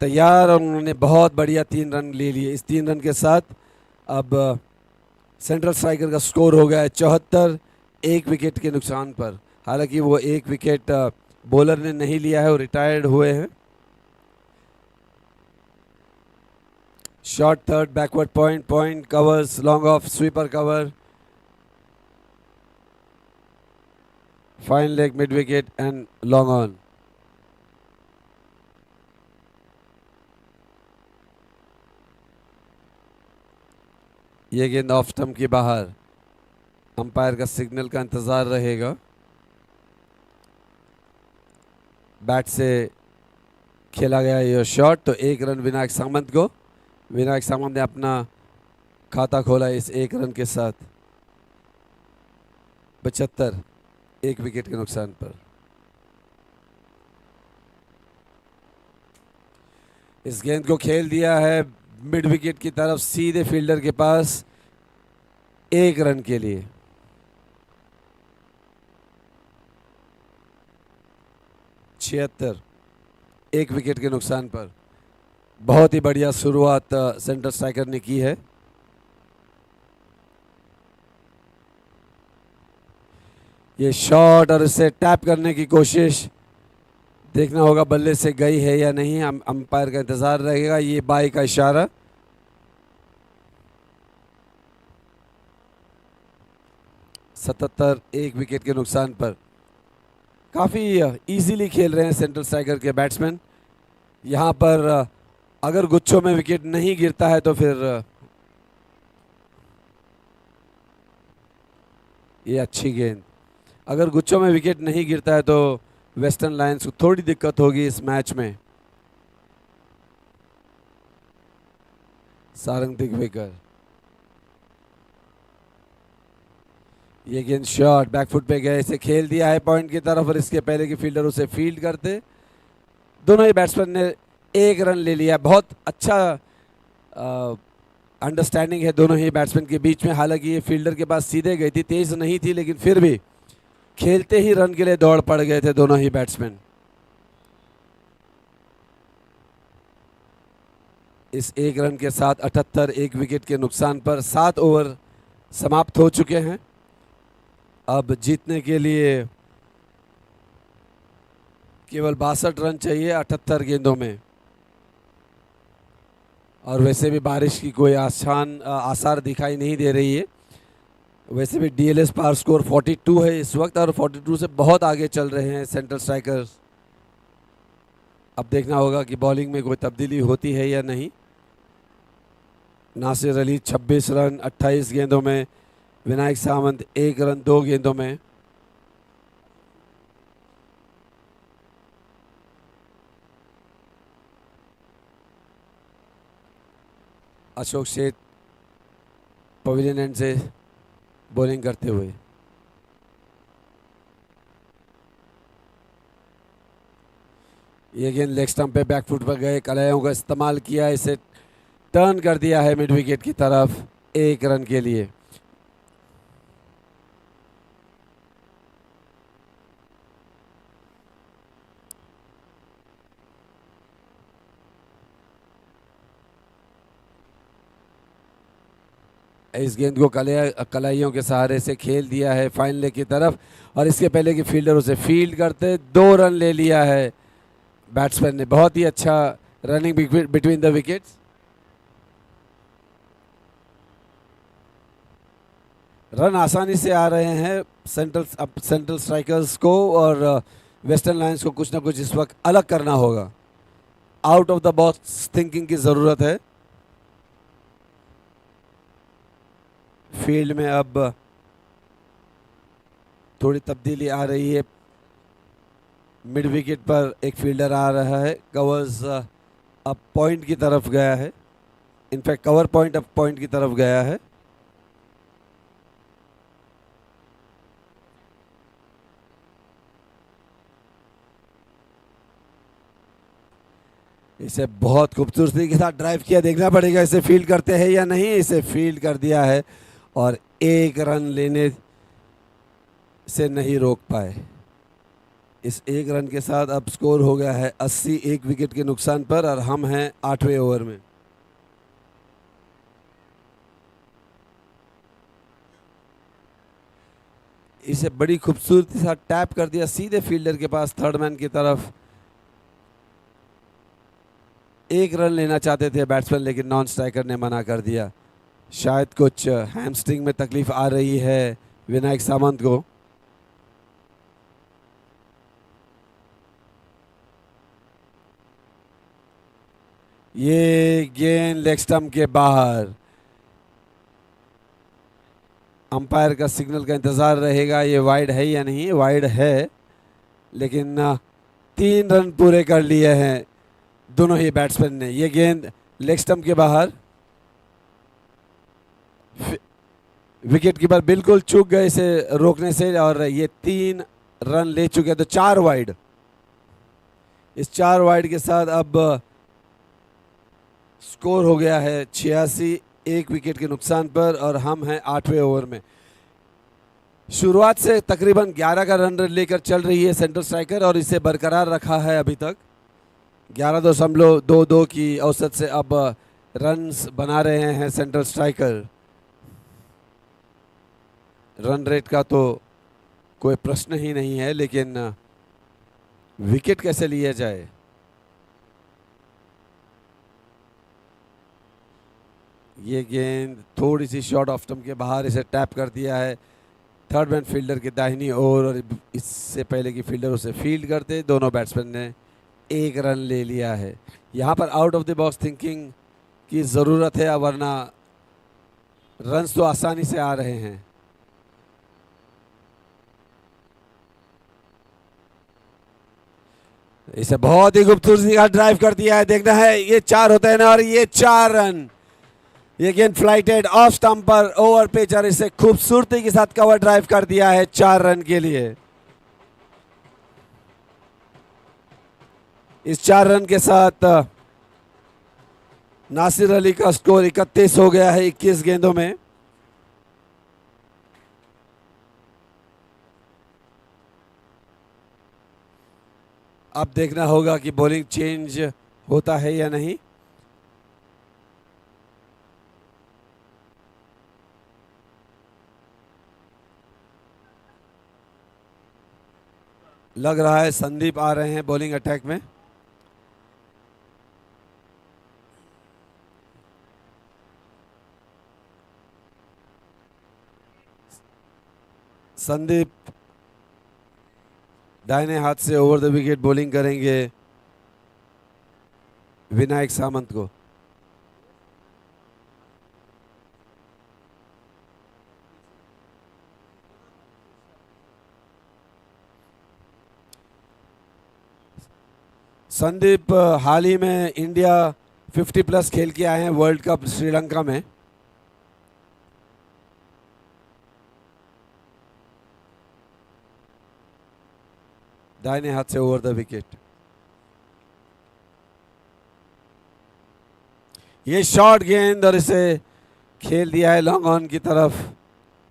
तैयार और उन्होंने बहुत बढ़िया 3 रन ले लिए। इस 3 रन के साथ अब सेंट्रल स्ट्राइकर का स्कोर हो गया है 74, 1 विकेट के नुकसान पर। हालांकि वो 1 विकेट बॉलर ने नहीं लिया है, वो रिटायर्ड हुए हैं। Short third backward point covers long off sweeper cover fine leg mid wicket and long on. ये गेंद ऑफ स्टंप के बाहर, अंपायर का सिग्नल का इंतजार रहेगा। बैट से खेला गया ये शॉट, तो 1 रन विनायक सामंत को। विनायक सामंत ने अपना खाता खोला इस 1 रन के साथ। 75, 1 विकेट के नुकसान पर। इस गेंद को खेल दिया है मिड विकेट की तरफ सीधे फील्डर के पास 1 रन के लिए। छिहत्तर, 1 विकेट के नुकसान पर। बहुत ही बढ़िया शुरुआत सेंटर स्ट्राइकर ने की है। ये शॉट और इसे टैप करने की कोशिश, देखना होगा बल्ले से गई है या नहीं। अंपायर का इंतजार रहेगा। ये बाई का इशारा। सतहत्तर, 1 विकेट के नुकसान पर। काफ़ी इजीली खेल रहे हैं सेंट्रल स्ट्राइकर के बैट्समैन। यहाँ पर अगर गुच्छों में विकेट नहीं गिरता है तो फिर ये अच्छी गेंद। अगर गुच्छों में विकेट नहीं गिरता है तो वेस्टर्न लायंस को थोड़ी दिक्कत होगी इस मैच में। सारंग दिग्वेकर, ये गेंद शॉट बैकफुट पे गए, इसे खेल दिया है पॉइंट की तरफ और इसके पहले कि फील्डर उसे फील्ड करते। दोनों ही बैट्समैन ने 1 रन ले लिया। बहुत अच्छा अंडरस्टैंडिंग है दोनों ही बैट्समैन के बीच में। हालांकि ये फील्डर के पास सीधे गई थी, तेज नहीं थी, लेकिन फिर भी खेलते ही रन के लिए दौड़ पड़ गए थे दोनों ही बैट्समैन। इस 1 रन के साथ 78, 1 विकेट के नुकसान पर 7 ओवर समाप्त हो चुके हैं। अब जीतने के लिए केवल 62 रन चाहिए 78 गेंदों में। और वैसे भी बारिश की कोई आसार दिखाई नहीं दे रही है। वैसे भी डीएलएस पार स्कोर 42 है इस वक्त, और 42 से बहुत आगे चल रहे हैं सेंट्रल स्ट्राइकर्स। अब देखना होगा कि बॉलिंग में कोई तब्दीली होती है या नहीं। नासिर अली 26 रन 28 गेंदों में, विनायक सावंत 1 रन 2 गेंदों में। अशोक शेख पवेलियन एंड से बॉलिंग करते हुए। ये गेंद लेग स्टंप पे बैकफुट पर गए, कलाइयों का इस्तेमाल किया, इसे टर्न कर दिया है मिड विकेट की तरफ 1 रन के लिए। इस गेंद को कलाइयों के सहारे से खेल दिया है फाइन लेग की तरफ, और इसके पहले कि फील्डर उसे फील्ड करते 2 रन ले लिया है बैट्समैन ने। बहुत ही अच्छा running between the wickets. Run आसानी से आ रहे हैं सेंट्रल स्ट्राइकर्स को, और वेस्टर्न लायंस को कुछ ना कुछ इस वक्त अलग करना होगा। Out of the box thinking की ज़रूरत है। फील्ड में अब थोड़ी तब्दीली आ रही है। मिड विकेट पर एक फील्डर आ रहा है, कवर्स अब पॉइंट की तरफ गया है। इनफैक्ट कवर पॉइंट अब पॉइंट की तरफ गया है। इसे बहुत खूबसूरती के साथ ड्राइव किया, देखना पड़ेगा इसे फील्ड करते हैं या नहीं। इसे फील्ड कर दिया है और 1 रन लेने से नहीं रोक पाए। इस 1 रन के साथ अब स्कोर हो गया है 80 1 विकेट के नुकसान पर, और हम हैं 8वें ओवर में। इसे बड़ी खूबसूरती से साथ टैप कर दिया सीधे फील्डर के पास, थर्ड मैन की तरफ। 1 रन लेना चाहते थे बैट्समैन, लेकिन नॉन स्ट्राइकर ने मना कर दिया। शायद कुछ हैमस्ट्रिंग में तकलीफ आ रही है विनायक सावंत को। ये गेंद लेग स्टंप के बाहर। अंपायर का सिग्नल का इंतजार रहेगा, ये वाइड है या नहीं। वाइड है, लेकिन 3 रन पूरे कर लिए हैं दोनों ही बैट्समैन ने। ये गेंद लेग स्टंप के बाहर। विकेट कीपर बिल्कुल चूक गए इसे रोकने से, और ये 3 रन ले चुके हैं, तो 4 वाइड। इस 4 वाइड के साथ अब स्कोर हो गया है 86 1 विकेट के नुकसान पर, और हम हैं 8वें ओवर में। शुरुआत से तकरीबन 11 का रन रेट लेकर चल रही है सेंट्रल स्ट्राइकर, और इसे बरकरार रखा है अभी तक। 11.22 की औसत से अब रन्स बना रहे हैं सेंट्रल स्ट्राइकर। रन रेट का तो कोई प्रश्न ही नहीं है, लेकिन विकेट कैसे लिया जाए। ये गेंद थोड़ी सी शॉर्ट ऑफ स्टंप के बाहर, इसे टैप कर दिया है थर्ड मैन फील्डर की दाहिनी ओर, और इससे पहले कि फील्डर उसे फील्ड करते दोनों बैट्समैन ने 1 रन ले लिया है। यहाँ पर out of the box thinking की ज़रूरत है, वरना रन्स तो आसानी से आ रहे हैं। इसे बहुत ही खूबसूरती का ड्राइव कर दिया है, देखना है ये 4 होते हैं ना, और ये 4 रन। ये गेंद फ्लाइटेड ऑफ स्टंप पर ओवर पिच, और इसे खूबसूरती के साथ कवर ड्राइव कर दिया है 4 रन के लिए। इस 4 रन के साथ नासिर अली का स्कोर 31 हो गया है 21 गेंदों में। अब देखना होगा कि बॉलिंग चेंज होता है या नहीं। लग रहा है संदीप आ रहे हैं बॉलिंग अटैक में। संदीप दाहिने हाथ से ओवर द विकेट बॉलिंग करेंगे विनायक सामंत को। संदीप हाल ही में इंडिया 50 प्लस खेल के आए हैं वर्ल्ड कप श्रीलंका में। दाहिने हाथ से ओवर द विकेट। ये शॉर्ट गेंद और इसे खेल दिया है लॉन्ग ऑन की तरफ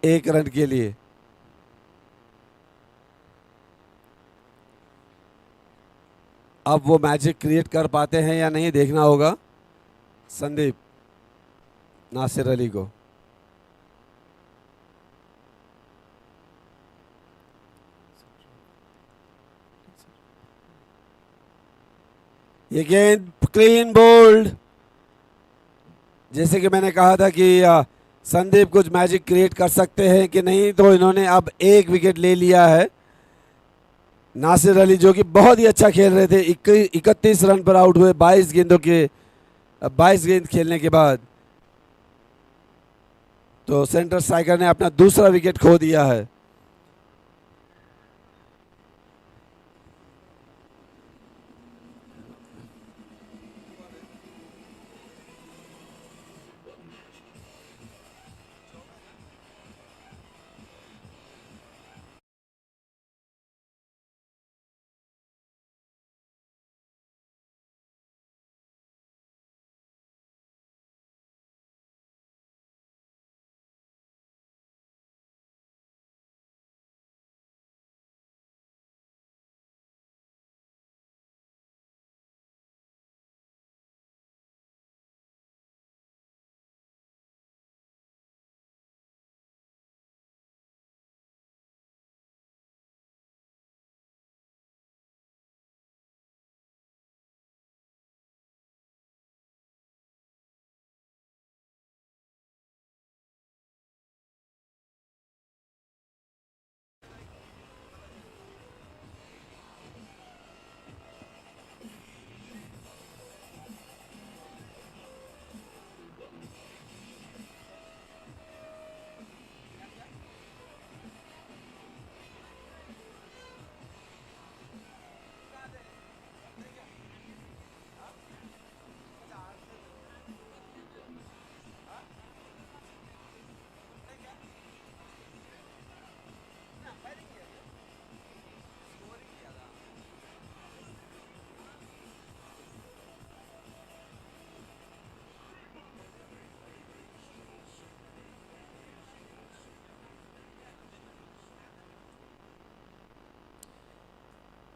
1 रन के लिए। अब वो मैजिक क्रिएट कर पाते हैं या नहीं देखना होगा संदीप नासिर अली को। ये गेंद क्लीन बोल्ड। जैसे कि मैंने कहा था कि संदीप कुछ मैजिक क्रिएट कर सकते हैं कि नहीं, तो इन्होंने अब 1 विकेट ले लिया है। नासिर अली जो कि बहुत ही अच्छा खेल रहे थे 31 रन पर आउट हुए 22 गेंदों के 22 गेंद खेलने के बाद। तो सेंटर स्ट्राइकर ने अपना दूसरा विकेट खो दिया है।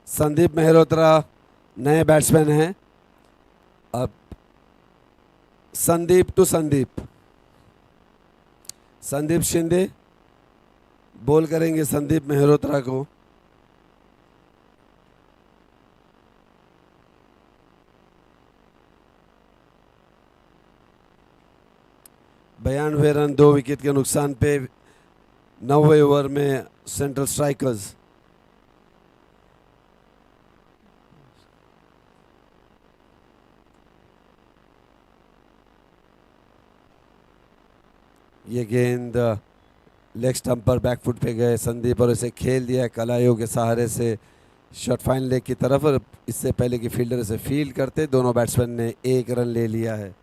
संदीप मेहरोत्रा नए बैट्समैन हैं। अब संदीप संदीप शिंदे बॉल करेंगे संदीप मेहरोत्रा को। बयानवे रन 2 विकेट के नुकसान पे 9वें ओवर में सेंट्रल स्ट्राइकर्स। ये गेंद लेग स्टंप पर बैकफुट पे गए संदीप और इसे खेल दिया कलाइयों के सहारे से शॉट फाइन लेग की तरफ। और इससे पहले कि फील्डर इसे फील्ड करते दोनों बैट्समैन ने 1 रन ले लिया है।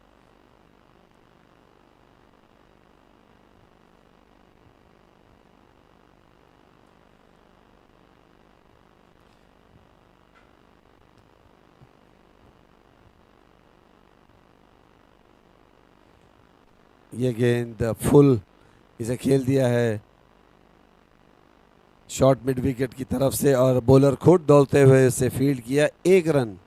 ये गेंद फुल इसे खेल दिया है शॉर्ट मिड विकेट की तरफ से और बॉलर खुद दौड़ते हुए इसे फील्ड किया 1 रन।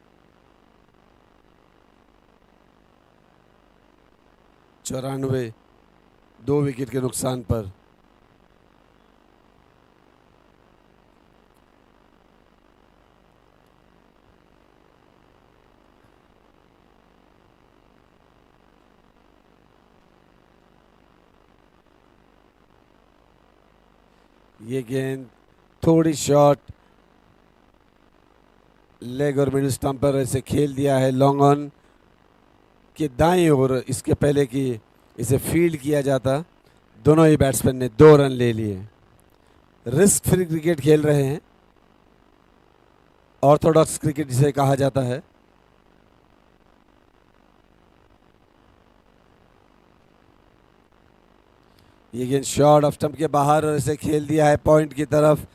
94 2 विकेट के नुकसान पर। ये गेंद थोड़ी शॉर्ट लेग और मिडिल स्टंप पर ऐसे खेल दिया है लॉन्ग ऑन के दाईं ओर, इसके पहले कि इसे फील्ड किया जाता। दोनों ही बैट्समैन ने 2 रन ले लिए। रिस्क फ्री क्रिकेट खेल रहे हैं, ऑर्थोडॉक्स क्रिकेट जिसे कहा जाता है। ये गेंद शॉर्ट ऑफ स्टंप के बाहर और इसे खेल दिया है पॉइंट की तरफ।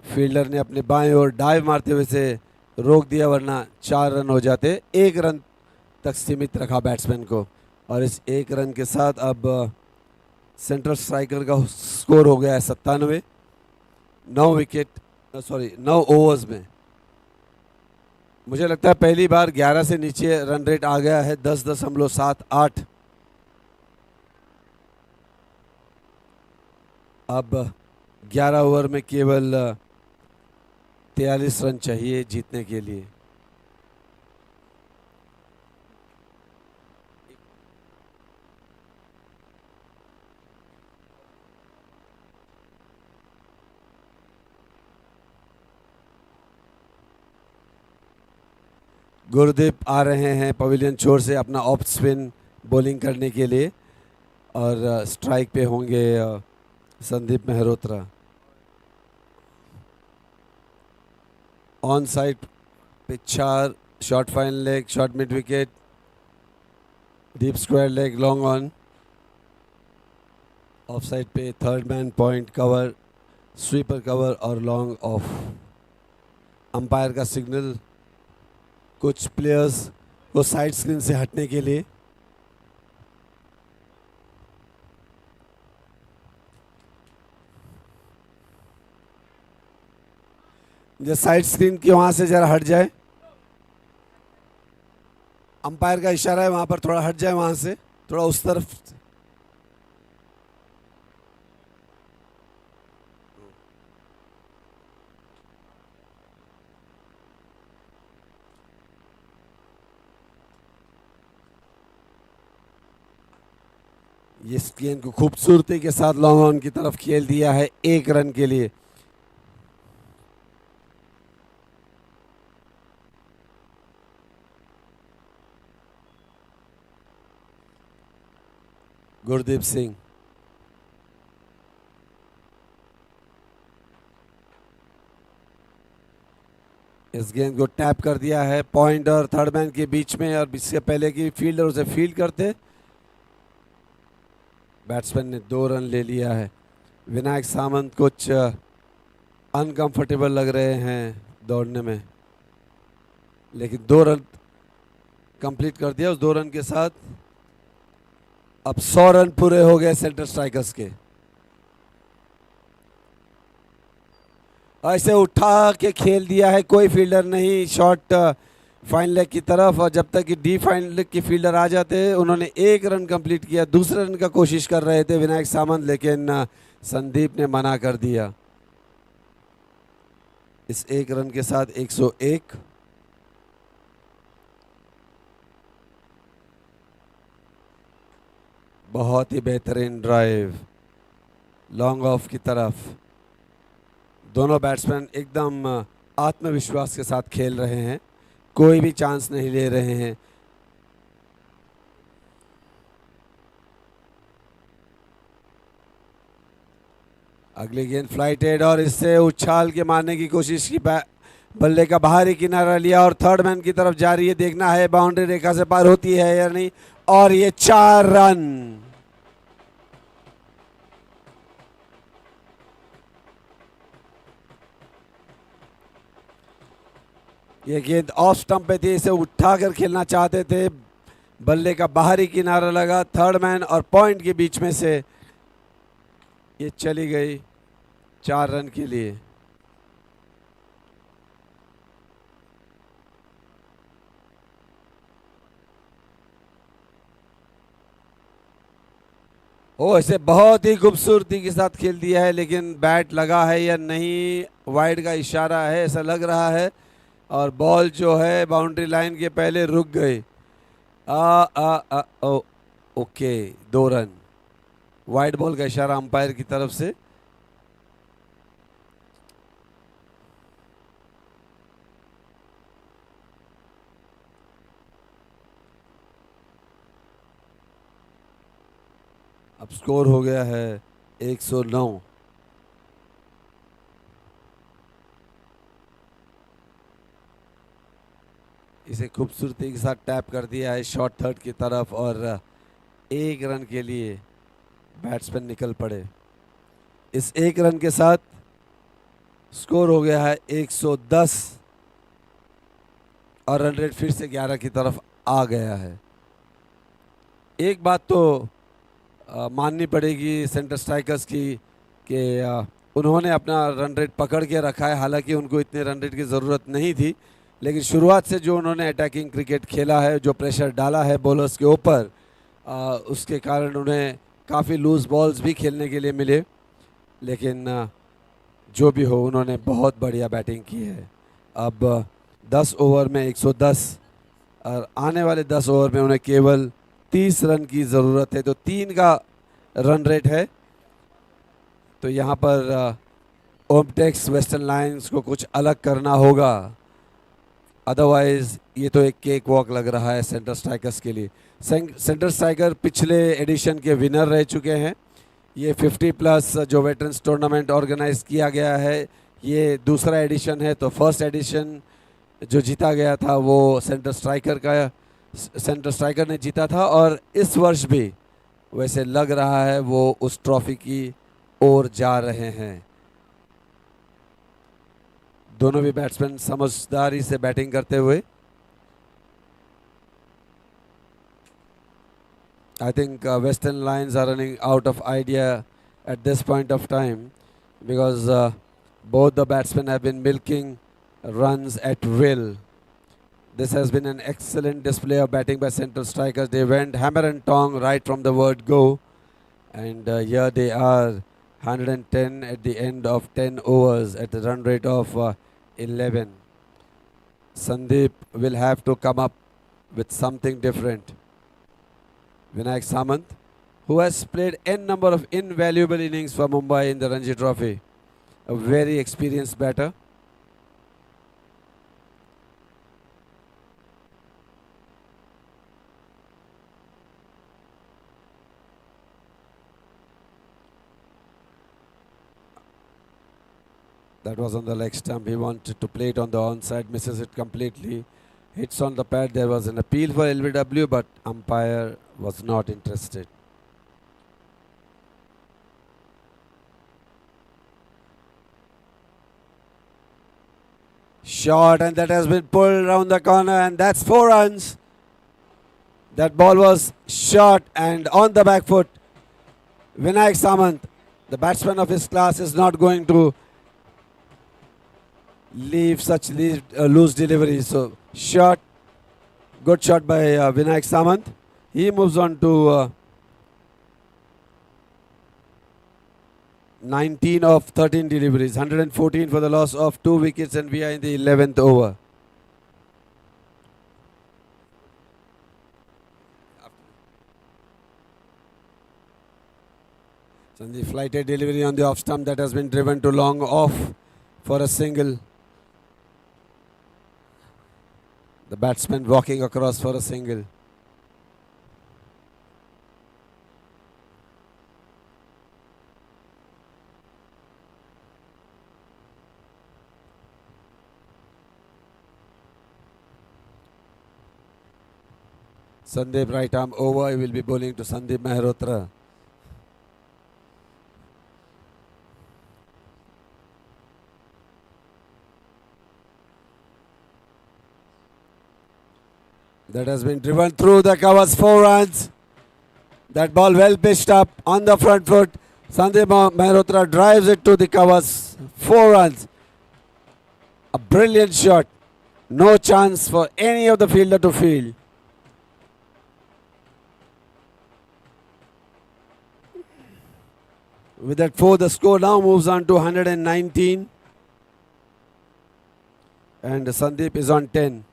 फील्डर ने अपने बाएं ओर डाइव मारते हुए इसे रोक दिया, वरना 4 रन हो जाते। 1 रन तक सीमित रखा बैट्समैन को, और इस 1 रन के साथ अब सेंट्रल स्ट्राइकर का स्कोर हो गया है 97। 9 ओवर्स में मुझे लगता है पहली बार 11 से नीचे रन रेट आ गया है। 10.78। अब 11 ओवर में केवल 43 रन चाहिए जीतने के लिए। गुरदीप आ रहे हैं पवेलियन छोर से अपना ऑफ स्पिन बॉलिंग करने के लिए, और स्ट्राइक पे होंगे संदीप मेहरोत्रा। ऑन साइड पे 4, short fine leg, short mid wicket, deep square leg, long on. Off side पे third man, point cover, sweeper cover और लॉन्ग ऑफ। अंपायर का सिग्नल कुछ प्लेयर्स को साइड स्क्रीन से हटने के लिए। जो साइड स्क्रीन की वहां से जरा हट जाए, अंपायर का इशारा है वहां पर थोड़ा हट जाए, वहां से थोड़ा उस तरफ। इस गेंद को खूबसूरती के साथ लॉन्ग ऑन की तरफ खेल दिया है 1 रन के लिए। गुरदीप सिंह इस गेंद को टैप कर दिया है पॉइंट और थर्ड मैन के बीच में, और इससे पहले कि फील्डर उसे फील्ड करते, बैट्समैन ने 2 रन ले लिया है। विनायक सामंत कुछ अनकंफर्टेबल लग रहे हैं दौड़ने में, लेकिन 2 रन कंप्लीट कर दिया। उस 2 रन के साथ अब 100 रन पूरे हो गए सेंटर स्ट्राइकर्स के। ऐसे उठा के खेल दिया है, कोई फील्डर नहीं, शॉर्ट फाइन लेग की तरफ, और जब तक कि डी फाइन लेग के फील्डर आ जाते, उन्होंने 1 रन कंप्लीट किया। दूसरे रन का कोशिश कर रहे थे विनायक सामंत, लेकिन संदीप ने मना कर दिया। इस 1 रन के साथ 101। बहुत ही बेहतरीन ड्राइव लॉन्ग ऑफ की तरफ। दोनों बैट्समैन एकदम आत्मविश्वास के साथ खेल रहे हैं, कोई भी चांस नहीं ले रहे हैं। अगली गेंद फ्लाइटेड, और इससे उछाल के मारने की कोशिश की, बल्ले का बाहरी किनारा लिया और थर्ड मैन की तरफ जा रही है। देखना है बाउंड्री रेखा से पार होती है या नहीं, और ये 4 रन। ये गेंद ऑफ स्टंप पे थी, इसे उठाकर खेलना चाहते थे, बल्ले का बाहरी किनारा लगा, थर्ड मैन और पॉइंट के बीच में से ये चली गई 4 रन के लिए। ओ, इसे बहुत ही खूबसूरती के साथ खेल दिया है, लेकिन बैट लगा है या नहीं, वाइड का इशारा है ऐसा लग रहा है, और बॉल जो है बाउंड्री लाइन के पहले रुक गई। Okay, 2 run. वाइड बॉल का इशारा अंपायर की तरफ से। अब स्कोर हो गया है 109। इसे खूबसूरती के साथ टैप कर दिया है शॉर्ट थर्ड की तरफ और 1 रन के लिए बैट्समैन निकल पड़े। इस 1 रन के साथ स्कोर हो गया है 110 और रन रेट फिर से 11 की तरफ आ गया है। एक बात तो माननी पड़ेगी सेंटर स्ट्राइकर्स की कि उन्होंने अपना रन रेट पकड़ के रखा है। हालांकि उनको इतने रन रेट की ज़रूरत नहीं थी, लेकिन शुरुआत से जो उन्होंने अटैकिंग क्रिकेट खेला है, जो प्रेशर डाला है बॉलर्स के ऊपर, उसके कारण उन्हें काफ़ी लूज बॉल्स भी खेलने के लिए मिले। लेकिन जो भी हो, उन्होंने बहुत बढ़िया बैटिंग की है। अब 10 ओवर में 110 और आने वाले 10 ओवर में उन्हें केवल 30 रन की ज़रूरत है। तो 3 का रन रेट है। तो यहाँ पर ओमटेक्स वेस्टर्न लायंस को कुछ अलग करना होगा, अदरवाइज़ ये तो एक केक वॉक लग रहा है सेंटर स्ट्राइकर्स के लिए। सेंटर स्ट्राइकर पिछले एडिशन के विनर रह चुके हैं। ये 50+ जो वेटरन्स टूर्नामेंट ऑर्गेनाइज किया गया है, ये दूसरा एडिशन है। तो फर्स्ट एडिशन जो जीता गया था वो सेंटर स्ट्राइकर ने जीता था, और इस वर्ष भी वैसे लग रहा है वो उस ट्रॉफी की ओर जा रहे हैं। दोनों भी बैट्समैन समझदारी से बैटिंग करते हुए। I think Western Lions are running out of idea at this point of time because both the batsmen have been milking runs at will. This has been an excellent display of batting by central strikers. They went hammer and tong right from the word go, and here they are, 110 at the end of 10 overs at the run rate of 11. Sandeep will have to come up with something different. Vinayak Samant, who has played n number of invaluable innings for Mumbai in the Ranji Trophy, a very experienced batter. That was on the leg stump. He wanted to play it on the onside, misses it completely. Hits on the pad. There was an appeal for LBW, but umpire was not interested. Shot, and that has been pulled around the corner, and that's 4 runs. That ball was shot and on the back foot. Vinayak Samant, the batsman of his class, is not going to leave such loose deliveries. So shot, good shot by Vinayak Samant. He moves on to 19 of 13 deliveries, 114 for the loss of 2 wickets, and we are in the 11th over. Sandeep flighted delivery on the off stump that has been driven to long off for a single. The batsman walking across for a single. Sandeep right arm over. He will be bowling to Sandeep Mehrotra. That has been driven through the covers, 4 runs. That ball well pitched up on the front foot. Sandeep Mehrotra drives it to the covers, 4 runs. A brilliant shot. No chance for any of the fielder to field. With that 4, the score now moves on to 119. And Sandeep is on 10.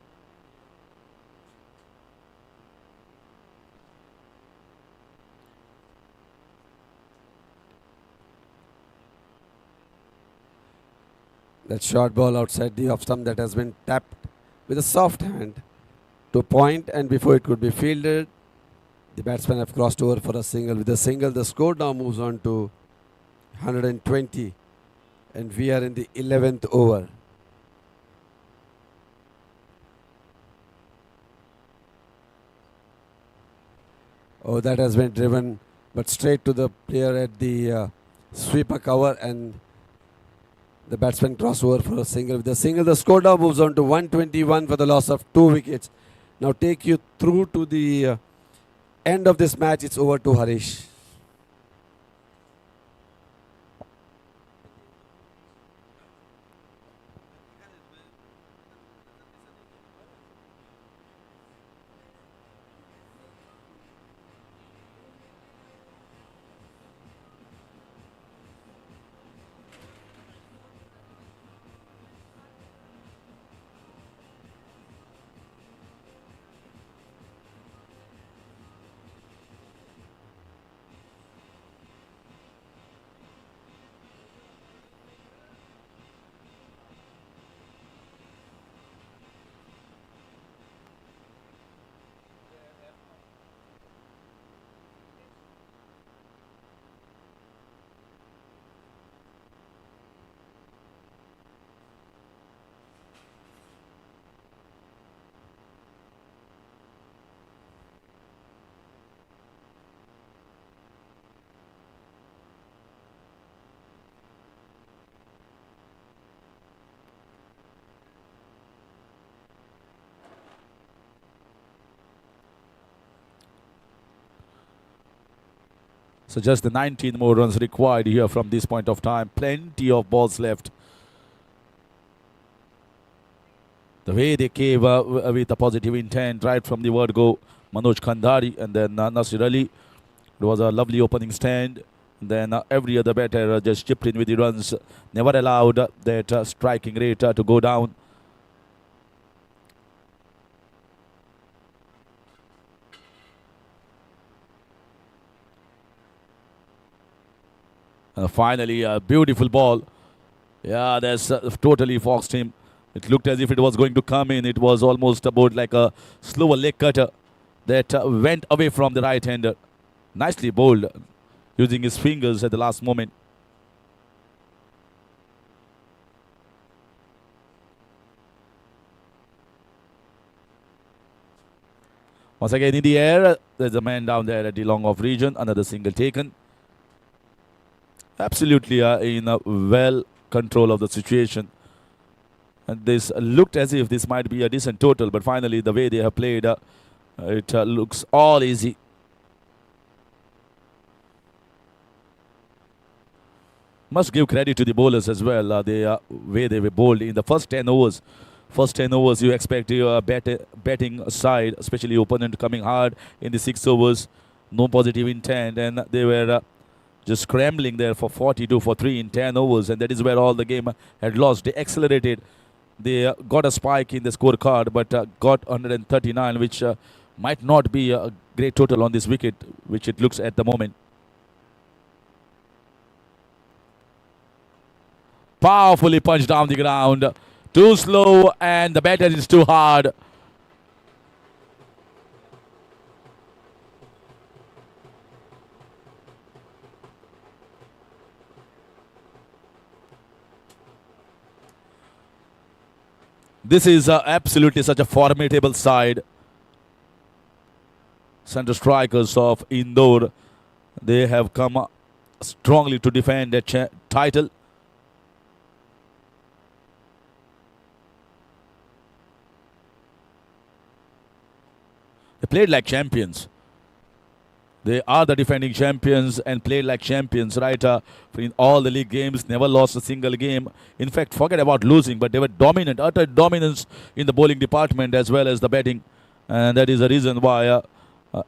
That short ball outside the off stump that has been tapped with a soft hand to point, and before it could be fielded, the batsmen have crossed over for a single. With a single, the score now moves on to 120, and we are in the 11th over. Oh, that has been driven, but straight to the player at the sweeper cover, and the batsman cross over for a single. With the single, the score now moves on to 121 for the loss of 2 wickets. Now take you through to the end of this match. It's over to Harish. So just the 19 more runs required here from this point of time. Plenty of balls left. The way they came with a positive intent right from the word go, Manoj Khandari and then Nasir Ali. It was a lovely opening stand. Then every other batter just chipped in with the runs. Never allowed that striking rate to go down. Finally, a beautiful ball. Yeah, that's totally foxed him. It looked as if it was going to come in. It was almost about like a slower leg cutter that went away from the right hander. Nicely bowled, using his fingers at the last moment. Once again in the air, there's a man down there at the long off region. Another single taken. Absolutely in well control of the situation. And this looked as if this might be a decent total, but finally the way they have played, it looks all easy. Must give credit to the bowlers as well. The way they were bowled in the first 10 overs. First 10 overs, you expect your batting side, especially opponent, coming hard in the 6 overs. No positive intent, and they were just scrambling there for 42 for 3 in 10 overs, and that is where all the game had lost. They accelerated. They got a spike in the scorecard, but got 139, which might not be a great total on this wicket, which it looks at the moment. Powerfully punched down the ground. Too slow, and the batter is too hard. This is absolutely such a formidable side. Center strikers of Indore. They have come strongly to defend their title. They played like champions. They are the defending champions and played like champions, right? In all the league games, never lost a single game. In fact, forget about losing, but they were dominant, utter dominance in the bowling department as well as the batting. And that is the reason why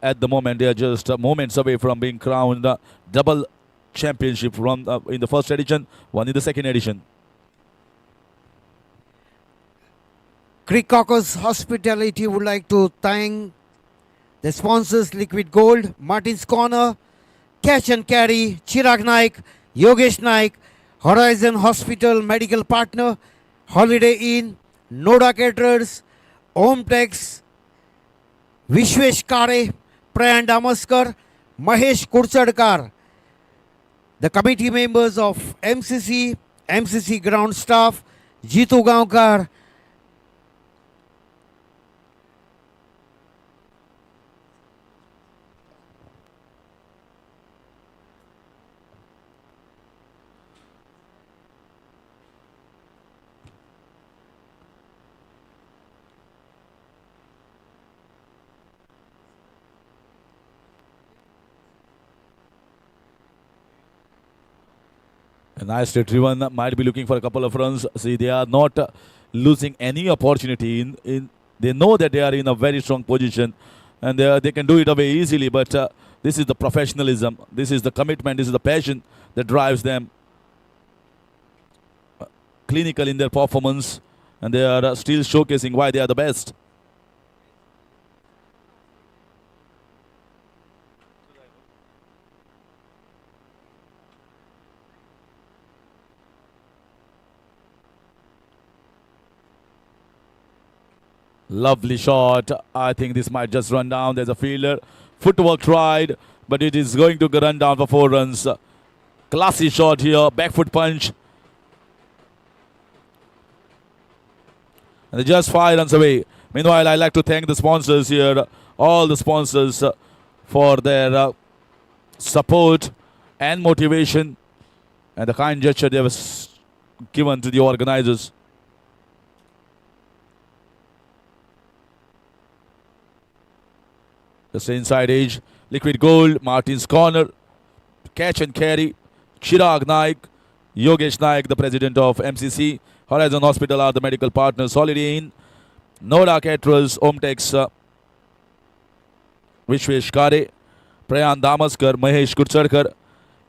at the moment they are just moments away from being crowned double championship from in the first edition, one in the second edition. Creek Caucus Hospitality would like to thank the sponsors Liquid Gold, Martin's Corner, Cash and Carry, Chirag Naik, Yogesh Naik, Horizon Hospital Medical Partner, Holiday Inn, Noda Caterers, OMTEX, Vishwesh Kare, Prayan Damaskar, Mahesh Kurchadkar, the committee members of MCC, MCC ground staff, Jitu Gaonkar, A nice retrieval, might be looking for a couple of runs. See, they are not losing any opportunity. They know that they are in a very strong position, and they can do it away easily. But this is the professionalism, this is the commitment, this is the passion that drives them. Clinical in their performance, and they are still showcasing why they are the best. Lovely shot. I think this might just run down. There's a fielder. Footwork tried, but it is going to run down for 4 runs. Classy shot here. Back foot punch. And they just 5 runs away. Meanwhile, I'd like to thank the sponsors here. All the sponsors for their support and motivation and the kind gesture they have given to the organizers. Just inside edge, Liquid Gold, Martin's Corner, catch and carry, Chirag Naik, Yogesh Naik, the president of MCC, Horizon Hospital are the medical partners, Holiday Inn, Noda Caterers, OMTEX, Vishwesh Kare, Prayan Damaskar, Mahesh Kurchadkar,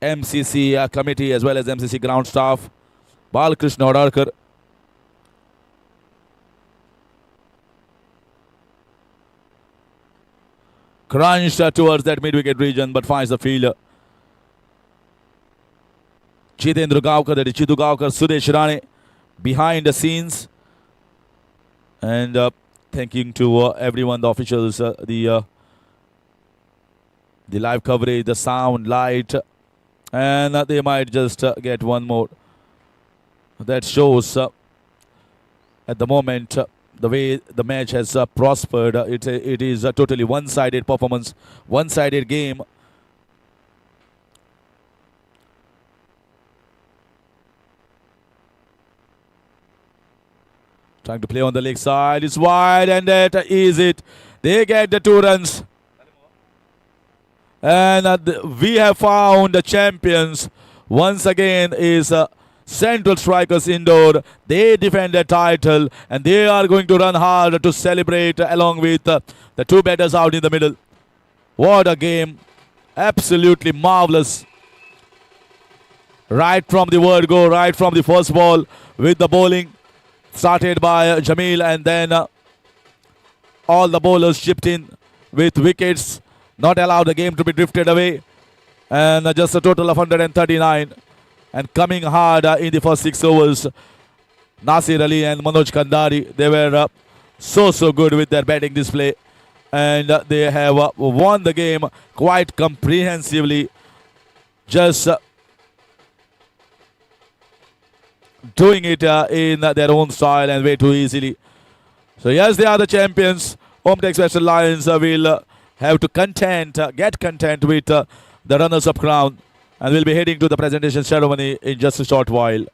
MCC committee as well as MCC ground staff, Balkrishna Odarkar. Crunched towards that mid-wicket region, but finds the fielder. Jitendra Gaonkar, that is Chitu Gaonkar, Sudesh Rane, behind the scenes. And thanking to everyone, the officials, the live coverage, the sound, light. And they might just get one more. That shows at the moment the way the match has prospered. It is a totally one-sided performance, one-sided game. Trying to play on the leg side. It's wide, and that is it. They get the 2 runs. And we have found the champions once again is Central Strikers Indore. They defend their title, and they are going to run hard to celebrate along with the 2 batters out in the middle. What a game. Absolutely marvelous. Right from the word go, right from the first ball with the bowling. Started by Jamil, and then all the bowlers chipped in with wickets. Not allowed the game to be drifted away. And just a total of 139. And coming hard in the first 6 overs, Nasir Ali and Manoj Kandari, they were so good with their batting display. And they have won the game quite comprehensively. Just doing it in their own style and way too easily. So yes, they are the champions. OMTEX Western Lions will have to get content with the runners-up crown. And we'll be heading to the presentation ceremony in just a short while.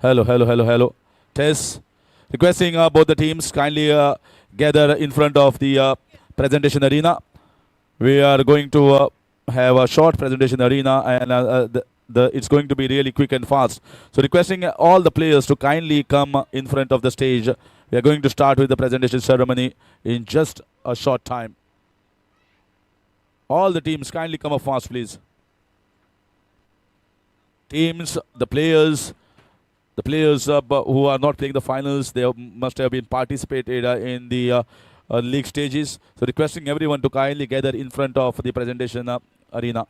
Hello, hello, hello, hello. Test. Requesting both the teams kindly gather in front of the presentation arena. We are going to have a short presentation arena, and it's going to be really quick and fast. So requesting all the players to kindly come in front of the stage. We are going to start with the presentation ceremony in just a short time. All the teams kindly come up fast, please. Teams, the players who are not playing the finals, they must have been participated in the league stages. So requesting everyone to kindly gather in front of the presentation arena.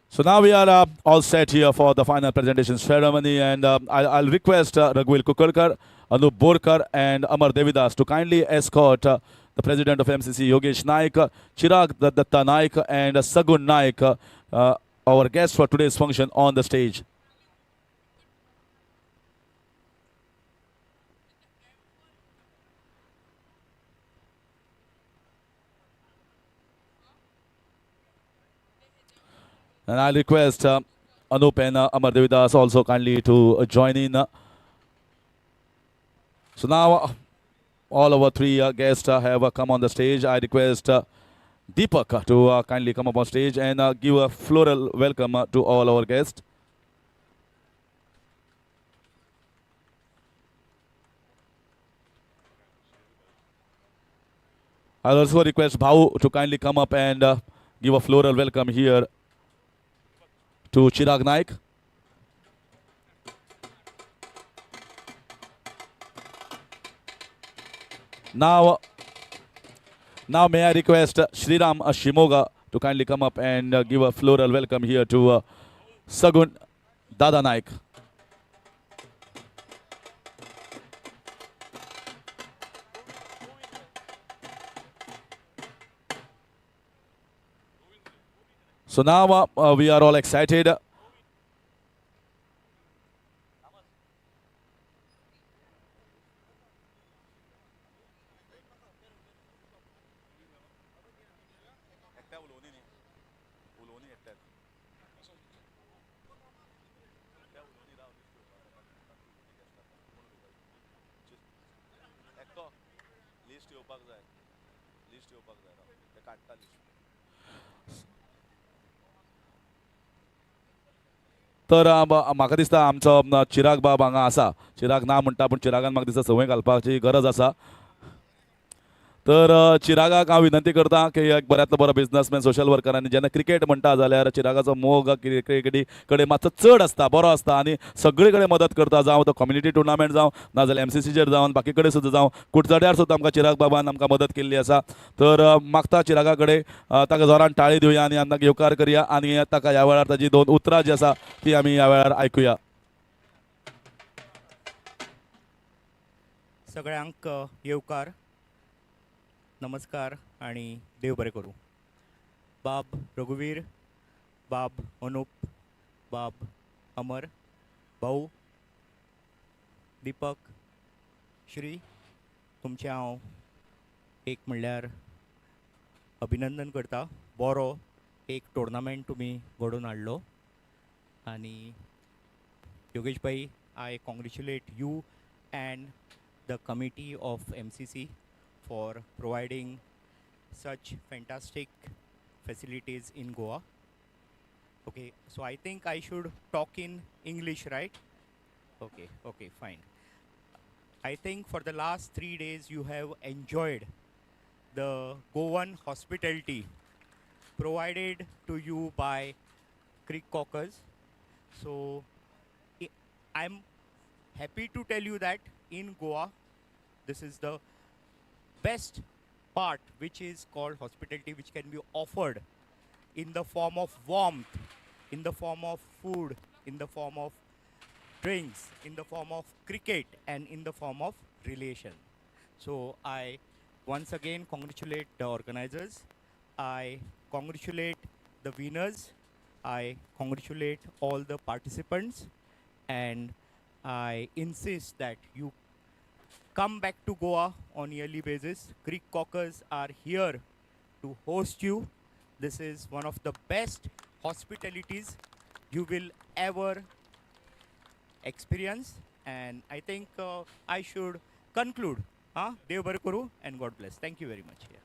So now we are all set here for the final presentation ceremony, and I'll request Raghuil Kukulkar, Anup Borkar, and Amar Devidas to kindly escort the president of MCC, Yogesh Naik, Chirag Datta Naik, and Sagun Naik, our guests for today's function, on the stage. And I'll request Anup and Amar Devidas also kindly to join in. So now all our three guests have come on the stage. I request Deepak to kindly come up on stage and give a floral welcome to all our guests. I'll also request Bhau to kindly come up and give a floral welcome here to Chirag Naik. Now may I request Shriram Shimoga to kindly come up and give a floral welcome here to Sagun Dada Naik. So now we are all excited. तर म्हाका दिसता आमचो चिराग बाब हांगा आसा. चिराग ना म्हणटा पूण चिरागान म्हाका दिसता संवय घालपाची गरज आसा. तर चिरागाक हांव विनंती करता की एक बऱ्यांतलो बरो बिझनसमॅन, सोशल वर्कर, आनी जेन्ना क्रिकेट म्हणटा जाल्यार चिरागाचो मोग क्रिकेटी कडेन मातसो चड आसता, बरो आसता, आनी सगळे कडेन मदत करता, जावं तो कम्युनिटी टुर्नामेंट जावं नाजाल्यार MCCचेर जावन बाकी कडेन सुद्दां जावं कुडचड्यार सुद्दां आमकां चिराग बाबान आमकां मदत केल्ली आसा. तर मागता चिरागा कडेन ताका जोरान ताळी दिवया आनी ताका येवकार करया आनी ताका ह्या वेळार ताजी 2 उतरां जी आसा ती आमी ह्या वेळार आयकुया. सगळ्यांक येवकार, नमस्कार आणि देव बरें करूं. बाब रघुवीर, बाब अनुप, बाब अमर, भाऊ दीपक, श्री, तुमचें हांव एक म्हणल्यार अभिनंदन करता. बरो एक टुर्नामेंट तुमी घडोवन हाडलो आनी योगेश भाई, I congratulate you and the committee of MCC for providing such fantastic facilities in Goa. Okay, so I think I should talk in English, right? Okay, fine. I think for the last 3 days you have enjoyed the Goan hospitality provided to you by Creek Caucus. So I'm happy to tell you that in Goa This is the best part, which is called hospitality, which can be offered in the form of warmth, in the form of food, in the form of drinks, in the form of cricket, and in the form of relation. So I once again congratulate the organizers. I congratulate the winners. I congratulate all the participants, and I insist that you come back to Goa on yearly basis. Greek Cockers are here to host you. This is one of the best hospitalities you will ever experience, and I think I should conclude. Dev bar karu and God bless. Thank you very much. Yeah.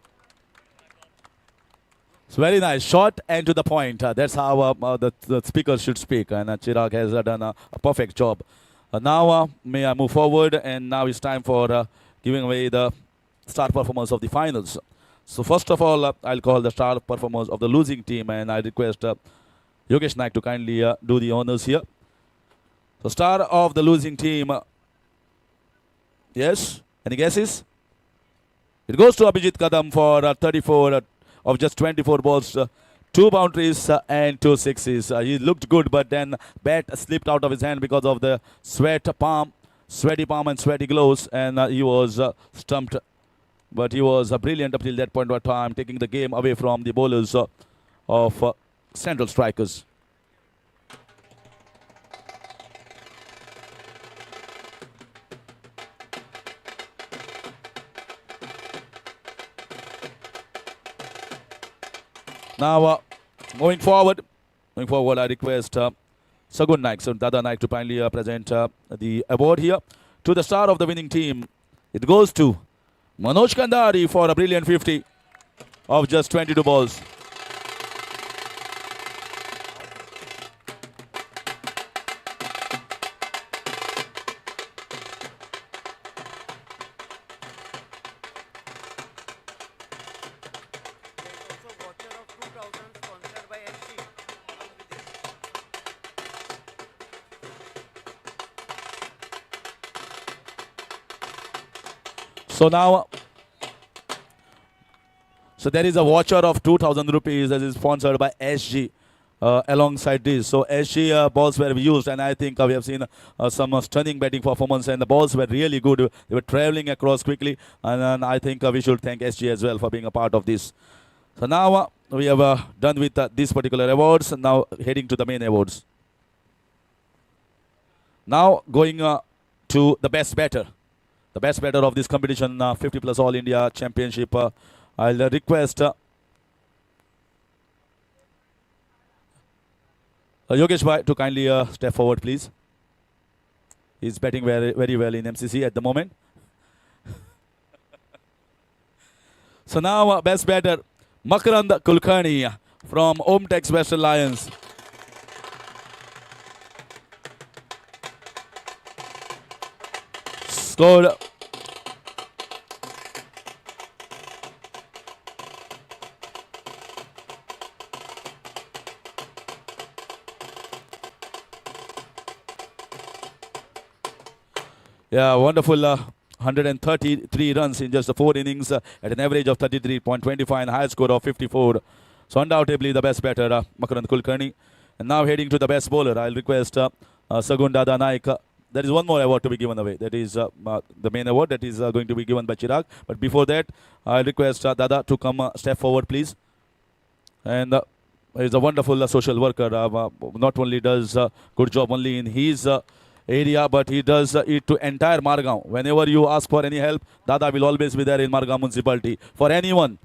It's very nice, short and to the point. That's how the speaker should speak, and Chirag has done a perfect job. Now, may I move forward, and now it's time for giving away the star performers of the finals. So first of all, I'll call the star performers of the losing team, and I request Yogesh Naik to kindly do the honors here. So star of the losing team, yes, any guesses? It goes to Abhijit Kadam for 34 of just 24 balls, 2 boundaries and 2 sixes. He looked good, but then bat slipped out of his hand because of the sweaty palm and sweaty gloves, and he was stumped. But he was brilliant up till that point of time, taking the game away from the bowlers of Central Strikers. Now, moving forward, I request Sagun Naik, so Dada Naik, to kindly present the award here to the star of the winning team. It goes to Manoj Kandari for a brilliant 50 of just 22 balls. So now, so there is a voucher of 2,000 rupees that is sponsored by SG alongside this. So SG balls were used, and I think we have seen some stunning batting performance, and the balls were really good. They were traveling across quickly, and I think we should thank SG as well for being a part of this. So now we have done with these particular awards, and now heading to the main awards. Now going to the best batter. The best batter of this competition, 50 plus All India Championship. I'll request Yogesh Bhai to kindly step forward, please. He's batting very, very well in MCC at the moment. So now best batter, Makarand Kulkarni from OMTEX Western Lions. Scored wonderful 133 runs in just 4 innings at an average of 33.25 and a high score of 54. So undoubtedly the best batter, Makarand Kulkarni. And now heading to the best bowler, I'll request Sagun Dada Naik. There is one more award to be given away. That is the main award that is going to be given by Chirag. But before that, I'll request Dada to come step forward, please. And he's a wonderful social worker. Not only does good job only in his area, but he does it to entire Margao. Whenever you ask for any help, Dada will always be there in Margao municipality for anyone.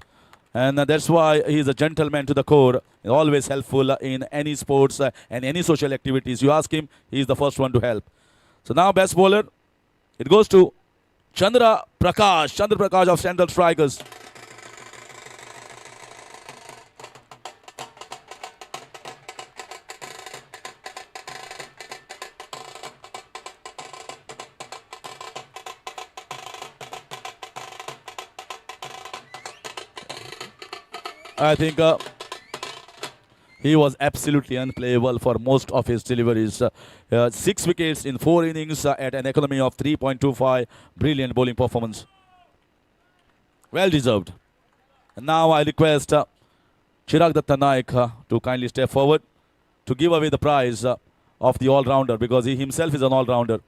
And that's why he is a gentleman to the core, always helpful in any sports and any social activities. You ask him, he is the first one to help. So now best bowler, it goes to Chandra Prakash of Central Strikers. I think He was absolutely unplayable for most of his deliveries. 6 wickets in 4 innings at an economy of 3.25. Brilliant bowling performance. Well deserved. Now I request Chirag Datta Naik to kindly step forward to give away the prize of the all-rounder, because he himself is an all-rounder.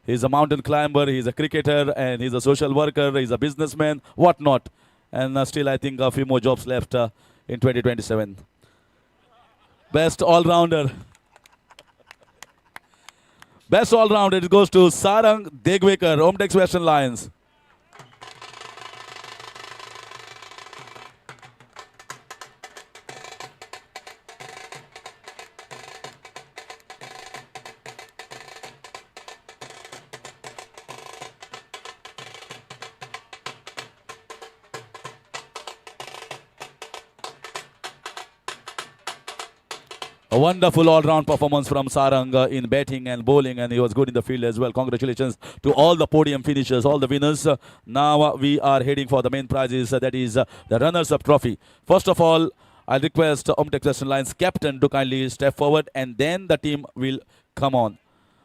He's a mountain climber, he's a cricketer, and he's a social worker, he's a businessman, whatnot. And still I think a few more jobs left in 2027. Best all-rounder. Best all-rounder, it goes to Sarang Degwekar, OMTEX Western Lions. A wonderful all-round performance from Sarang in batting and bowling, and he was good in the field as well. Congratulations to all the podium finishers, all the winners. Now we are heading for the main prizes, that is the runners-up trophy. First of all, I request OMTEX Western Lions captain to kindly step forward, and then the team will come on.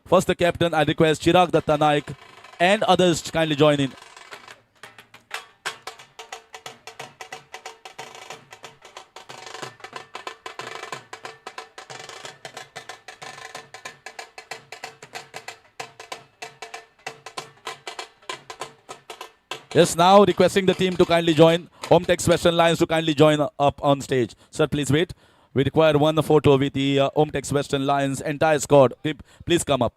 First the captain, I request Chirag Datta Naik and others to kindly join in. Yes, now requesting the team to kindly join, OMTEX Western Lions to kindly join up on stage. Sir, please wait. We require one photo with the OMTEX Western Lions entire squad. Please come up.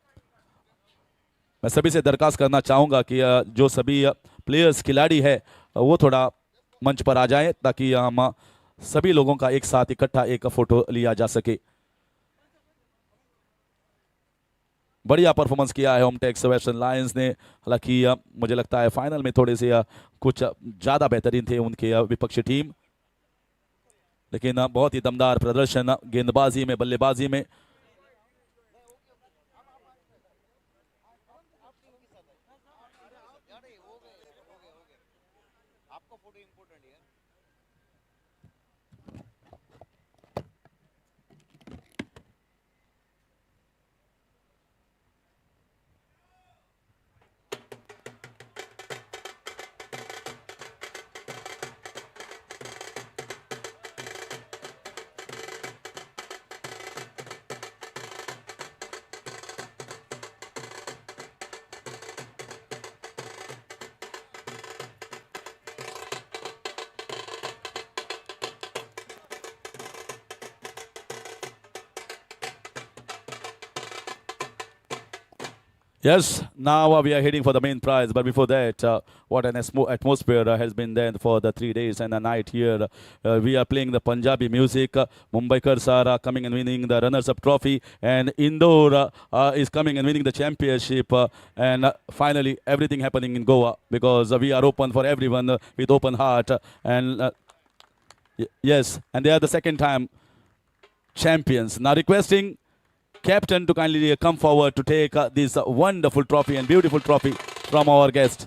मैं सभी से दरखास्त करना चाहूँगा कि जो सभी players खिलाड़ी है वो थोड़ा मंच पर आ जाएं, ताकि हम सभी लोगों का एक साथ इकट्ठा एक फ़ोटो लिया जा सके. बढ़िया परफॉर्मेंस किया है OMTEX वेस्टर्न लायंस ने. हालांकि मुझे लगता है फाइनल में थोड़े से कुछ ज़्यादा बेहतरीन थे उनके विपक्षी टीम, लेकिन बहुत ही दमदार प्रदर्शन गेंदबाजी में, बल्लेबाजी में. Yes, now we are heading for the main prize. But before that, what an atmosphere has been there for the 3 days and a night here. We are playing the Punjabi music. Mumbaikars are coming and winning the runners-up trophy. And Indore is coming and winning the championship. And finally, everything happening in Goa, because we are open for everyone with open heart. And yes, and they are the second time champions. Now requesting captain to kindly come forward to take this wonderful trophy and beautiful trophy from our guest.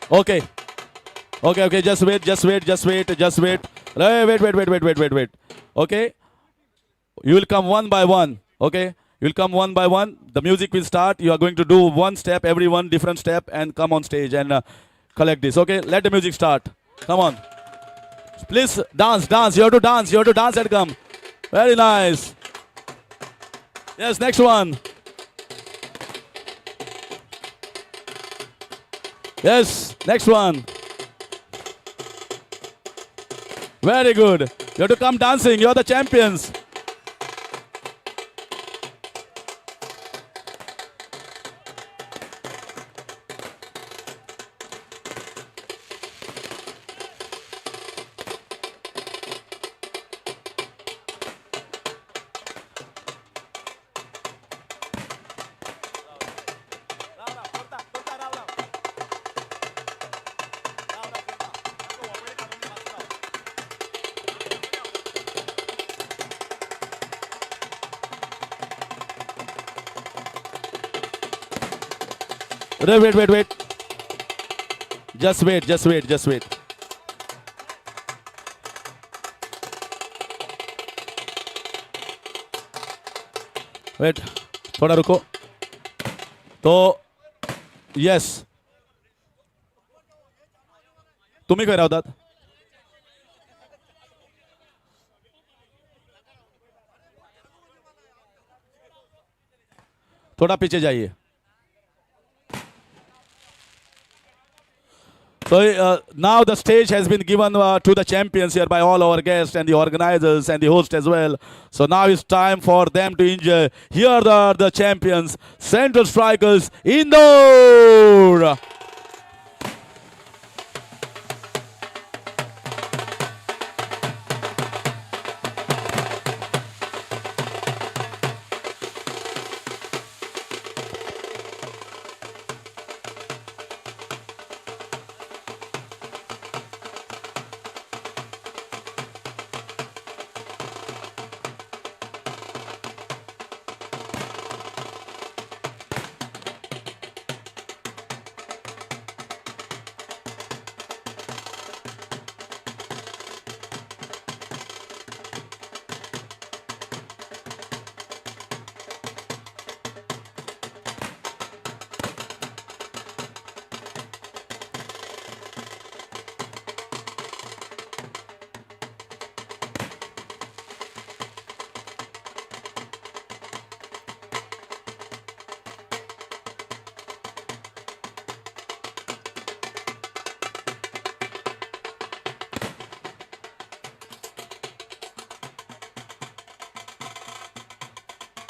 Okay. Okay, just wait. Wait. Okay. You will come one by one. Okay. You will come one by one. The music will start. You are going to do one step, everyone, different step, and come on stage and collect this. Okay. Let the music start. Come on. Please dance. You have to dance and come. Very nice. Yes, next one. Yes, next one. Very good. You have to come dancing. You are the champions. Wait. Just wait. Wait, थोड़ा रुको. तो yes, तुम्ही खंय रावतात? थोड़ा पीछे जाइए. So now the stage has been given to the champions here by all our guests and the organizers and the host as well. So now it's time for them to enjoy. Here are the champions, Central Strikers, Indore.